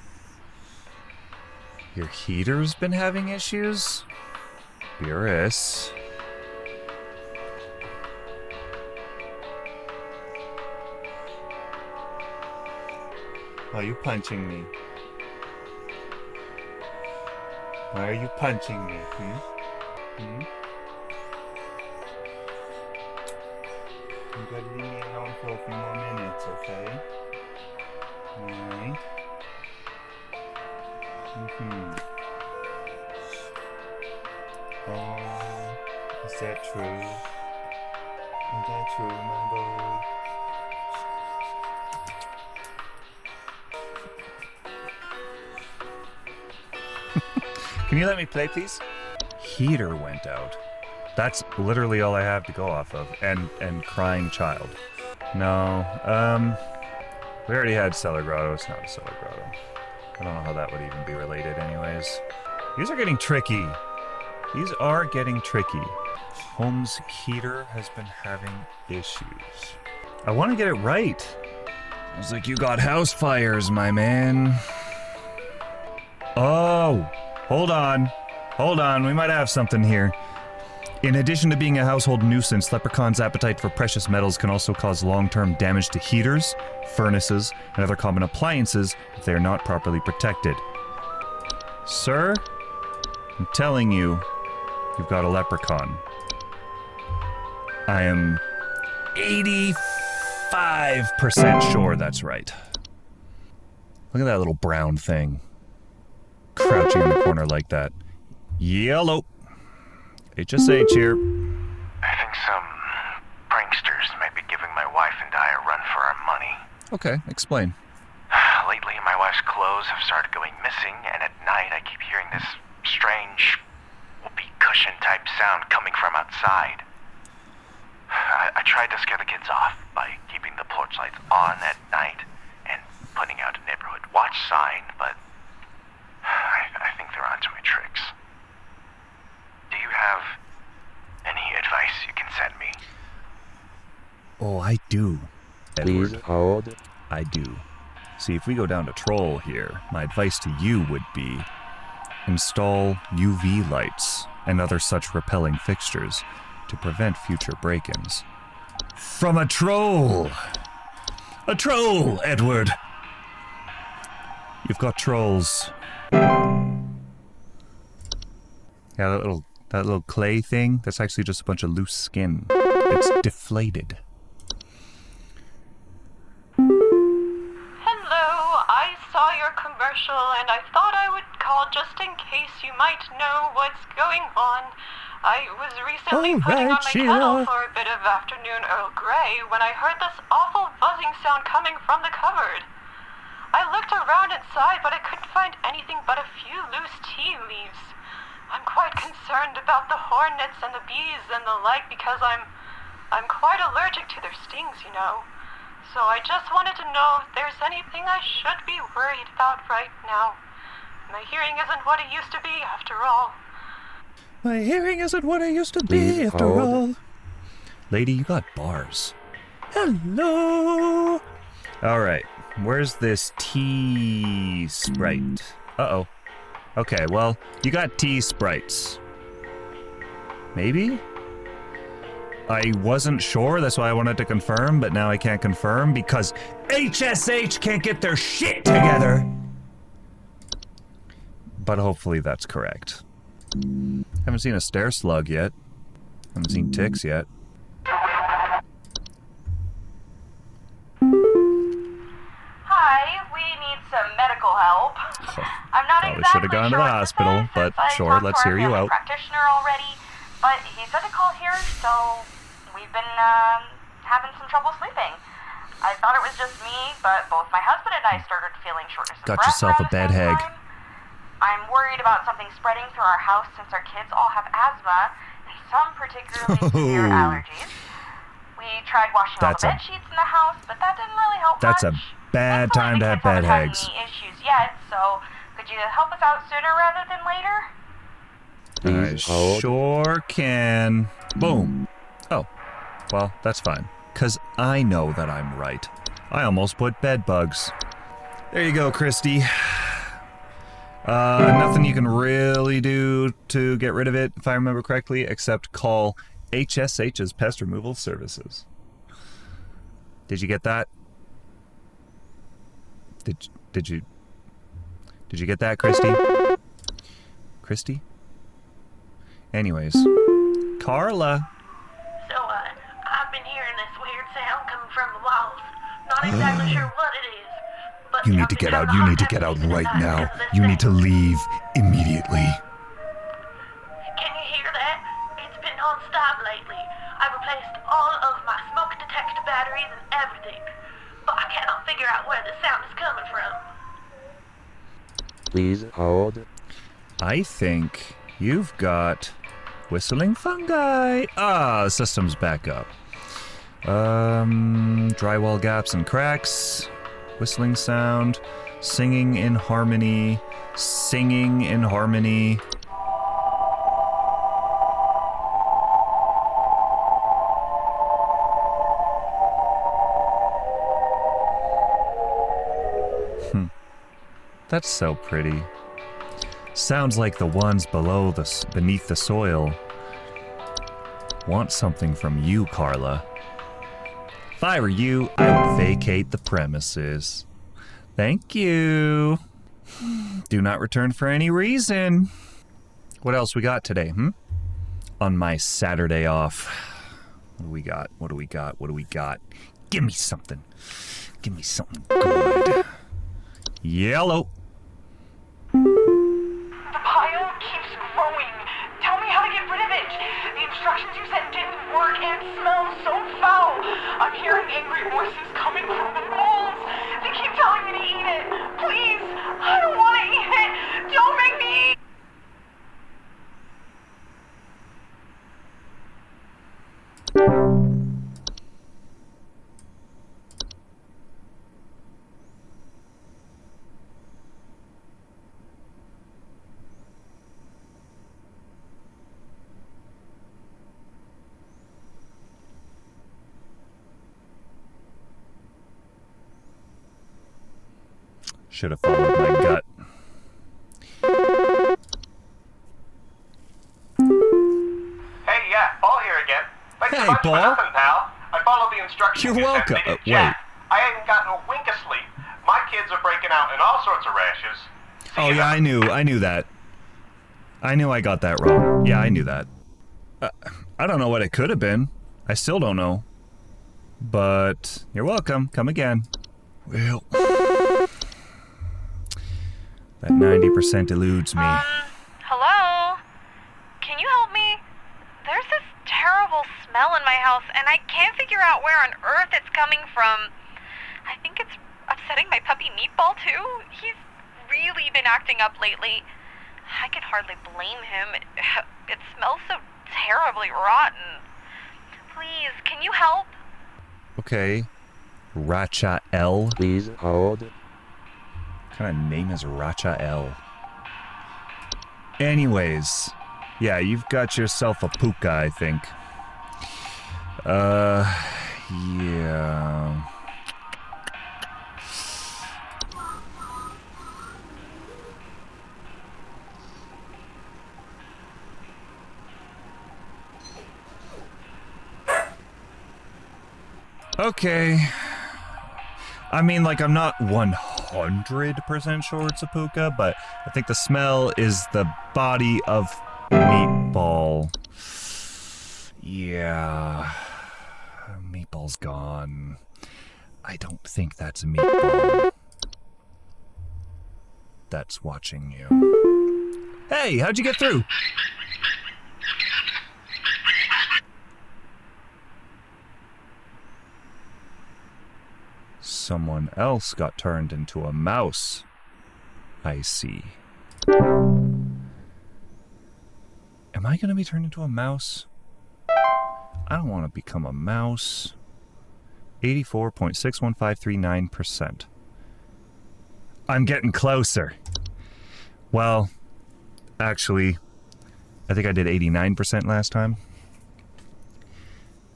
Your heater's been having issues? Beerus. Why are you punching me? Why are you punching me? You gotta leave me alone for a few more minutes, okay? Alright. Oh, is that true? Is that true, my boy? Can you let me play, please? Heater went out. That's literally all I have to go off of. And crying child. No, we already had Cellar Grotto. It's not a Cellar Grotto. I don't know how that would even be related anyways. These are getting tricky. These are getting tricky. Home's heater has been having issues. I want to get it right. I was like, you got house fires, my man. Oh, hold on. Hold on, we might have something here. In addition to being a household nuisance, leprechauns' appetite for precious metals can also cause long-term damage to heaters, furnaces, and other common appliances if they are not properly protected. Sir, I'm telling you, you've got a leprechaun. I am 85% sure that's right. Look at that little brown thing. Crouching in the corner like that. Yellow. HSH here. I think some pranksters might be giving my wife and I a run for our money. Okay, explain. slash clothes have started going missing, and at night I keep hearing this strange whoopee cushion type sound coming from outside. I tried to scare the kids off by keeping the porch lights on at night and putting out a neighborhood watch sign, but I think they're onto my tricks. Do you have any advice you can send me? Oh, I do, Please Edward. hold. I do. See, if we go down to troll here, my advice to you would be install UV lights and other such repelling fixtures to prevent future break-ins. From a troll! A troll, Edward! You've got trolls. Yeah, that little clay thing, that's actually just a bunch of loose skin. It's deflated. Hello, I saw your commercial and I thought I would call just in case you might know what's going on. I was recently putting on my kettle for a bit of afternoon Earl Grey when I heard this awful buzzing sound coming from the cupboard. I looked around inside, but I couldn't find anything but a few loose tea leaves. I'm quite concerned about the hornets and the bees and the like because I'm quite allergic to their stings, you know. So I just wanted to know if there's anything I should be worried about right now. My hearing isn't what it used to be, after all. My hearing isn't what it used to Please be, after hold. all. Lady, you got bars. Hello! Alright, where's this tea sprite? Uh-oh. Okay, well, you got tea sprites. Maybe? I wasn't sure, that's why I wanted to confirm, but now I can't confirm because HSH can't get their shit together! But hopefully that's correct. Haven't seen a stair slug yet. Haven't seen ticks yet. Hi, we need some medical help. I'm not Probably exactly should have gone to sure the what hospital, this is, but since I sure, talked let's to our hear you family out. practitioner already, but he said to call here, so we've been having some trouble sleeping. I thought it was just me, but both my husband and I started feeling shortness of Got breath yourself a around the bed same hag. time. I'm worried about something spreading through our house since our kids all have asthma and some particularly severe allergies. We tried washing all the bed sheets in the house, but that didn't really help That's much. a bad time to have bed Haven't had hags. any issues yet, so could you help us out sooner rather than later? I sure can. Boom. Oh, well, that's fine. Because I know that I'm right. I almost put bed bugs. There you go, Christy. Nothing you can really do to get rid of it, if I remember correctly, except call HSH's Pest Removal Services. Did you get that? Did you get that, Christy? Christy? Anyways, Carla. So, I've been hearing this weird sound coming from the walls. Not exactly sure what it is. But You need to get out. You need to get out right now. You need to leave immediately. Can you hear that? It's been non-stop lately. I've replaced all of my smoke detector batteries and everything. But I cannot figure out where the sound is coming from. Please hold. I think you've got whistling fungi. Ah, the system's back up. Drywall gaps and cracks. Whistling sound. Singing in harmony. Singing in harmony. That's so pretty. Sounds like the ones beneath the soil want something from you, Carla. If I were you, I would vacate the premises. Thank you. Do not return for any reason. What else we got today, On my Saturday off. What do we got? What do we got? What do we got? Give me something. Give me something good. Yellow. The pile keeps growing. Tell me how to get rid of it. The instructions you sent didn't work and it smells so foul. I'm hearing angry voices coming from the walls. They keep telling me to eat it. Please, Should have followed my gut. Hey, yeah, Paul here again. Thanks Hey, so much Paul. for nothing, pal. I followed the instructions. You're you sent welcome. me to Wait. chat. I ain't gotten a wink of sleep. My kids are breaking out in all sorts of rashes. Oh, yeah, I knew that. I knew I got that wrong. Yeah, I knew that. I don't know what it could have been. I still don't know. But you're welcome. Come again. Well, that 90% eludes me. Hello? Can you help me? There's this terrible smell in my house, and I can't figure out where on earth it's coming from. I think it's upsetting my puppy Meatball, too. He's really been acting up lately. I can hardly blame him. It smells so terribly rotten. Please, can you help? Okay. Rachael. Please hold. What kind of name is Rachael? Anyways. Yeah, you've got yourself a puka, I think. Yeah. Okay. I mean, like, I'm not 100% sure it's a puka, but I think the smell is the body of Meatball. Yeah. Meatball's gone. I don't think that's Meatball. That's watching you. Hey, how'd you get through? Someone else got turned into a mouse. I see. Am I gonna be turned into a mouse? I don't want to become a mouse. 84.61539%. I'm getting closer. Well, actually, I think I did 89% last time.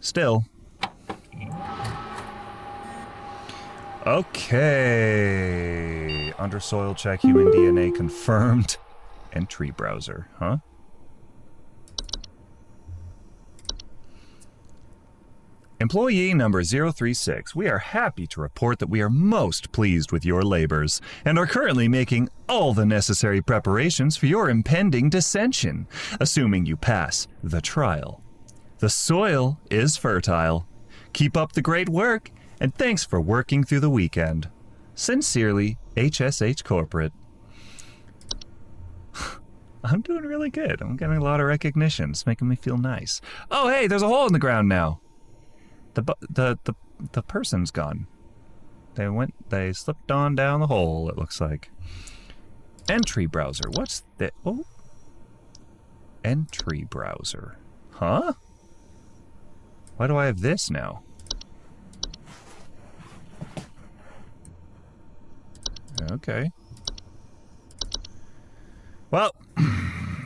Still. Okay. Undersoil check, human DNA confirmed. Entry browser, huh? Employee number 036, we are happy to report that we are most pleased with your labors and are currently making all the necessary preparations for your impending dissension, assuming you pass the trial. The soil is fertile. Keep up the great work, and thanks for working through the weekend. Sincerely, HSH Corporate. I'm doing really good. I'm getting a lot of recognition. It's making me feel nice. Oh, hey, there's a hole in the ground now. The person's gone. They slipped on down the hole, it looks like. Entry browser. What's that? Oh. Entry browser. Huh? Why do I have this now? Okay. Well,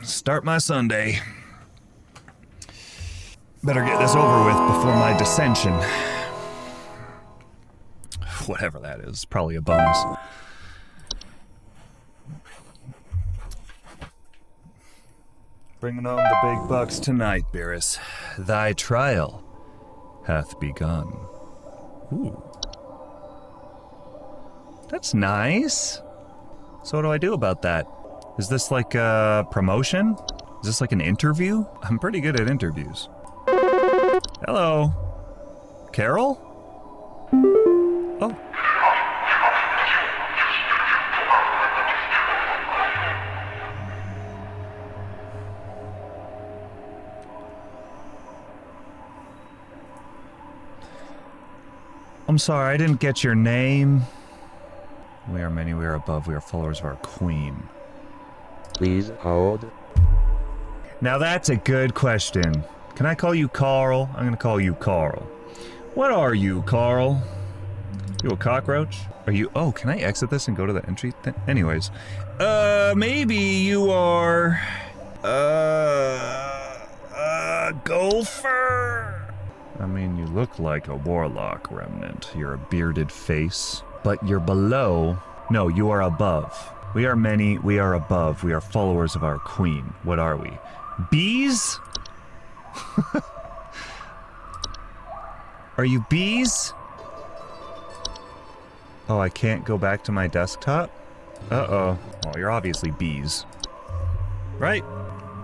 start my Sunday. Better get this over with before my dissension. Whatever that is, probably a bonus. Bringing on the big bucks tonight, Beerus. Thy trial hath begun. Ooh. That's nice. So what do I do about that? Is this like a promotion? Is this like an interview? I'm pretty good at interviews. Hello. Carol? Oh. I'm sorry, I didn't get your name. We are many, we are above, we are followers of our queen. Please hold. Now that's a good question. Can I call you Carl? I'm gonna call you Carl. What are you, Carl? You a cockroach? Are you... Oh, can I exit this and go to the entry? Anyways. Maybe you are... Gopher? I mean, you look like a warlock remnant. You're a bearded face, but you're below No, you are above. We are many, we are above, we are followers of our queen. What are we? Bees? Are you bees? Oh, I can't go back to my desktop? Uh-oh. Oh, you're obviously bees. Right?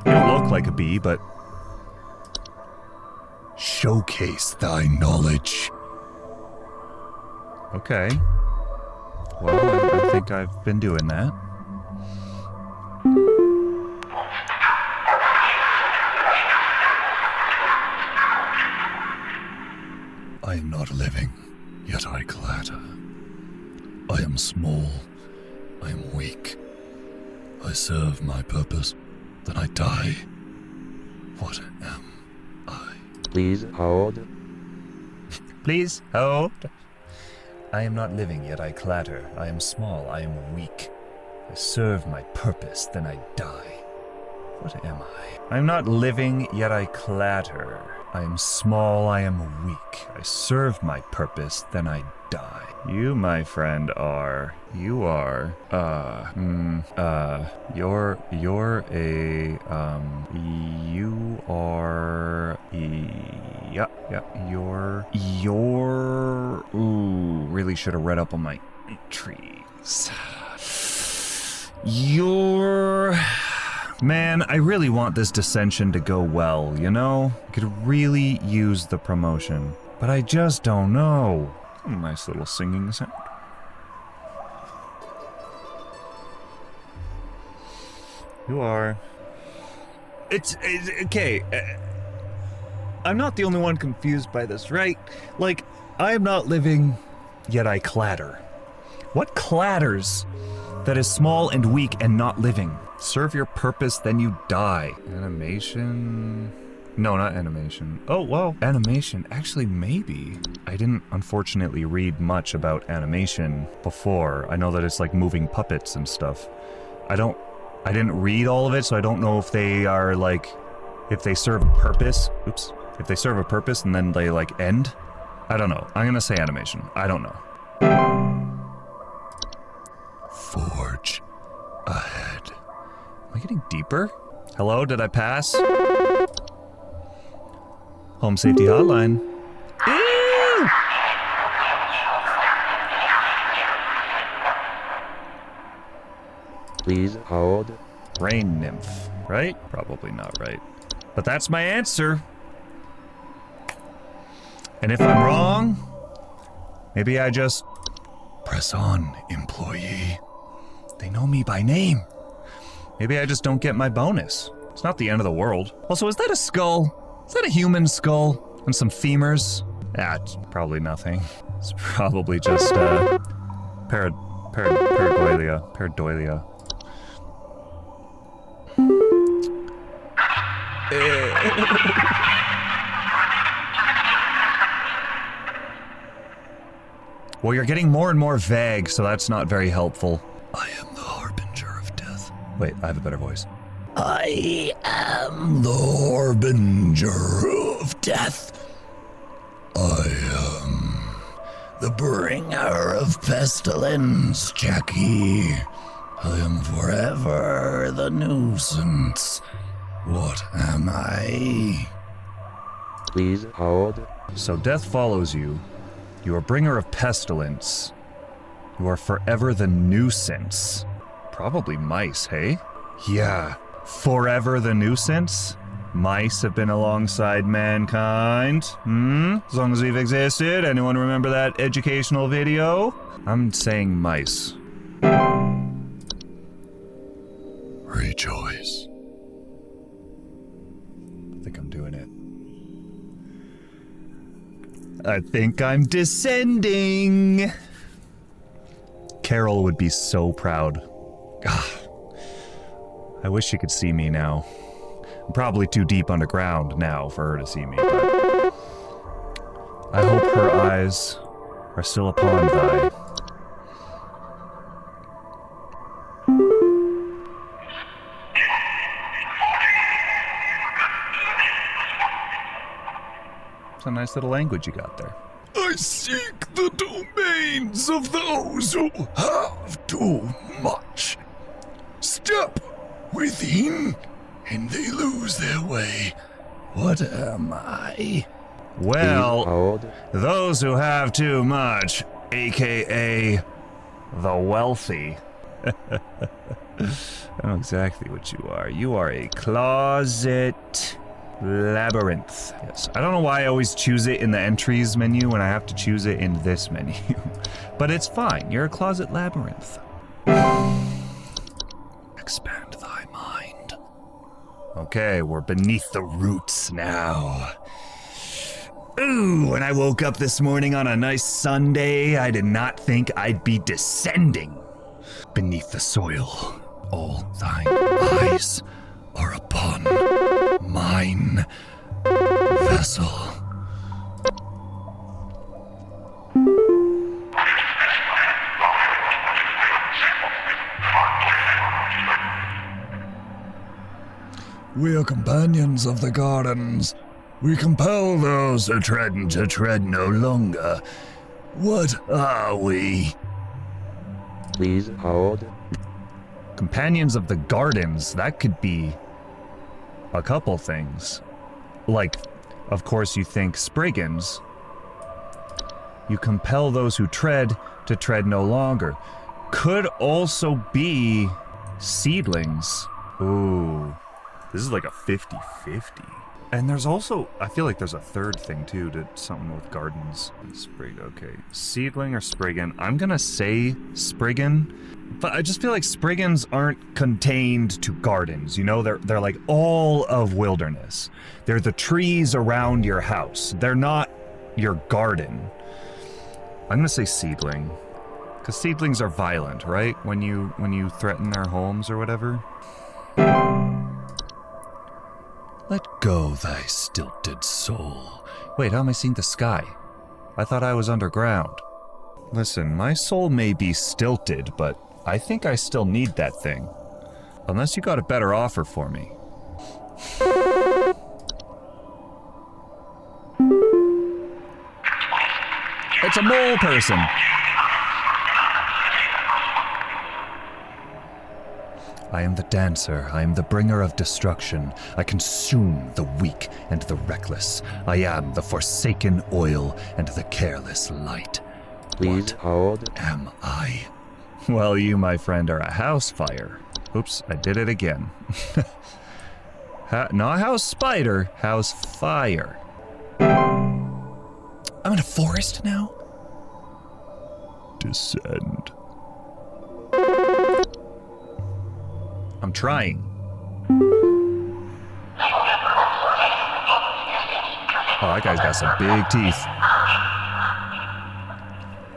You don't look like a bee, but... Showcase thy knowledge. Okay. Well, I think I've been doing that. I am not living, yet I clatter. I am small, I am weak. I serve my purpose, then I die. What am I? Please hold. Please hold. I am not living, yet I clatter. I am small, I am weak. I serve my purpose, then I die. What am I? I am not living, yet I clatter. I am small, I am weak. I serve my purpose, then I die. You, my friend, are... You are... You're a... You are... You're... Ooh, really should have read up on my entries. You're... Man, I really want this dissension to go well, you know? I could really use the promotion. But I just don't know. Nice little singing sound. You are... It's okay. I'm not the only one confused by this, right? Like, I am not living, yet I clatter. What clatters that is small and weak and not living? Serve your purpose, then you die. Animation... No, not animation. Oh, well, animation. Actually, maybe. I didn't, unfortunately, read much about animation before. I know that it's like moving puppets and stuff. I didn't read all of it, so I don't know if they are like... If they serve a purpose. Oops. If they serve a purpose and then they like end. I don't know. I'm gonna say animation. I don't know. Forge ahead. Am I getting deeper? Hello, did I pass? Home Safety Hotline. Ew! Please hold. Rain nymph, right? Probably not right. But that's my answer. And if I'm wrong, maybe I just... Press on, employee. They know me by name. Maybe I just don't get my bonus. It's not the end of the world. Also, is that a skull? Is that a human skull? And some femurs? Ah, it's probably nothing. It's probably just, Pareidolia. Well, you're getting more and more vague, so that's not very helpful. I am the harbinger of death. Wait, I have a better voice. I am the harbinger of death. I am the bringer of pestilence, Jackie. I am forever the nuisance. What am I? Please hold. So death follows you. You are bringer of pestilence. You are forever the nuisance. Probably mice, hey? Yeah. Forever the nuisance? Mice have been alongside mankind. As long as we've existed. Anyone remember that educational video? I'm saying mice. Rejoice. I think I'm doing it. I think I'm descending. Carol would be so proud. I wish she could see me now. I'm probably too deep underground now for her to see me, but I hope her eyes are still upon thy. It's a nice little language you got there. I seek the domains of those who have too much. Step within, and they lose their way. What am I? Well, those who have too much, aka the wealthy. I know exactly what you are. You are a closet labyrinth. Yes, I don't know why I always choose it in the entries menu when I have to choose it in this menu. But it's fine. You're a closet labyrinth. Expand thy mind. Okay, we're beneath the roots now. Ooh, when I woke up this morning on a nice Sunday, I did not think I'd be descending beneath the soil. All thine eyes are upon mine vessel. We are companions of the gardens. We compel those who tread to tread no longer. What are we? Please hold. Companions of the Gardens, that could be a couple things. Like, of course you think Spriggans. You compel those who tread to tread no longer. Could also be seedlings. Ooh, this is like a 50-50. And there's also, I feel like there's a third thing too, to something with gardens. Sprig, okay. Seedling or Spriggan? I'm gonna say Spriggan, but I just feel like Spriggans aren't contained to gardens, you know? They're like all of wilderness. They're the trees around your house. They're not your garden. I'm gonna say seedling. Because seedlings are violent, right? When you threaten their homes or whatever. Let go thy stilted soul. Wait, how am I seeing the sky? I thought I was underground. Listen, my soul may be stilted, but I think I still need that thing. Unless you got a better offer for me. It's a mole person. I am the dancer, I am the bringer of destruction. I consume the weak and the reckless. I am the forsaken oil and the careless light. Please hold. Am I? Well, you, my friend, are a house fire. Oops, I did it again. Not house spider, house fire. I'm in a forest now? Descend. I'm trying. Oh, that guy's got some big teeth.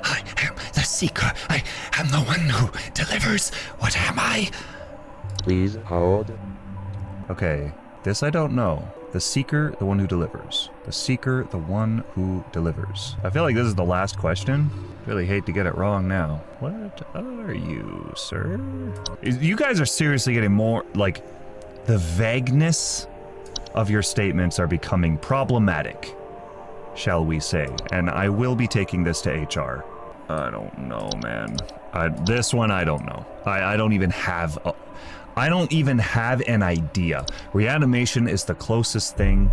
I am the seeker. I am the one who delivers. What am I? Please hold. Okay, this I don't know. The seeker, the one who delivers. The seeker, the one who delivers. I feel like this is the last question. Really hate to get it wrong now. What are you, sir? You guys are seriously getting more, like, the vagueness of your statements are becoming problematic, shall we say. And I will be taking this to HR. I don't know, man. This one, I don't know. I don't even have an idea. Reanimation is the closest thing,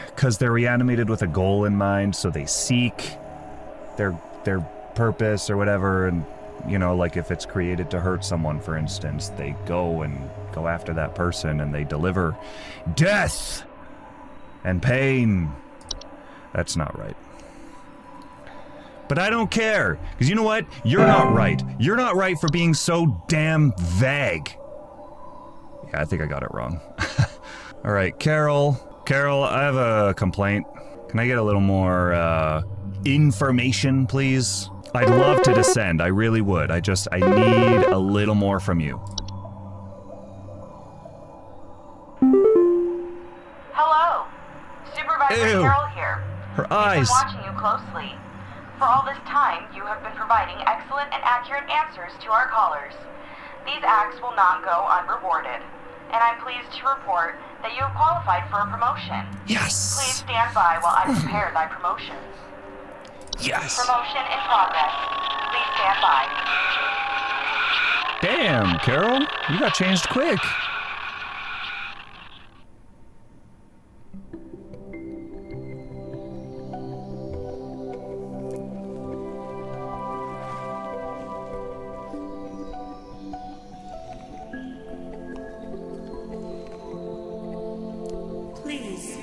because they're reanimated with a goal in mind, so they seek their purpose or whatever, and, you know, like if it's created to hurt someone, for instance, they go after that person and they deliver death and pain. That's not right. But I don't care, because you know what? You're not right. You're not right for being so damn vague. Yeah, I think I got it wrong. All right, Carol, I have a complaint. Can I get a little more information, please? I'd love to descend, I really would. I need a little more from you. Hello, Supervisor Ew. Carol here. Her eyes. We've been watching you closely. For all this time, you have been providing excellent and accurate answers to our callers. These acts will not go unrewarded, and I'm pleased to report that you have qualified for a promotion. Yes. Please stand by while I prepare thy promotion. Yes! Promotion in progress. Please stand by. Damn, Carol, you got changed quick. Please,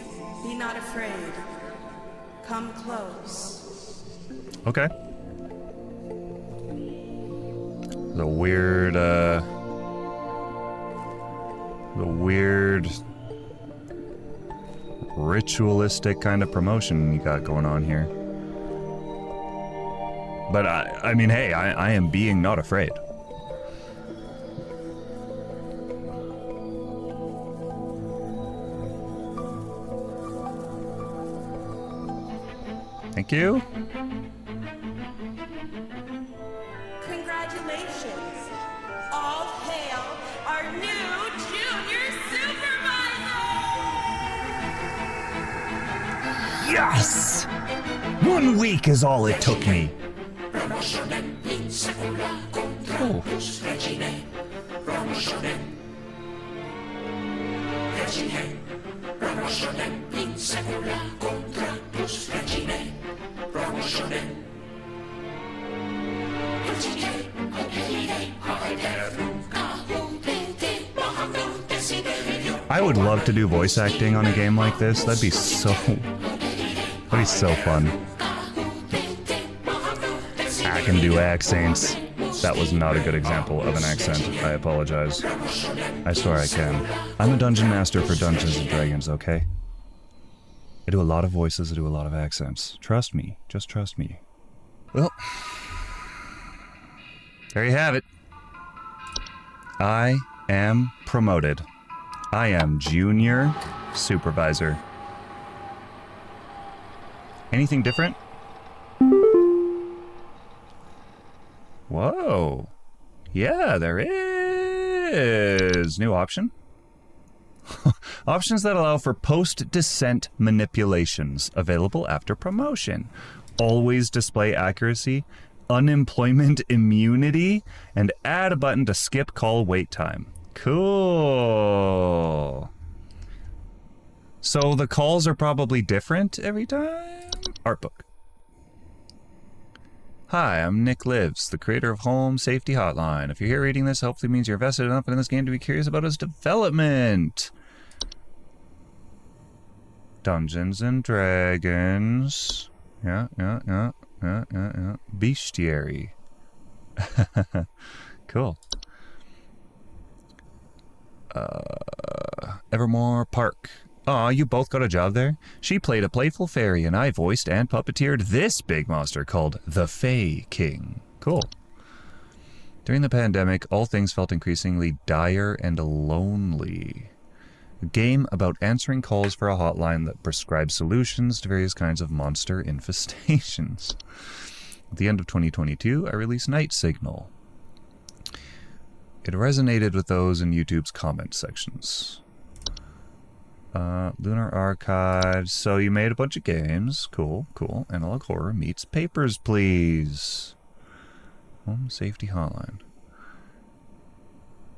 be not afraid. Come close. Okay. The weird ritualistic kind of promotion you got going on here. But I mean, hey, I am being not afraid. Thank you. Congratulations. All hail our new junior supervisor! Yes! 1 week is all it took me. Oh. I would love to do voice acting on a game like this. That'd be so fun. I can do accents. That was not a good example of an accent. I apologize. I swear I can. I'm a dungeon master for Dungeons and Dragons, okay? I do a lot of voices, I do a lot of accents. Trust me. Just trust me. Well, there you have it. I am promoted. I am junior supervisor. Anything different? Whoa. Yeah, there is. New option. Options that allow for post-descent manipulations available after promotion. Always display accuracy, unemployment immunity, and add a button to skip call wait time. Cool. So the calls are probably different every time? Art book. Hi, I'm Nick Lives, the creator of Home Safety Hotline. If you're here reading this, hopefully means you're invested enough in this game to be curious about its development. Dungeons and Dragons. Yeah. Bestiary. Cool. Evermore Park. Aw, you both got a job there? She played a playful fairy, and I voiced and puppeteered this big monster called the Fae King. Cool. During the pandemic, all things felt increasingly dire and lonely. A game about answering calls for a hotline that prescribes solutions to various kinds of monster infestations. At the end of 2022, I released Night Signal. It resonated with those in YouTube's comment sections. Lunar Archives. So you made a bunch of games. Cool. Analog Horror meets Papers, Please. Home Safety Hotline.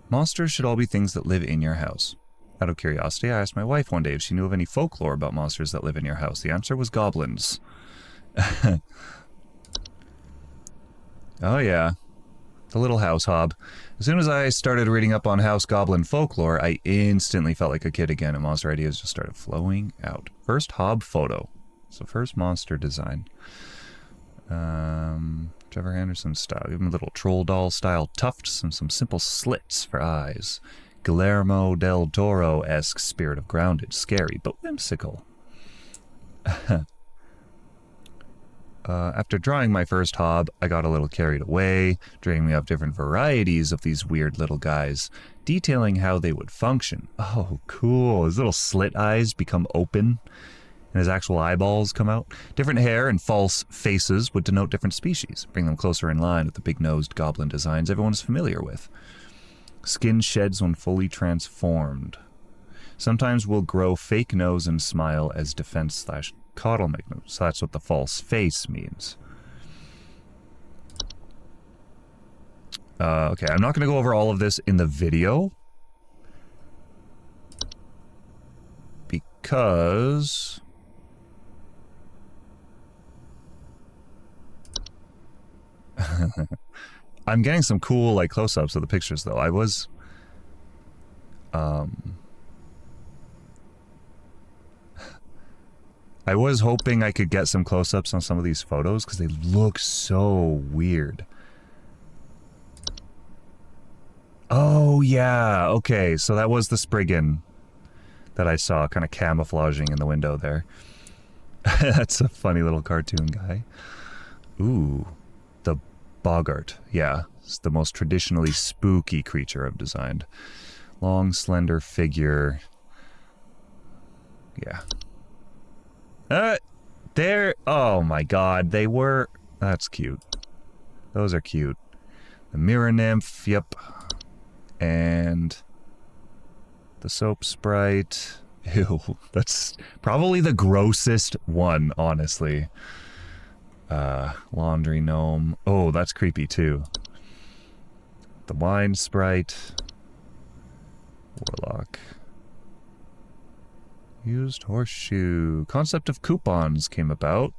Monsters should all be things that live in your house. Out of curiosity, I asked my wife one day if she knew of any folklore about monsters that live in your house. The answer was goblins. Oh yeah. The little house hob. As soon as I started reading up on house goblin folklore, I instantly felt like a kid again, and monster ideas just started flowing out. First hob photo. So first monster design. Trevor Anderson style. Give him a little troll doll style tufts and some simple slits for eyes. Guillermo del Toro-esque spirit of grounded, scary, but whimsical. After drawing my first hob, I got a little carried away, dreaming of different varieties of these weird little guys, detailing how they would function. Oh, cool. His little slit eyes become open, and his actual eyeballs come out. Different hair and false faces would denote different species, bring them closer in line with the big-nosed goblin designs everyone's familiar with. Skin sheds when fully transformed. Sometimes will grow fake nose and smile as defense Coddle make no. So that's what the false face means. Okay, I'm not going to go over all of this in the video. Because... I'm getting some cool, like, close-ups of the pictures, though. I was... I was hoping I could get some close-ups on some of these photos, because they look so weird. Oh, yeah. Okay, so that was the Spriggan that I saw kind of camouflaging in the window there. That's a funny little cartoon guy. Ooh, the boggart. Yeah, it's the most traditionally spooky creature I've designed. Long, slender figure. Yeah. There. Oh my god, they were... That's cute. Those are cute. The mirror nymph, yep. And the soap sprite. Ew, that's probably the grossest one, honestly. Laundry gnome. Oh, that's creepy too. The wine sprite. Warlock. Used horseshoe. Concept of coupons came about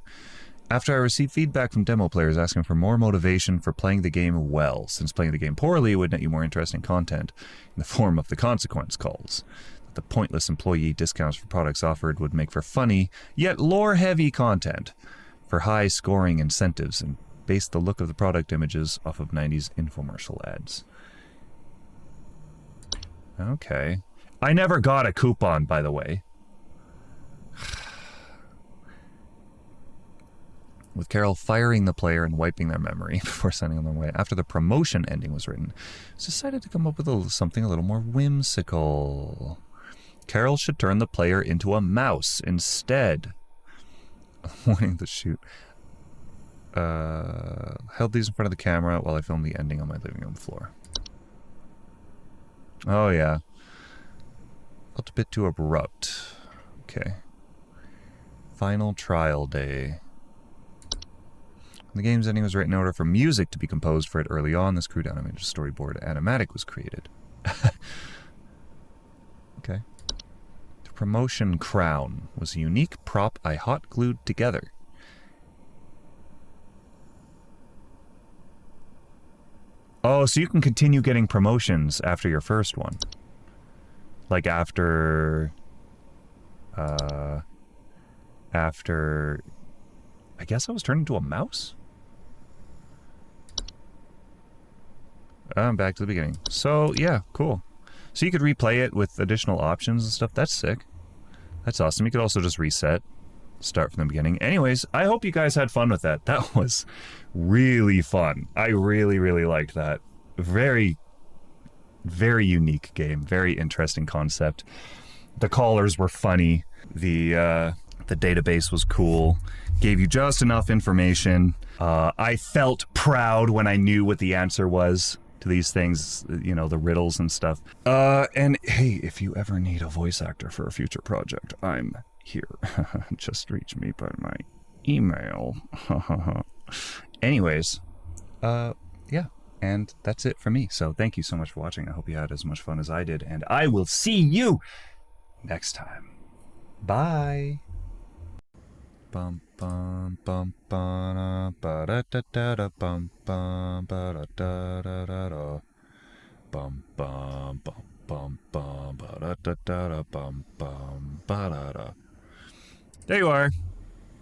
after I received feedback from demo players asking for more motivation for playing the game well, since playing the game poorly would net you more interesting content in the form of the consequence calls. The pointless employee discounts for products offered would make for funny, yet lore-heavy content for high-scoring incentives and base the look of the product images off of 90s infomercial ads. Okay. I never got a coupon, by the way. With Carol firing the player and wiping their memory before sending them away. After the promotion ending was written, it's decided to come up with something a little more whimsical. Carol should turn the player into a mouse instead. Warning to shoot. Held these in front of the camera while I filmed the ending on my living room floor. Oh yeah. Felt a bit too abrupt. Okay. Final trial day. The game's ending was written in order for music to be composed for it early on. This crude animated storyboard animatic was created. Okay. The promotion crown was a unique prop I hot glued together. Oh, so you can continue getting promotions after your first one. Like after... after... I guess I was turned into a mouse? Back to the beginning. So, yeah, cool. So you could replay it with additional options and stuff. That's sick. That's awesome. You could also just reset. Start from the beginning. Anyways, I hope you guys had fun with that. That was really fun. I really, really liked that. Very, very unique game. Very interesting concept. The callers were funny. The database was cool. Gave you just enough information. I felt proud when I knew what the answer was to these things, you know, the riddles and stuff. And hey, if you ever need a voice actor for a future project, I'm here. Just reach me by my email. Anyways, yeah, and that's it for me. So thank you so much for watching. I hope you had as much fun as I did, and I will see you next time. Bye. Bum bum bum ba da da da da bum bum ba da da da da da bum bum bum bum bum ba da da da da bum bum ba da da. There you are.